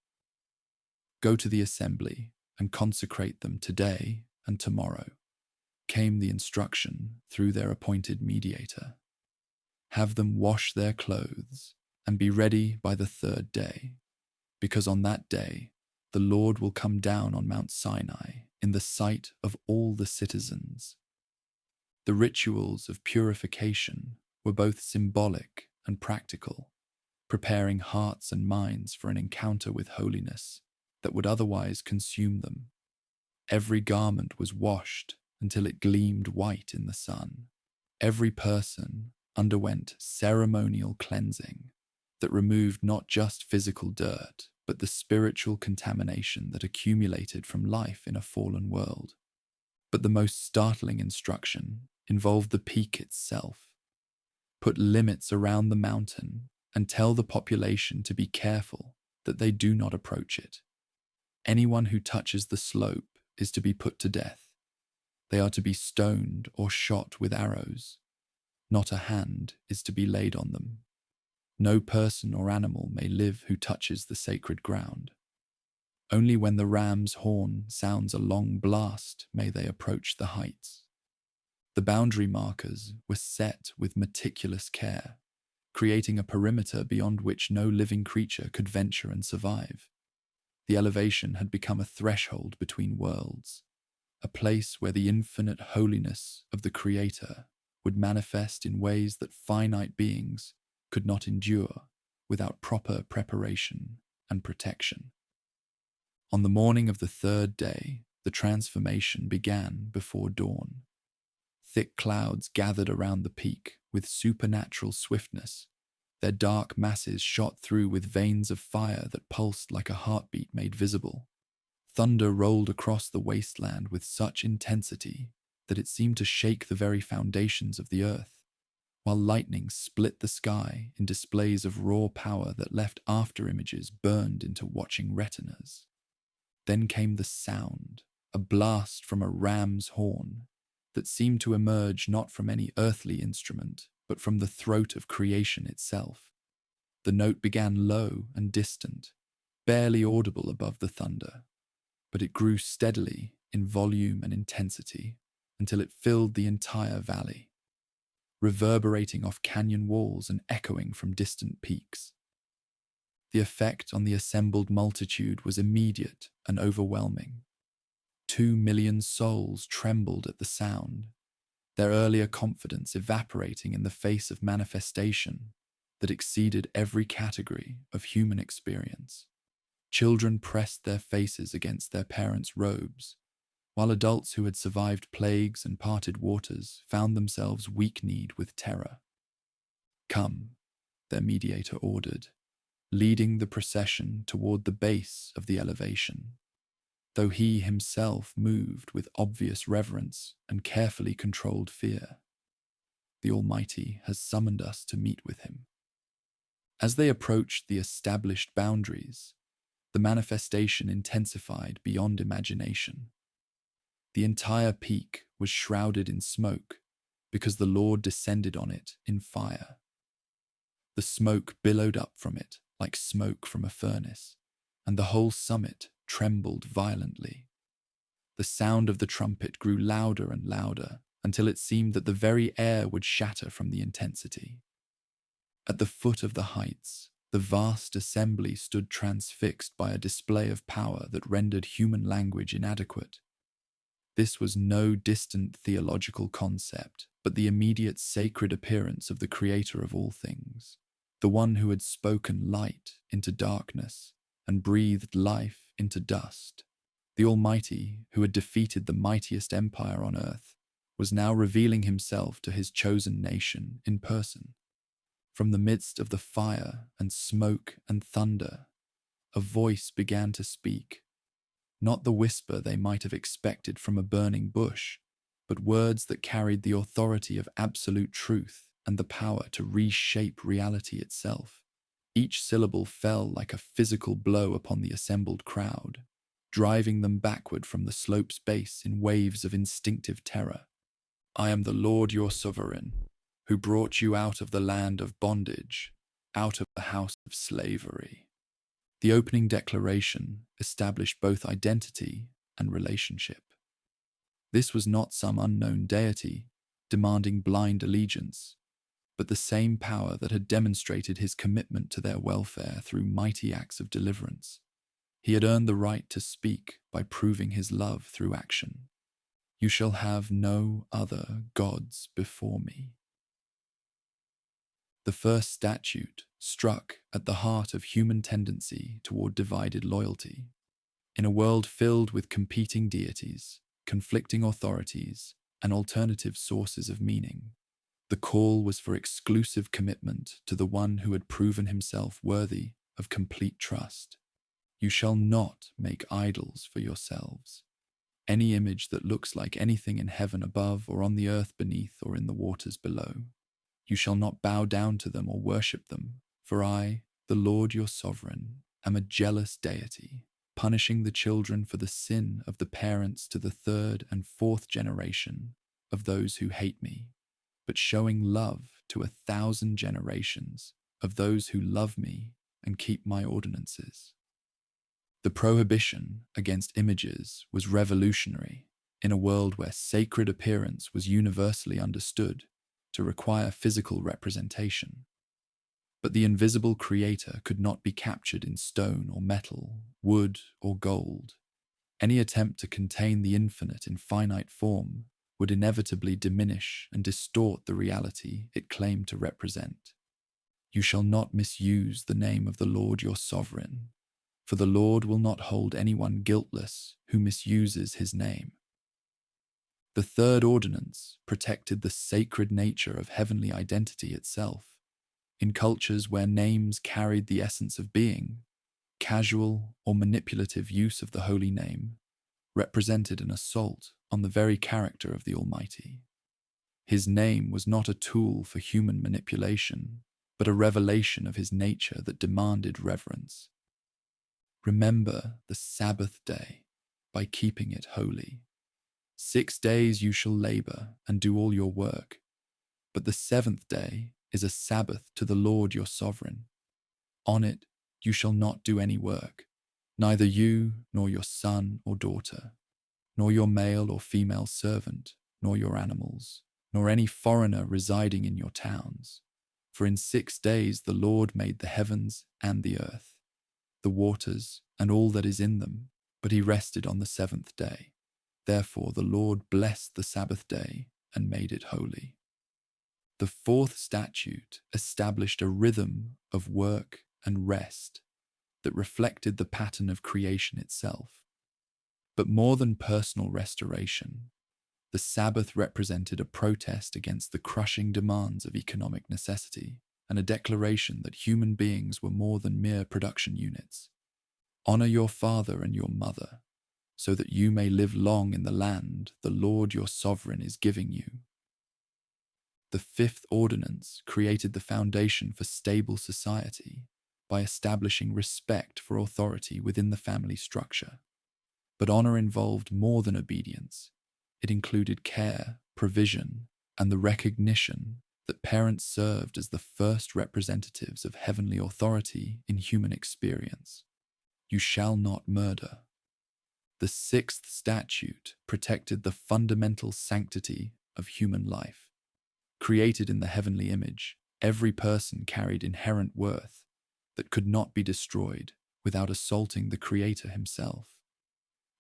"Go to the assembly and consecrate them today and tomorrow," came the instruction through their appointed mediator. "Have them wash their clothes and be ready by the third day, because on that day the Lord will come down on Mount Sinai in the sight of all the citizens." The rituals of purification were both symbolic and practical, preparing hearts and minds for an encounter with holiness that would otherwise consume them. Every garment was washed until it gleamed white in the sun. Every person underwent ceremonial cleansing that removed not just physical dirt, but the spiritual contamination that accumulated from life in a fallen world. But the most startling instruction involved the peak itself. Put limits around the mountain and tell the population to be careful that they do not approach it. Anyone who touches the slope is to be put to death. They are to be stoned or shot with arrows. Not a hand is to be laid on them. No person or animal may live who touches the sacred ground. Only when the ram's horn sounds a long blast may they approach the heights. The boundary markers were set with meticulous care, creating a perimeter beyond which no living creature could venture and survive. The elevation had become a threshold between worlds, a place where the infinite holiness of the Creator would manifest in ways that finite beings could not endure without proper preparation and protection. On the morning of the third day, the transformation began before dawn. Thick clouds gathered around the peak with supernatural swiftness. Their dark masses shot through with veins of fire that pulsed like a heartbeat made visible. Thunder rolled across the wasteland with such intensity that it seemed to shake the very foundations of the earth, while lightning split the sky in displays of raw power that left after-images burned into watching retinas. Then came the sound, a blast from a ram's horn that seemed to emerge not from any earthly instrument, but from the throat of creation itself. The note began low and distant, barely audible above the thunder, but it grew steadily in volume and intensity until it filled the entire valley, reverberating off canyon walls and echoing from distant peaks. The effect on the assembled multitude was immediate and overwhelming. 2 million souls trembled at the sound, their earlier confidence evaporating in the face of manifestation that exceeded every category of human experience. Children pressed their faces against their parents' robes, while adults who had survived plagues and parted waters found themselves weak-kneed with terror. "Come," their mediator ordered. leading the procession toward the base of the elevation, though he himself moved with obvious reverence and carefully controlled fear. The Almighty has summoned us to meet with him. As they approached the established boundaries, the manifestation intensified beyond imagination. The entire peak was shrouded in smoke because the Lord descended on it in fire. The smoke billowed up from it like smoke from a furnace, and the whole summit trembled violently. The sound of the trumpet grew louder and louder until it seemed that the very air would shatter from the intensity. At the foot of the heights, the vast assembly stood transfixed by a display of power that rendered human language inadequate. This was no distant theological concept, but the immediate sacred appearance of the Creator of all things, the one who had spoken light into darkness and breathed life into dust. The Almighty, who had defeated the mightiest empire on earth, was now revealing himself to his chosen nation in person. From the midst of the fire and smoke and thunder, a voice began to speak. Not the whisper they might have expected from a burning bush, but words that carried the authority of absolute truth and the power to reshape reality itself. Each syllable fell like a physical blow upon the assembled crowd, driving them backward from the slope's base in waves of instinctive terror. I am the Lord your sovereign, who brought you out of the land of bondage, out of the house of slavery. The opening declaration established both identity and relationship. This was not some unknown deity demanding blind allegiance, but the same power that had demonstrated his commitment to their welfare through mighty acts of deliverance. He had earned the right to speak by proving his love through action. You shall have no other gods before me. The first statute struck at the heart of human tendency toward divided loyalty. In a world filled with competing deities, conflicting authorities, and alternative sources of meaning, the call was for exclusive commitment to the one who had proven himself worthy of complete trust. You shall not make idols for yourselves. Any image that looks like anything in heaven above or on the earth beneath or in the waters below. You shall not bow down to them or worship them, for I, the Lord your sovereign, am a jealous deity, punishing the children for the sin of the parents to the third and fourth generation of those who hate me, but showing love to 1,000 generations of those who love me and keep my ordinances. The prohibition against images was revolutionary in a world where sacred appearance was universally understood to require physical representation. But the invisible Creator could not be captured in stone or metal, wood or gold. Any attempt to contain the infinite in finite form would inevitably diminish and distort the reality it claimed to represent. You shall not misuse the name of the Lord your sovereign, for the Lord will not hold anyone guiltless who misuses his name. The third ordinance protected the sacred nature of heavenly identity itself. In cultures where names carried the essence of being, casual or manipulative use of the holy name represented an assault on the very character of the Almighty. His name was not a tool for human manipulation, but a revelation of his nature that demanded reverence. Remember the Sabbath day by keeping it holy. 6 days you shall labor and do all your work, but the 7th day is a Sabbath to the Lord your sovereign. On it you shall not do any work, neither you nor your son or daughter, nor your male or female servant, nor your animals, nor any foreigner residing in your towns. For in 6 days the Lord made the heavens and the earth, the waters and all that is in them, but he rested on the 7th day. Therefore the Lord blessed the Sabbath day and made it holy. The 4th statute established a rhythm of work and rest that reflected the pattern of creation itself. But more than personal restoration, the Sabbath represented a protest against the crushing demands of economic necessity. and a declaration that human beings were more than mere production units. Honor your father and your mother, so that you may live long in the land the Lord your sovereign is giving you. The fifth ordinance created the foundation for stable society by establishing respect for authority within the family structure. But honor involved more than obedience. It included care, provision, and the recognition that parents served as the first representatives of heavenly authority in human experience. You shall not murder. The sixth statute protected the fundamental sanctity of human life. Created in the heavenly image, every person carried inherent worth that could not be destroyed without assaulting the Creator himself.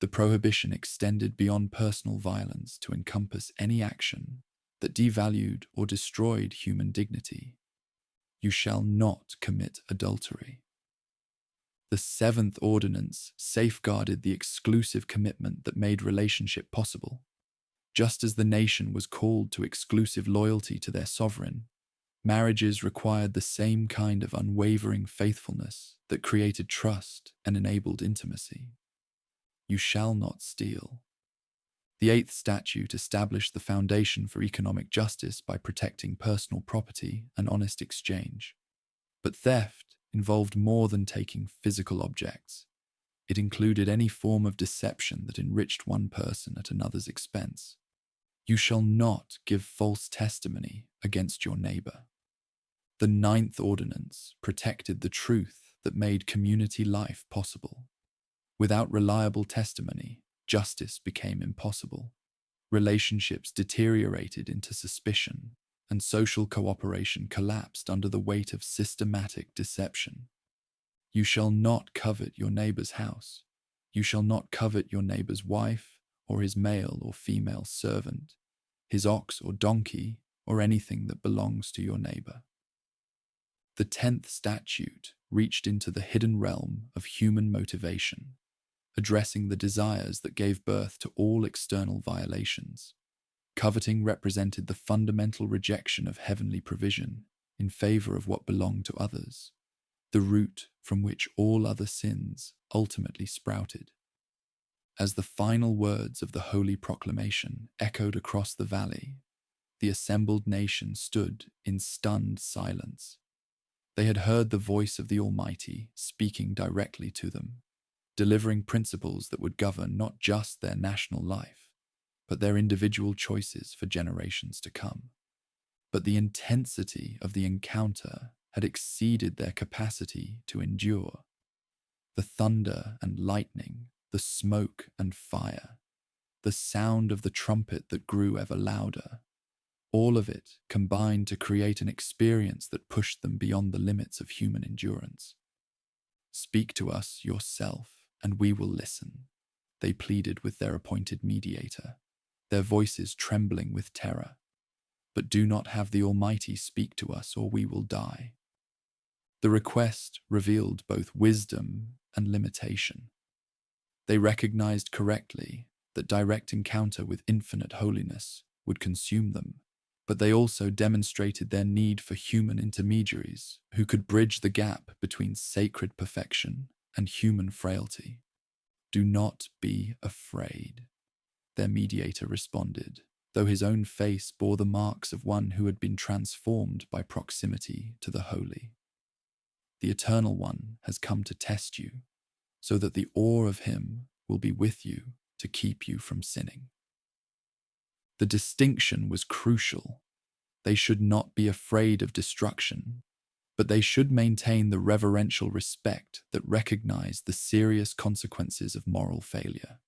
The prohibition extended beyond personal violence to encompass any action that devalued or destroyed human dignity. You shall not commit adultery. The seventh ordinance safeguarded the exclusive commitment that made relationship possible. Just as the nation was called to exclusive loyalty to their sovereign, marriages required the same kind of unwavering faithfulness that created trust and enabled intimacy. You shall not steal. The eighth statute established the foundation for economic justice by protecting personal property and honest exchange. But theft involved more than taking physical objects. It included any form of deception that enriched one person at another's expense. You shall not give false testimony against your neighbor. The ninth ordinance protected the truth that made community life possible. Without reliable testimony, justice became impossible. Relationships deteriorated into suspicion, and social cooperation collapsed under the weight of systematic deception. You shall not covet your neighbor's house. You shall not covet your neighbor's wife, or his male or female servant, his ox or donkey, or anything that belongs to your neighbor. The 10th statute reached into the hidden realm of human motivation, addressing the desires that gave birth to all external violations. Coveting represented the fundamental rejection of heavenly provision in favor of what belonged to others, the root from which all other sins ultimately sprouted. As the final words of the holy proclamation echoed across the valley, the assembled nation stood in stunned silence. They had heard the voice of the Almighty speaking directly to them, delivering principles that would govern not just their national life, but their individual choices for generations to come. But the intensity of the encounter had exceeded their capacity to endure. The thunder and lightning, the smoke and fire, the sound of the trumpet that grew ever louder, all of it combined to create an experience that pushed them beyond the limits of human endurance. "Speak to us yourself, and we will listen," they pleaded with their appointed mediator, their voices trembling with terror. "But do not have the Almighty speak to us, or we will die." The request revealed both wisdom and limitation. They recognized correctly that direct encounter with infinite holiness would consume them, but they also demonstrated their need for human intermediaries who could bridge the gap between sacred perfection and human frailty. "Do not be afraid," their mediator responded, though his own face bore the marks of one who had been transformed by proximity to the holy. "The Eternal One has come to test you, so that the awe of him will be with you to keep you from sinning." The distinction was crucial. They should not be afraid of destruction, but they should maintain the reverential respect that recognized the serious consequences of moral failure.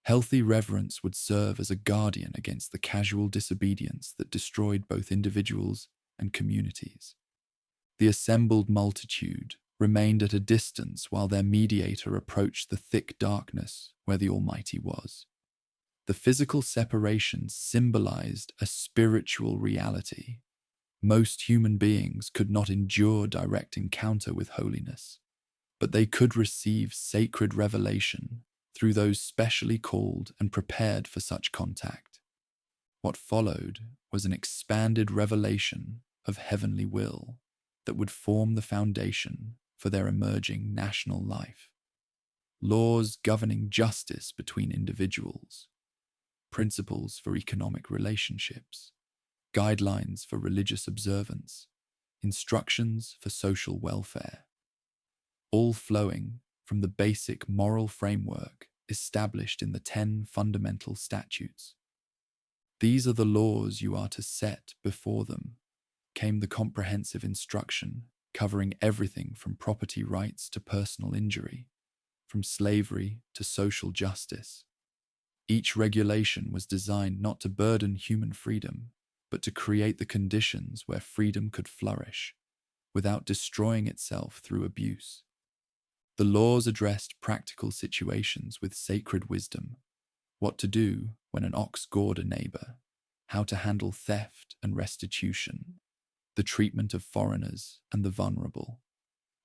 Healthy reverence would serve as a guardian against the casual disobedience that destroyed both individuals and communities. The assembled multitude remained at a distance while their mediator approached the thick darkness where the Almighty was. The physical separation symbolized a spiritual reality. Most human beings could not endure direct encounter with holiness, but they could receive sacred revelation through those specially called and prepared for such contact. What followed was an expanded revelation of heavenly will, that would form the foundation for their emerging national life. Laws governing justice between individuals, principles for economic relationships, guidelines for religious observance, instructions for social welfare, all flowing from the basic moral framework established in the 10 fundamental statutes. These are the laws you are to set before them, came the comprehensive instruction covering everything from property rights to personal injury, from slavery to social justice. Each regulation was designed not to burden human freedom, but to create the conditions where freedom could flourish, without destroying itself through abuse. The laws addressed practical situations with sacred wisdom: what to do when an ox gored a neighbor, how to handle theft and restitution, the treatment of foreigners and the vulnerable,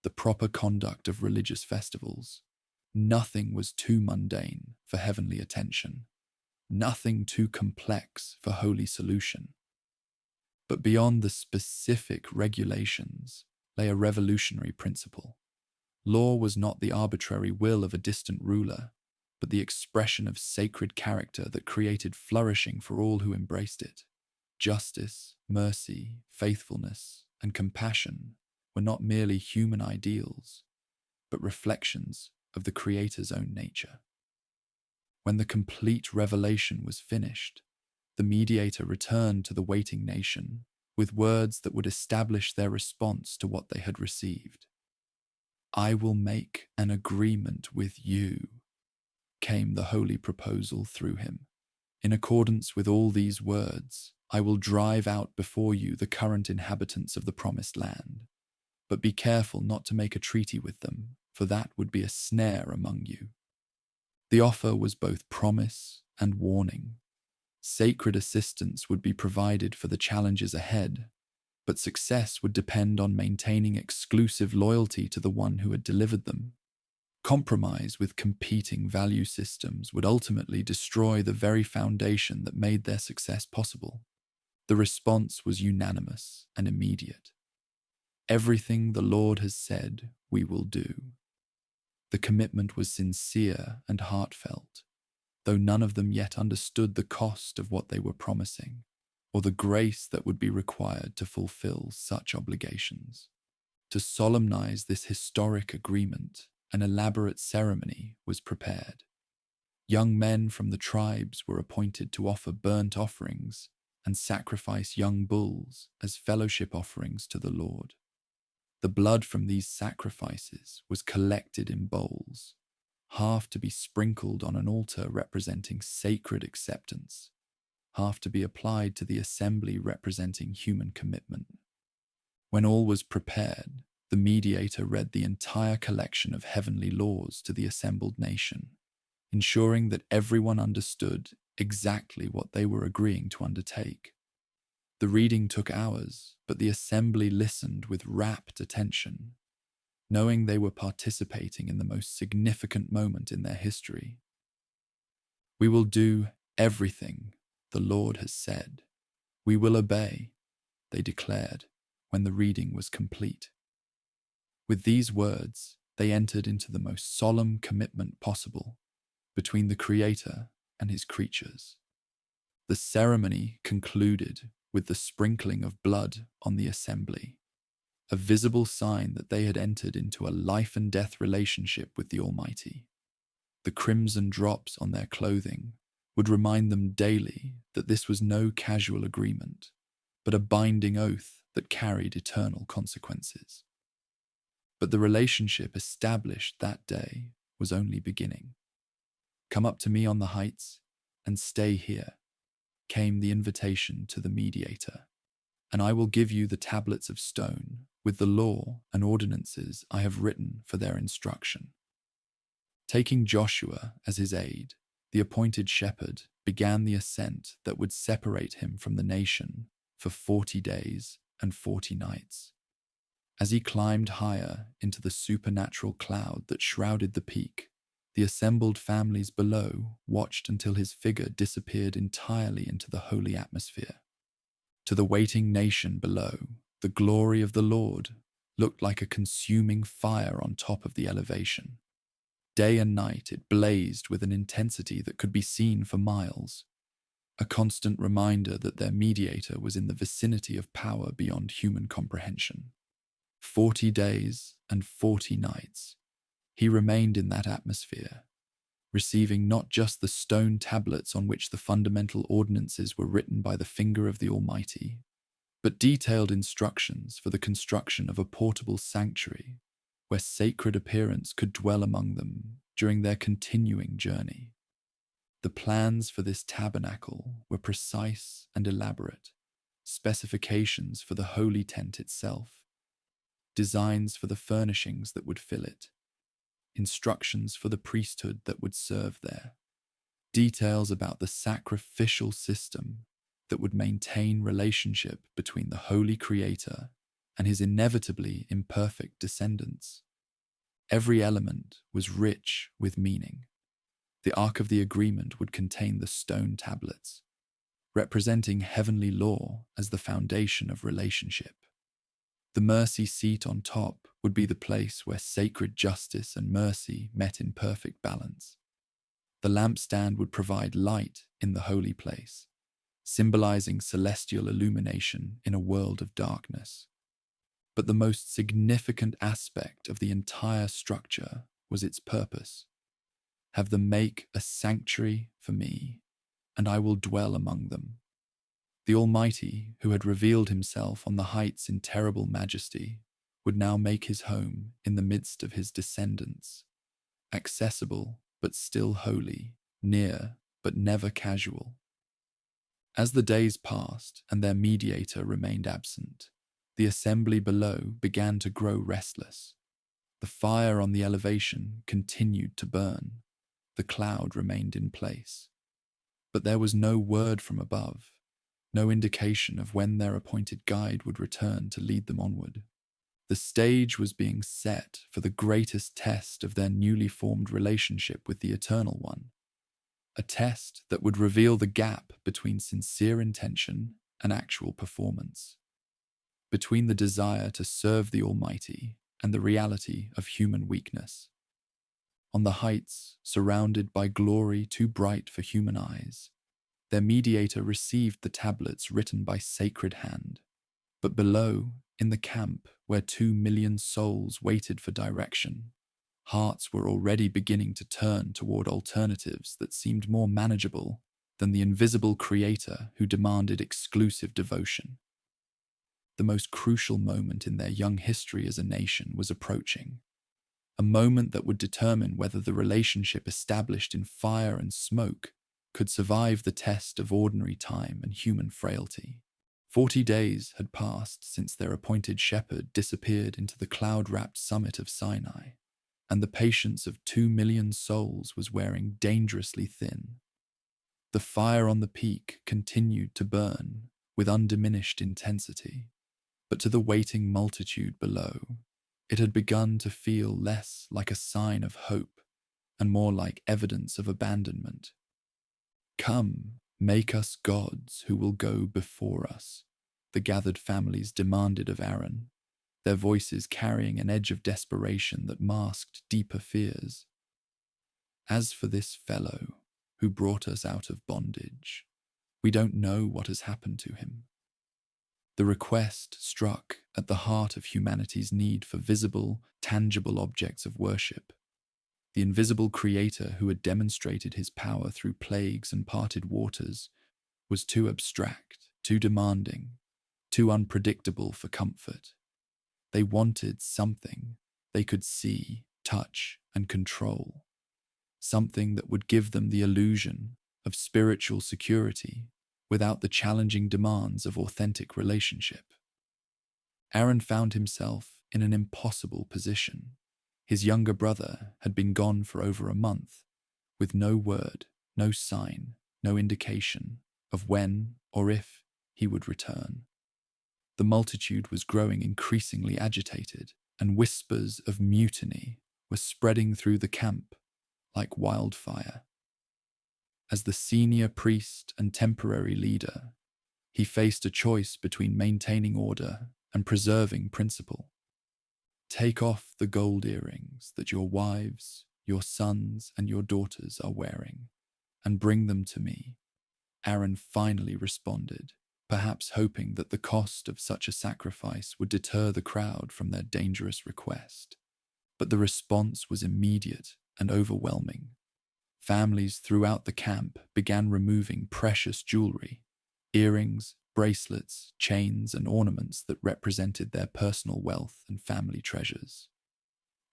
the proper conduct of religious festivals. Nothing was too mundane for heavenly attention, nothing too complex for holy solution. But beyond the specific regulations lay a revolutionary principle. Law was not the arbitrary will of a distant ruler, but the expression of sacred character that created flourishing for all who embraced it. Justice, mercy, faithfulness, and compassion were not merely human ideals, but reflections of the Creator's own nature. When the complete revelation was finished, the mediator returned to the waiting nation with words that would establish their response to what they had received. "I will make an agreement with you," came the holy proposal through him. "In accordance with all these words, I will drive out before you the current inhabitants of the promised land. But be careful not to make a treaty with them, for that would be a snare among you." The offer was both promise and warning. Sacred assistance would be provided for the challenges ahead, but success would depend on maintaining exclusive loyalty to the one who had delivered them. Compromise with competing value systems would ultimately destroy the very foundation that made their success possible. The response was unanimous and immediate. "Everything the Lord has said, we will do." The commitment was sincere and heartfelt, though none of them yet understood the cost of what they were promising, or the grace that would be required to fulfill such obligations. To solemnize this historic agreement, an elaborate ceremony was prepared. Young men from the tribes were appointed to offer burnt offerings and sacrifice young bulls as fellowship offerings to the Lord. The blood from these sacrifices was collected in bowls, half to be sprinkled on an altar representing sacred acceptance, half to be applied to the assembly representing human commitment. When all was prepared, the mediator read the entire collection of heavenly laws to the assembled nation, ensuring that everyone understood exactly what they were agreeing to undertake. The reading took hours, but the assembly listened with rapt attention, knowing they were participating in the most significant moment in their history. "We will do everything the Lord has said. We will obey," they declared when the reading was complete. With these words, they entered into the most solemn commitment possible between the Creator and his creatures. The ceremony concluded with the sprinkling of blood on the assembly, a visible sign that they had entered into a life and death relationship with the Almighty. The crimson drops on their clothing would remind them daily that this was no casual agreement, but a binding oath that carried eternal consequences. But the relationship established that day was only beginning. "Come up to me on the heights and stay here," came the invitation to the mediator, "and I will give you the tablets of stone with the law and ordinances I have written for their instruction." Taking Joshua as his aide, the appointed shepherd began the ascent that would separate him from the nation for 40 days and 40 nights. As he climbed higher into the supernatural cloud that shrouded the peak, the assembled families below watched until his figure disappeared entirely into the holy atmosphere. To the waiting nation below, the glory of the Lord looked like a consuming fire on top of the elevation. Day and night it blazed with an intensity that could be seen for miles, a constant reminder that their mediator was in the vicinity of power beyond human comprehension. 40 days and 40 nights, he remained in that atmosphere, receiving not just the stone tablets on which the fundamental ordinances were written by the finger of the Almighty, but detailed instructions for the construction of a portable sanctuary where sacred appearance could dwell among them during their continuing journey. The plans for this tabernacle were precise and elaborate, specifications for the holy tent itself, designs for the furnishings that would fill it, instructions for the priesthood that would serve there, details about the sacrificial system that would maintain relationship between the Holy Creator and his inevitably imperfect descendants. Every element was rich with meaning. The Ark of the Agreement would contain the stone tablets, representing heavenly law as the foundation of relationship. The mercy seat on top would be the place where sacred justice and mercy met in perfect balance. The lampstand would provide light in the holy place, symbolizing celestial illumination in a world of darkness. But the most significant aspect of the entire structure was its purpose. Have them make a sanctuary for me, and I will dwell among them. The Almighty, who had revealed himself on the heights in terrible majesty, would now make his home in the midst of his descendants, accessible but still holy, near but never casual. As the days passed and their mediator remained absent, the assembly below began to grow restless. The fire on the elevation continued to burn. The cloud remained in place. But there was no word from above, no indication of when their appointed guide would return to lead them onward. The stage was being set for the greatest test of their newly formed relationship with the Eternal One, a test that would reveal the gap between sincere intention and actual performance, between the desire to serve the Almighty and the reality of human weakness. On the heights, surrounded by glory too bright for human eyes, their mediator received the tablets written by sacred hand. But below, in the camp where 2 million souls waited for direction, hearts were already beginning to turn toward alternatives that seemed more manageable than the invisible Creator who demanded exclusive devotion. The most crucial moment in their young history as a nation was approaching, a moment that would determine whether the relationship established in fire and smoke could survive the test of ordinary time and human frailty. 40 days had passed since their appointed shepherd disappeared into the cloud-wrapped summit of Sinai, and the patience of 2 million souls was wearing dangerously thin. The fire on the peak continued to burn with undiminished intensity, but to the waiting multitude below, it had begun to feel less like a sign of hope and more like evidence of abandonment. "Come, make us gods who will go before us," the gathered families demanded of Aaron, their voices carrying an edge of desperation that masked deeper fears. "As for this fellow who brought us out of bondage, we don't know what has happened to him." The request struck at the heart of humanity's need for visible, tangible objects of worship. The invisible Creator who had demonstrated his power through plagues and parted waters was too abstract, too demanding, too unpredictable for comfort. They wanted something they could see, touch, and control, something that would give them the illusion of spiritual security without the challenging demands of authentic relationship. Aaron found himself in an impossible position. His younger brother had been gone for over a month, with no word, no sign, no indication of when or if he would return. The multitude was growing increasingly agitated, and whispers of mutiny were spreading through the camp like wildfire. As the senior priest and temporary leader, he faced a choice between maintaining order and preserving principle. Take off the gold earrings that your wives, your sons, and your daughters are wearing, and bring them to me." Aaron finally responded, perhaps hoping that the cost of such a sacrifice would deter the crowd from their dangerous request. But the response was immediate and overwhelming. Families throughout the camp began removing precious jewelry, earrings, bracelets, chains, and ornaments that represented their personal wealth and family treasures.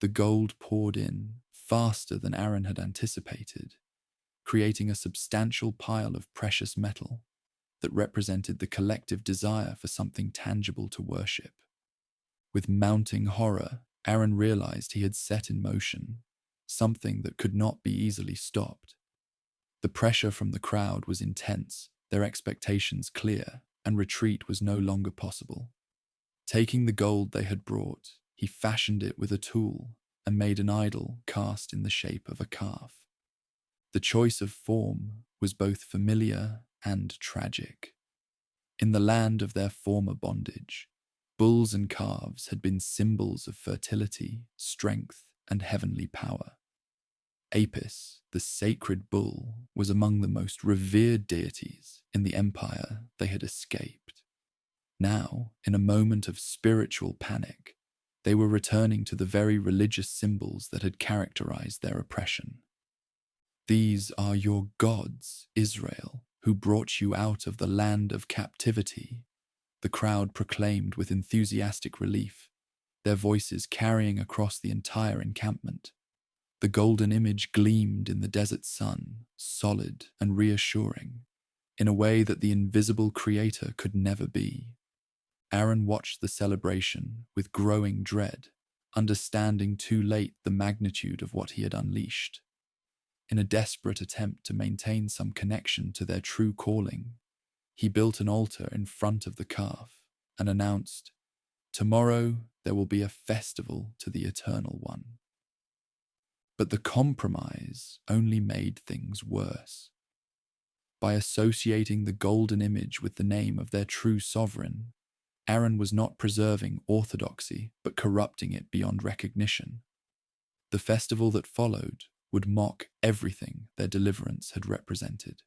The gold poured in faster than Aaron had anticipated, creating a substantial pile of precious metal that represented the collective desire for something tangible to worship. With mounting horror, Aaron realized he had set in motion something that could not be easily stopped. The pressure from the crowd was intense, their expectations clear, and retreat was no longer possible. Taking the gold they had brought, he fashioned it with a tool and made an idol cast in the shape of a calf. The choice of form was both familiar and tragic. In the land of their former bondage, bulls and calves had been symbols of fertility, strength, and heavenly power. Apis, the sacred bull, was among the most revered deities in the empire they had escaped. Now, in a moment of spiritual panic, they were returning to the very religious symbols that had characterized their oppression. "These are your gods, Israel, who brought you out of the land of captivity," the crowd proclaimed with enthusiastic relief, their voices carrying across the entire encampment. The golden image gleamed in the desert sun, solid and reassuring, in a way that the invisible creator could never be. Aaron watched the celebration with growing dread, understanding too late the magnitude of what he had unleashed. In a desperate attempt to maintain some connection to their true calling, he built an altar in front of the calf and announced, "Tomorrow there will be a festival to the Eternal One." But the compromise only made things worse. By associating the golden image with the name of their true sovereign, Aaron was not preserving orthodoxy, but corrupting it beyond recognition. The festival that followed would mock everything their deliverance had represented.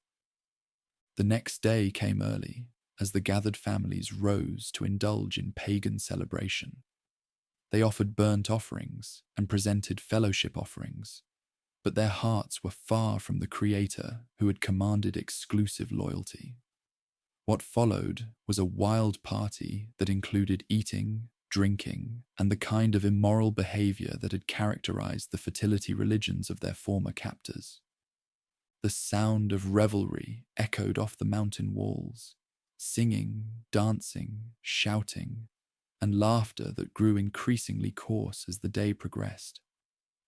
The next day came early, as the gathered families rose to indulge in pagan celebration. They offered burnt offerings and presented fellowship offerings, but their hearts were far from the Creator who had commanded exclusive loyalty. What followed was a wild party that included eating, drinking, and the kind of immoral behavior that had characterized the fertility religions of their former captors. The sound of revelry echoed off the mountain walls, singing, dancing, shouting, and laughter that grew increasingly coarse as the day progressed.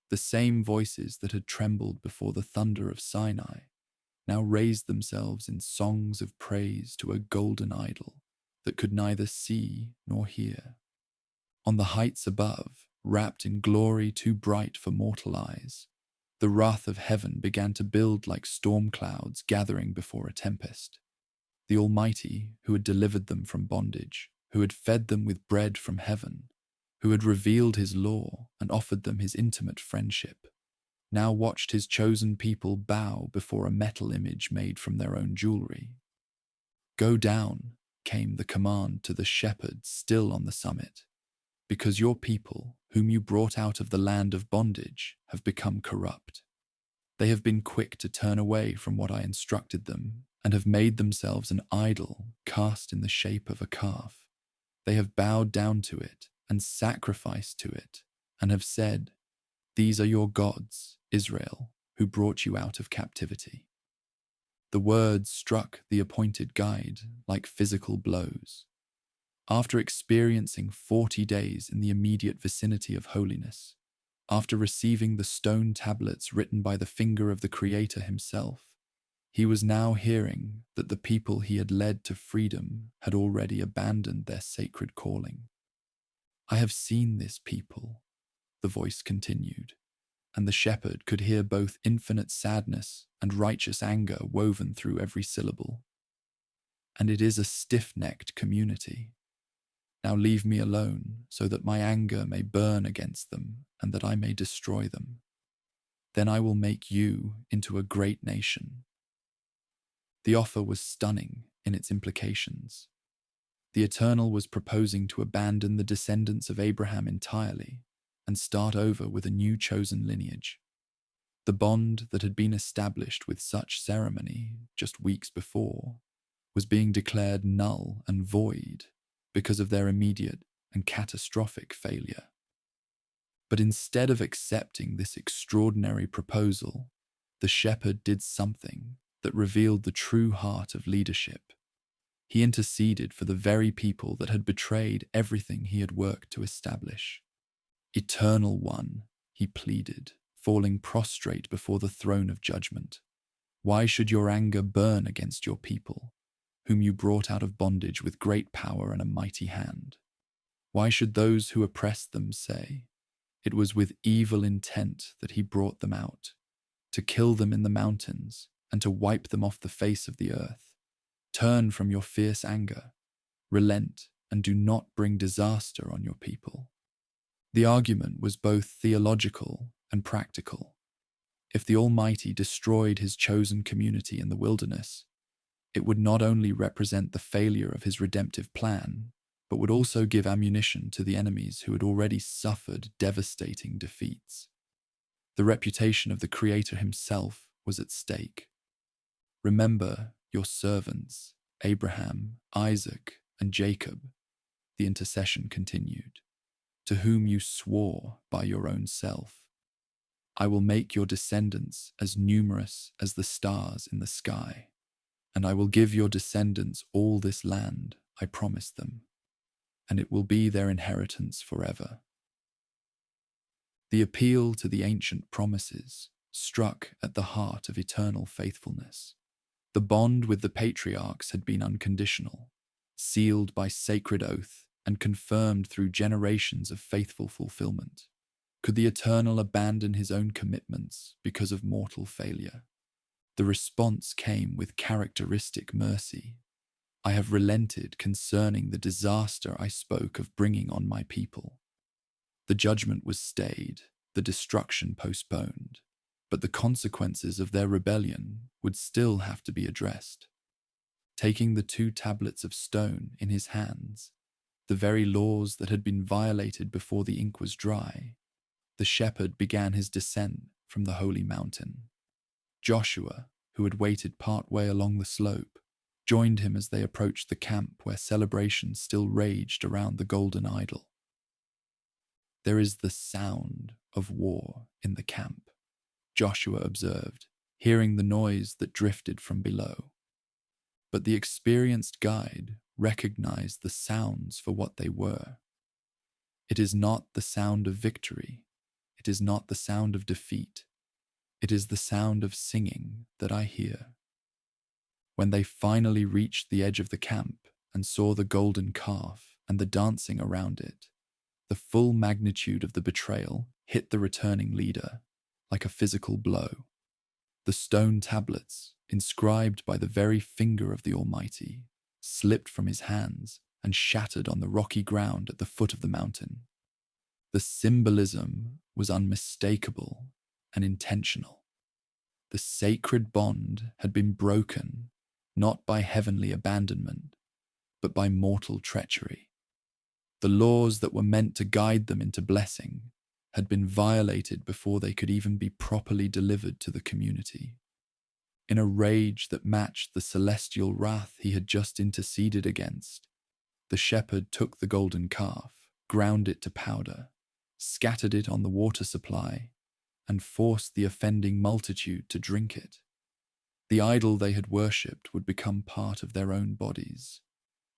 The same voices that had trembled before the thunder of Sinai now raised themselves in songs of praise to a golden idol that could neither see nor hear. On the heights above, wrapped in glory too bright for mortal eyes, the wrath of heaven began to build like storm clouds gathering before a tempest. The Almighty, who had delivered them from bondage, who had fed them with bread from heaven, who had revealed his law and offered them his intimate friendship, now watched his chosen people bow before a metal image made from their own jewelry. "Go down," came the command to the shepherd still on the summit, "because your people, whom you brought out of the land of bondage, have become corrupt. They have been quick to turn away from what I instructed them and have made themselves an idol cast in the shape of a calf. They have bowed down to it and sacrificed to it and have said, 'These are your gods, Israel, who brought you out of captivity.'" The words struck the appointed guide like physical blows. After experiencing 40 days in the immediate vicinity of holiness, after receiving the stone tablets written by the finger of the Creator himself, he was now hearing that the people he had led to freedom had already abandoned their sacred calling. "I have seen this people," the voice continued, and the shepherd could hear both infinite sadness and righteous anger woven through every syllable. "And it is a stiff-necked community. Now leave me alone, so that my anger may burn against them, and that I may destroy them. Then I will make you into a great nation." The offer was stunning in its implications. The Eternal was proposing to abandon the descendants of Abraham entirely and start over with a new chosen lineage. The bond that had been established with such ceremony just weeks before was being declared null and void because of their immediate and catastrophic failure. But instead of accepting this extraordinary proposal, the shepherd did something that revealed the true heart of leadership. He interceded for the very people that had betrayed everything he had worked to establish. "Eternal One," he pleaded, falling prostrate before the throne of judgment, "why should your anger burn against your people, whom you brought out of bondage with great power and a mighty hand? Why should those who oppressed them say, 'It was with evil intent that he brought them out, to kill them in the mountains and to wipe them off the face of the earth'? Turn from your fierce anger, relent, and do not bring disaster on your people." The argument was both theological and practical. If the Almighty destroyed his chosen community in the wilderness, it would not only represent the failure of his redemptive plan, but would also give ammunition to the enemies who had already suffered devastating defeats. The reputation of the Creator himself was at stake. "Remember your servants, Abraham, Isaac, and Jacob," the intercession continued, "to whom you swore by your own self. I will make your descendants as numerous as the stars in the sky, and I will give your descendants all this land I promised them, and it will be their inheritance forever." The appeal to the ancient promises struck at the heart of eternal faithfulness. The bond with the patriarchs had been unconditional, sealed by sacred oath and confirmed through generations of faithful fulfillment. Could the Eternal abandon his own commitments because of mortal failure? The response came with characteristic mercy. "I have relented concerning the disaster I spoke of bringing on my people." The judgment was stayed, the destruction postponed, but the consequences of their rebellion would still have to be addressed. Taking the 2 tablets of stone in his hands, the very laws that had been violated before the ink was dry, the shepherd began his descent from the holy mountain. Joshua, who had waited part way along the slope, joined him as they approached the camp where celebrations still raged around the golden idol. "There is the sound of war in the camp," Joshua observed, hearing the noise that drifted from below. But the experienced guide recognized the sounds for what they were. "It is not the sound of victory. It is not the sound of defeat. It is the sound of singing that I hear." When they finally reached the edge of the camp and saw the golden calf and the dancing around it, the full magnitude of the betrayal hit the returning leader like a physical blow. The stone tablets, inscribed by the very finger of the Almighty, slipped from his hands and shattered on the rocky ground at the foot of the mountain. The symbolism was unmistakable and intentional. The sacred bond had been broken, not by heavenly abandonment, but by mortal treachery. The laws that were meant to guide them into blessing had been violated before they could even be properly delivered to the community. In a rage that matched the celestial wrath he had just interceded against, the shepherd took the golden calf, ground it to powder, scattered it on the water supply, and forced the offending multitude to drink it. The idol they had worshipped would become part of their own bodies,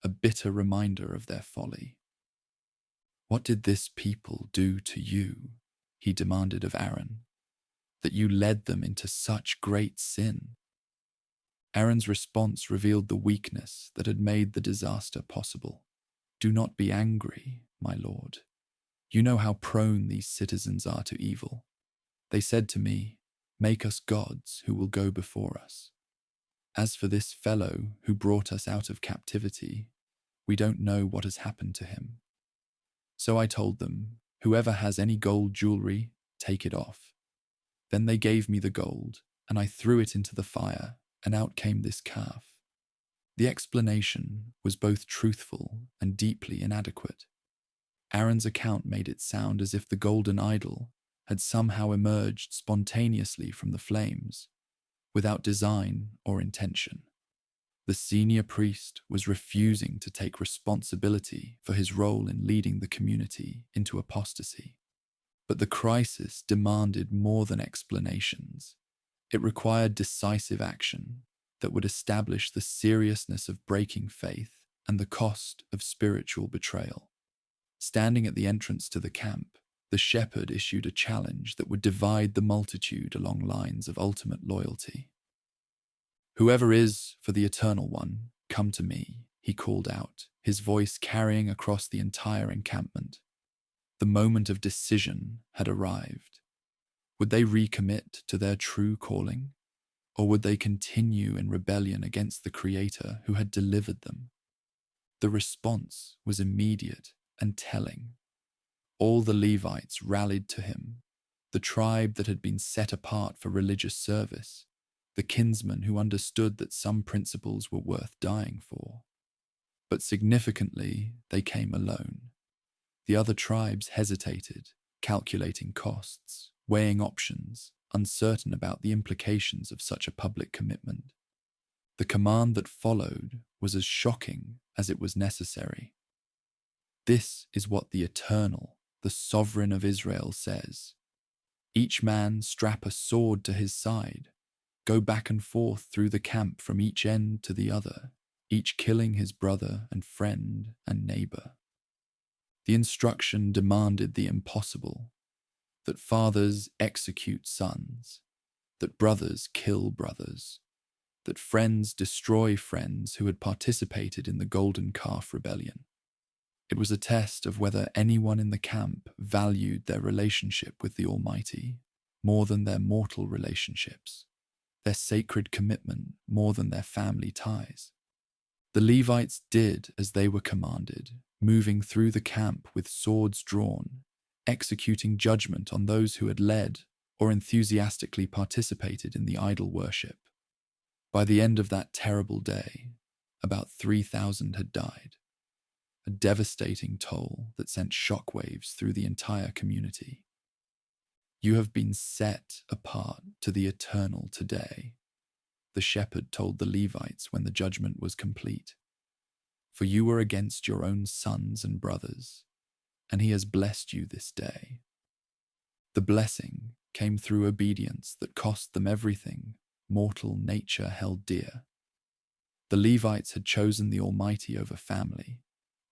a bitter reminder of their folly. "What did this people do to you?" he demanded of Aaron, "that you led them into such great sin?" Aaron's response revealed the weakness that had made the disaster possible. "Do not be angry, my lord. You know how prone these citizens are to evil. They said to me, 'Make us gods who will go before us.' As for this fellow who brought us out of captivity, We don't know what has happened to him." So I told them, "Whoever has any gold jewelry, take it off." Then they gave me the gold, and I threw it into the fire, and out came this calf. The explanation was both truthful and deeply inadequate. Aaron's account made it sound as if the golden idol had somehow emerged spontaneously from the flames, without design or intention. The senior priest was refusing to take responsibility for his role in leading the community into apostasy. But the crisis demanded more than explanations. It required decisive action that would establish the seriousness of breaking faith and the cost of spiritual betrayal. Standing at the entrance to the camp, the shepherd issued a challenge that would divide the multitude along lines of ultimate loyalty. "Whoever is for the Eternal One, come to me," he called out, his voice carrying across the entire encampment. The moment of decision had arrived. Would they recommit to their true calling, or would they continue in rebellion against the Creator who had delivered them? The response was immediate and telling. All the Levites rallied to him, the tribe that had been set apart for religious service, the kinsmen who understood that some principles were worth dying for. But significantly, they came alone. The other tribes hesitated, calculating costs, weighing options, uncertain about the implications of such a public commitment. The command that followed was as shocking as it was necessary. "This is what the Eternal, the Sovereign of Israel, says. Each man strap a sword to his side. Go back and forth through the camp from each end to the other, each killing his brother and friend and neighbor." The instruction demanded the impossible, that fathers execute sons, that brothers kill brothers, that friends destroy friends who had participated in the Golden Calf Rebellion. It was a test of whether anyone in the camp valued their relationship with the Almighty more than their mortal relationships, their sacred commitment more than their family ties. The Levites did as they were commanded, moving through the camp with swords drawn, executing judgment on those who had led or enthusiastically participated in the idol worship. By the end of that terrible day, about 3,000 had died, a devastating toll that sent shockwaves through the entire community. "You have been set apart to the Eternal today," the shepherd told the Levites when the judgment was complete. "For you were against your own sons and brothers, and he has blessed you this day." The blessing came through obedience that cost them everything mortal nature held dear. The Levites had chosen the Almighty over family,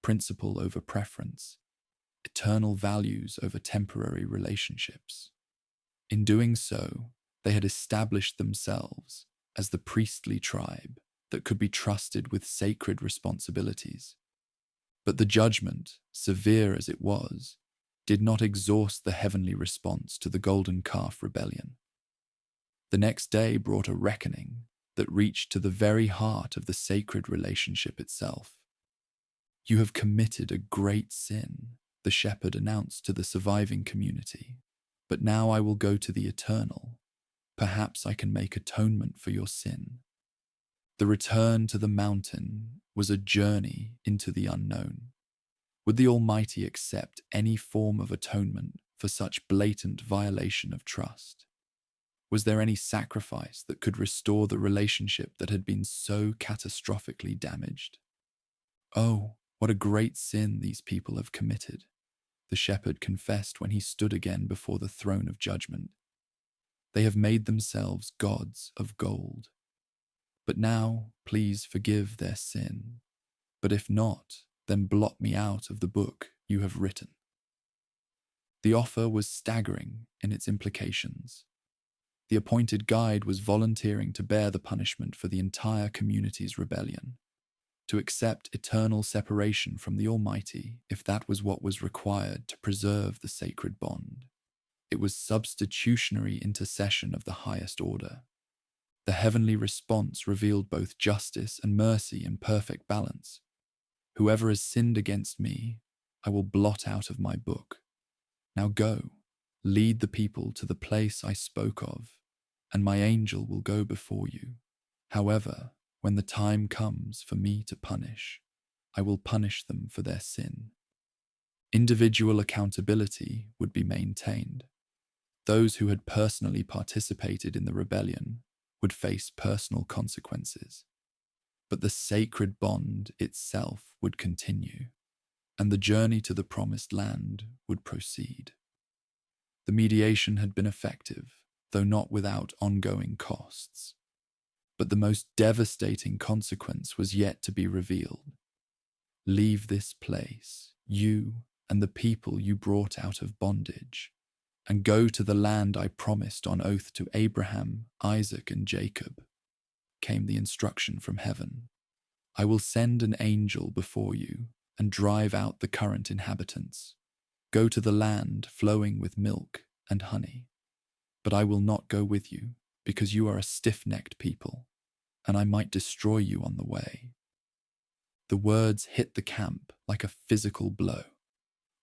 principle over preference, eternal values over temporary relationships. In doing so, they had established themselves as the priestly tribe that could be trusted with sacred responsibilities. But the judgment, severe as it was, did not exhaust the heavenly response to the Golden Calf Rebellion. The next day brought a reckoning that reached to the very heart of the sacred relationship itself. "You have committed a great sin," the shepherd announced to the surviving community. "But now I will go to the Eternal. Perhaps I can make atonement for your sin." The return to the mountain was a journey into the unknown. Would the Almighty accept any form of atonement for such blatant violation of trust? Was there any sacrifice that could restore the relationship that had been so catastrophically damaged? "Oh, what a great sin these people have committed," the shepherd confessed when he stood again before the throne of judgment. "They have made themselves gods of gold. But now, please forgive their sin. But if not, then blot me out of the book you have written." The offer was staggering in its implications. The appointed guide was volunteering to bear the punishment for the entire community's rebellion, to accept eternal separation from the Almighty if that was what was required to preserve the sacred bond. It was substitutionary intercession of the highest order. The heavenly response revealed both justice and mercy in perfect balance. Whoever has sinned against me, I will blot out of my book. Now go, lead the people to the place I spoke of, and my angel will go before you. However, when the time comes for me to punish, I will punish them for their sin. Individual accountability would be maintained. Those who had personally participated in the rebellion would face personal consequences. But the sacred bond itself would continue, and the journey to the promised land would proceed. The mediation had been effective, though not without ongoing costs. But the most devastating consequence was yet to be revealed. Leave this place, you and the people you brought out of bondage, and go to the land I promised on oath to Abraham, Isaac, and Jacob, came the instruction from heaven. I will send an angel before you and drive out the current inhabitants. Go to the land flowing with milk and honey. But I will not go with you, because you are a stiff-necked people, and I might destroy you on the way. The words hit the camp like a physical blow.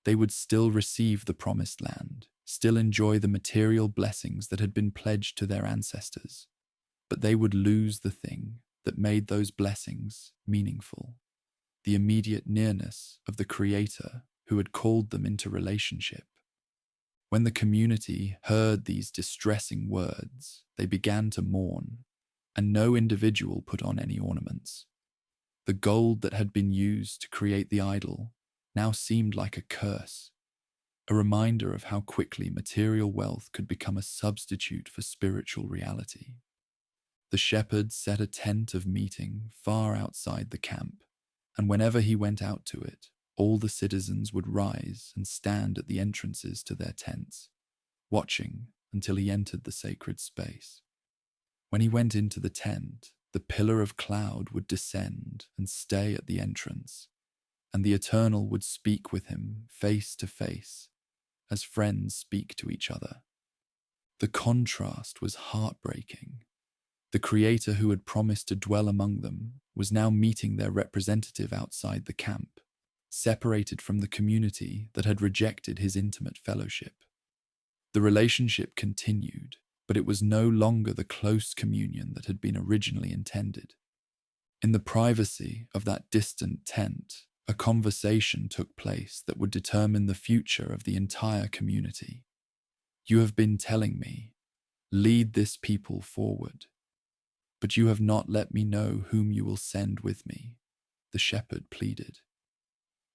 They would still receive the promised land, still enjoy the material blessings that had been pledged to their ancestors, but they would lose the thing that made those blessings meaningful, the immediate nearness of the Creator who had called them into relationship. When the community heard these distressing words, they began to mourn, and no individual put on any ornaments. The gold that had been used to create the idol now seemed like a curse, a reminder of how quickly material wealth could become a substitute for spiritual reality. The shepherd set a tent of meeting far outside the camp, and whenever he went out to it, all the citizens would rise and stand at the entrances to their tents, watching until he entered the sacred space. When he went into the tent, the pillar of cloud would descend and stay at the entrance, and the Eternal would speak with him face to face, as friends speak to each other. The contrast was heartbreaking. The Creator who had promised to dwell among them was now meeting their representative outside the camp, separated from the community that had rejected his intimate fellowship. The relationship continued, but it was no longer the close communion that had been originally intended. In the privacy of that distant tent, a conversation took place that would determine the future of the entire community. You have been telling me, lead this people forward, but you have not let me know whom you will send with me, the shepherd pleaded.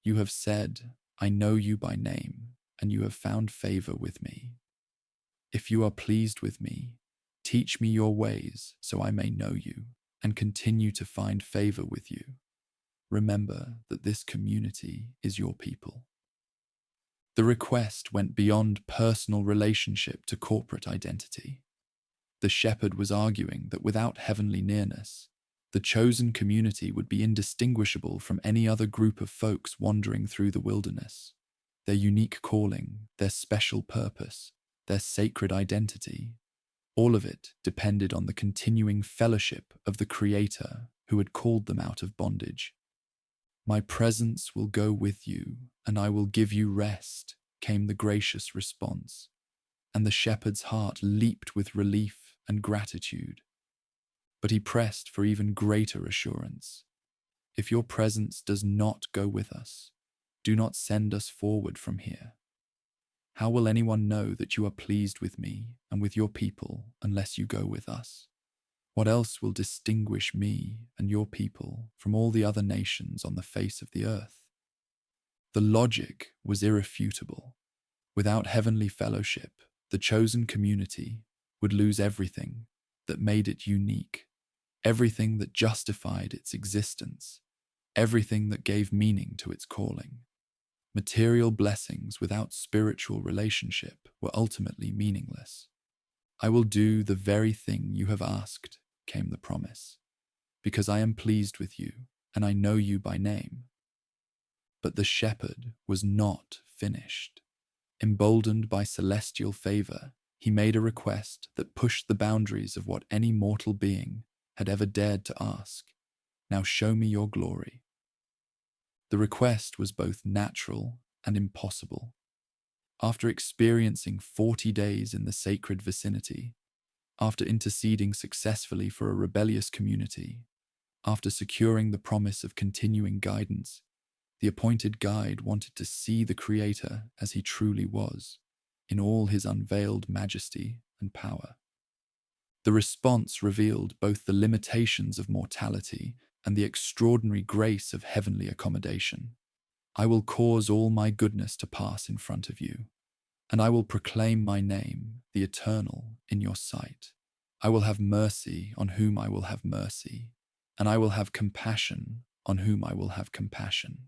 You have said, I know you by name, and you have found favor with me. If you are pleased with me, teach me your ways so I may know you and continue to find favor with you. Remember that this community is your people. The request went beyond personal relationship to corporate identity. The shepherd was arguing that without heavenly nearness, the chosen community would be indistinguishable from any other group of folks wandering through the wilderness. Their unique calling, their special purpose, their sacred identity, all of it depended on the continuing fellowship of the Creator who had called them out of bondage. My presence will go with you, and I will give you rest, came the gracious response, and the shepherd's heart leaped with relief and gratitude. But he pressed for even greater assurance. If your presence does not go with us, do not send us forward from here. How will anyone know that you are pleased with me and with your people unless you go with us? What else will distinguish me and your people from all the other nations on the face of the earth? The logic was irrefutable. Without heavenly fellowship, the chosen community would lose everything that made it unique, everything that justified its existence, everything that gave meaning to its calling. Material blessings without spiritual relationship were ultimately meaningless. I will do the very thing you have asked, came the promise, because I am pleased with you and I know you by name. But the shepherd was not finished. Emboldened by celestial favor, he made a request that pushed the boundaries of what any mortal being had ever dared to ask. Now show me your glory. The request was both natural and impossible. After experiencing 40 days in the sacred vicinity, after interceding successfully for a rebellious community, after securing the promise of continuing guidance, the appointed guide wanted to see the Creator as he truly was, in all his unveiled majesty and power. The response revealed both the limitations of mortality and the extraordinary grace of heavenly accommodation. I will cause all my goodness to pass in front of you, and I will proclaim my name, the Eternal, in your sight. I will have mercy on whom I will have mercy, and I will have compassion on whom I will have compassion.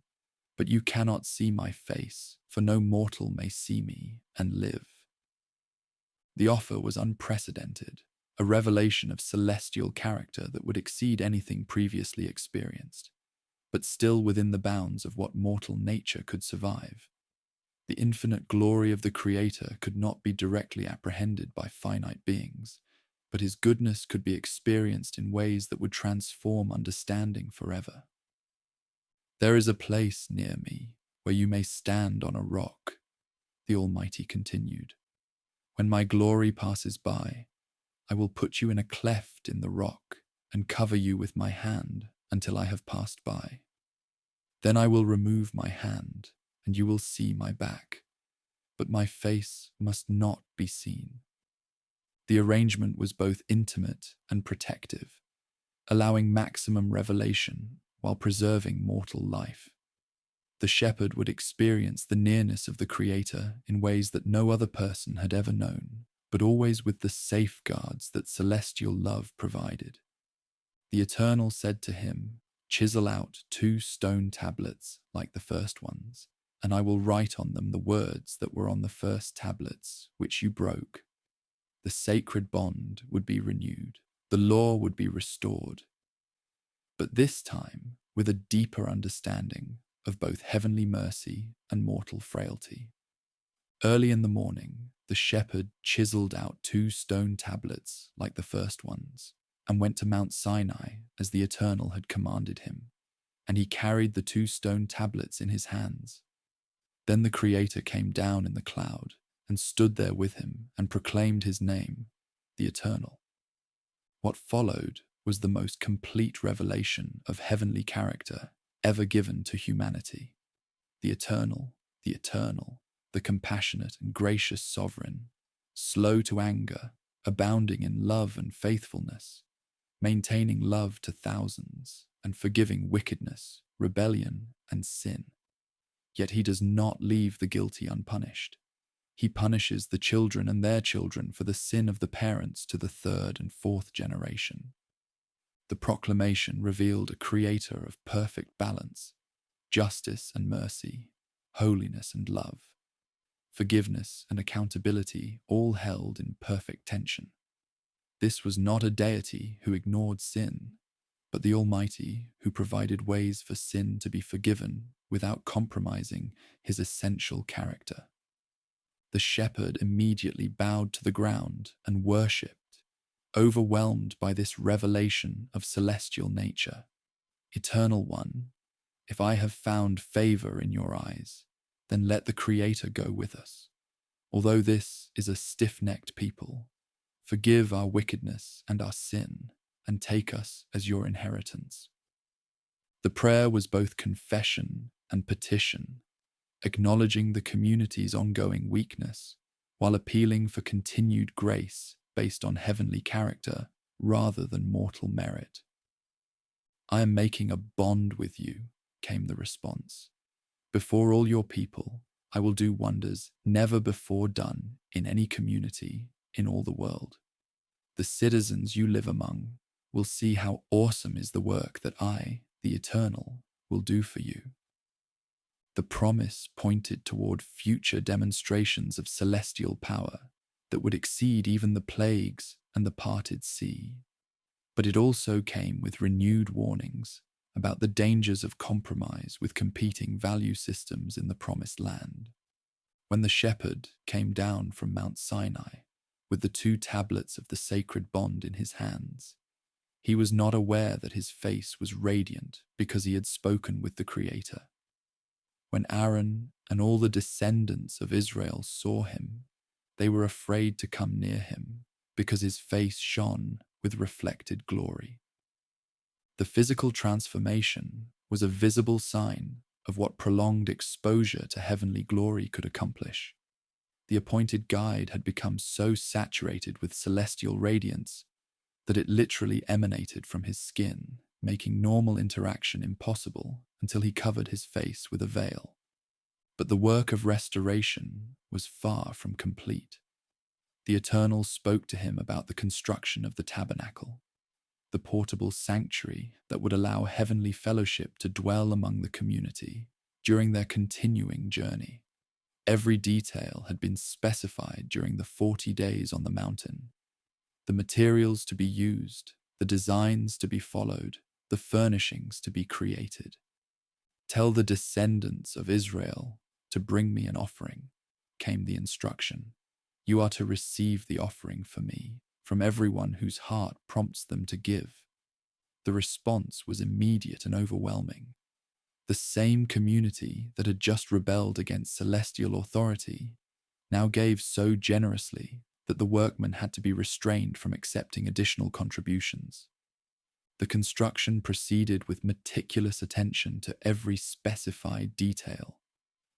But you cannot see my face, for no mortal may see me and live. The offer was unprecedented, a revelation of celestial character that would exceed anything previously experienced, but still within the bounds of what mortal nature could survive. The infinite glory of the Creator could not be directly apprehended by finite beings, but his goodness could be experienced in ways that would transform understanding forever. There is a place near me where you may stand on a rock, the Almighty continued. When my glory passes by, I will put you in a cleft in the rock and cover you with my hand until I have passed by. Then I will remove my hand, and you will see my back, but my face must not be seen. The arrangement was both intimate and protective, allowing maximum revelation while preserving mortal life. The shepherd would experience the nearness of the Creator in ways that no other person had ever known, but always with the safeguards that celestial love provided. The Eternal said to him, "Chisel out 2 stone tablets like the first ones, and I will write on them the words that were on the first tablets, which you broke." The sacred bond would be renewed, the law would be restored, but this time with a deeper understanding of both heavenly mercy and mortal frailty. Early in the morning, the shepherd chiseled out 2 stone tablets like the first ones, and went to Mount Sinai as the Eternal had commanded him, and he carried the 2 stone tablets in his hands. Then the Creator came down in the cloud and stood there with him and proclaimed his name, the Eternal. What followed was the most complete revelation of heavenly character ever given to humanity. The Eternal, the compassionate and gracious Sovereign, slow to anger, abounding in love and faithfulness, maintaining love to thousands, and forgiving wickedness, rebellion, and sin. Yet he does not leave the guilty unpunished. He punishes the children and their children for the sin of the parents to the 3rd and 4th generation. The proclamation revealed a Creator of perfect balance, justice and mercy, holiness and love, forgiveness and accountability, all held in perfect tension. This was not a deity who ignored sin, but the Almighty who provided ways for sin to be forgiven without compromising his essential character. The shepherd immediately bowed to the ground and worshipped, overwhelmed by this revelation of celestial nature. Eternal One, if I have found favor in your eyes, then let the Creator go with us. Although this is a stiff-necked people, forgive our wickedness and our sin, and take us as your inheritance. The prayer was both confession and petition, acknowledging the community's ongoing weakness, while appealing for continued grace based on heavenly character rather than mortal merit. "I am making a bond with you," came the response. "Before all your people, I will do wonders never before done in any community in all the world. The citizens you live among will see how awesome is the work that I, the Eternal, will do for you." The promise pointed toward future demonstrations of celestial power that would exceed even the plagues and the parted sea. But it also came with renewed warnings about the dangers of compromise with competing value systems in the Promised Land. When the shepherd came down from Mount Sinai with the 2 tablets of the sacred bond in his hands, he was not aware that his face was radiant because he had spoken with the Creator. When Aaron and all the descendants of Israel saw him, they were afraid to come near him because his face shone with reflected glory. The physical transformation was a visible sign of what prolonged exposure to heavenly glory could accomplish. The appointed guide had become so saturated with celestial radiance that it literally emanated from his skin, making normal interaction impossible until he covered his face with a veil. But the work of restoration was far from complete. The Eternal spoke to him about the construction of the tabernacle, the portable sanctuary that would allow heavenly fellowship to dwell among the community during their continuing journey. Every detail had been specified during the 40 days on the mountain. The materials to be used, the designs to be followed, the furnishings to be created. "Tell the descendants of Israel to bring me an offering," came the instruction. "You are to receive the offering for me from everyone whose heart prompts them to give." The response was immediate and overwhelming. The same community that had just rebelled against celestial authority now gave so generously that the workmen had to be restrained from accepting additional contributions. The construction proceeded with meticulous attention to every specified detail.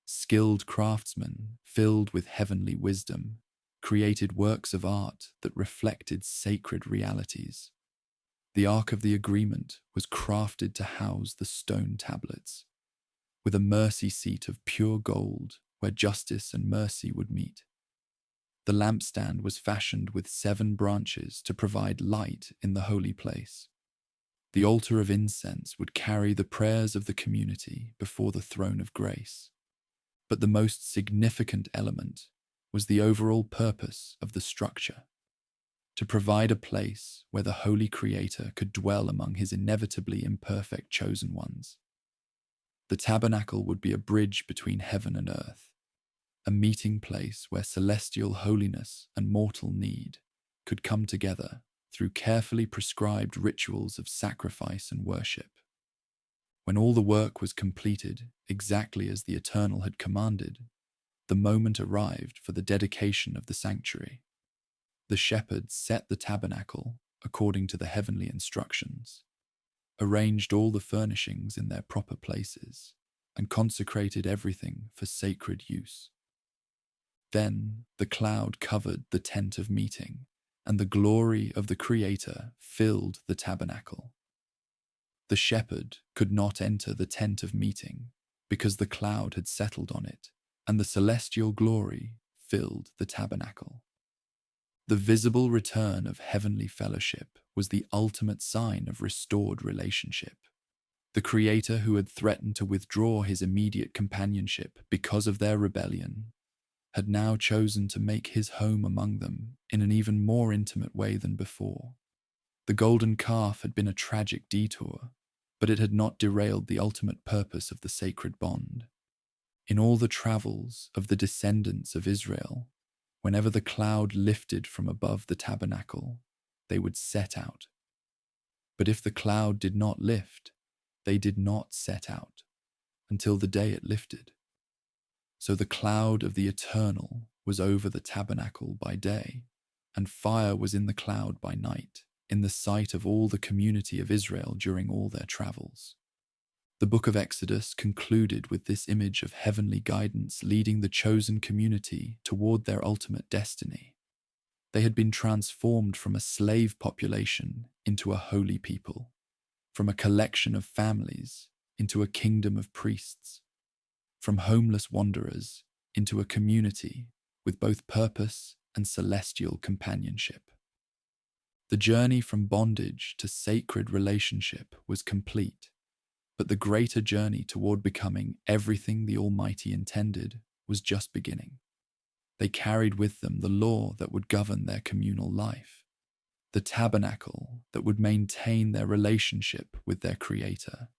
Skilled craftsmen, filled with heavenly wisdom, created works of art that reflected sacred realities. The Ark of the Agreement was crafted to house the stone tablets, with a mercy seat of pure gold where justice and mercy would meet. The lampstand was fashioned with 7 branches to provide light in the holy place. The altar of incense would carry the prayers of the community before the throne of grace. But the most significant element was the overall purpose of the structure: to provide a place where the Holy Creator could dwell among his inevitably imperfect chosen ones. The tabernacle would be a bridge between heaven and earth, a meeting place where celestial holiness and mortal need could come together through carefully prescribed rituals of sacrifice and worship. When all the work was completed exactly as the Eternal had commanded, the moment arrived for the dedication of the sanctuary. The shepherds set the tabernacle according to the heavenly instructions, arranged all the furnishings in their proper places, and consecrated everything for sacred use. Then the cloud covered the tent of meeting, and the glory of the Creator filled the tabernacle. The shepherd could not enter the tent of meeting because the cloud had settled on it, and the celestial glory filled the tabernacle. The visible return of heavenly fellowship was the ultimate sign of restored relationship. The Creator, who had threatened to withdraw his immediate companionship because of their rebellion, had now chosen to make his home among them in an even more intimate way than before. The golden calf had been a tragic detour, but it had not derailed the ultimate purpose of the sacred bond. In all the travels of the descendants of Israel, whenever the cloud lifted from above the tabernacle, they would set out. But if the cloud did not lift, they did not set out until the day it lifted. So the cloud of the Eternal was over the tabernacle by day, and fire was in the cloud by night, in the sight of all the community of Israel during all their travels. The book of Exodus concluded with this image of heavenly guidance leading the chosen community toward their ultimate destiny. They had been transformed from a slave population into a holy people, from a collection of families into a kingdom of priests, from homeless wanderers into a community with both purpose and celestial companionship. The journey from bondage to sacred relationship was complete, but the greater journey toward becoming everything the Almighty intended was just beginning. They carried with them the law that would govern their communal life, the tabernacle that would maintain their relationship with their Creator,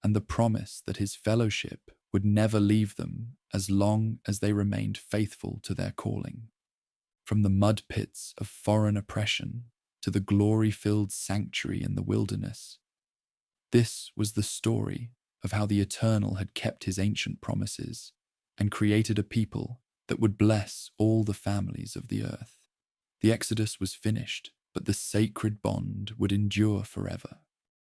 and the promise that His fellowship would never leave them as long as they remained faithful to their calling. From the mud pits of foreign oppression to the glory-filled sanctuary in the wilderness, this was the story of how the Eternal had kept his ancient promises and created a people that would bless all the families of the earth. The Exodus was finished, but the sacred bond would endure forever.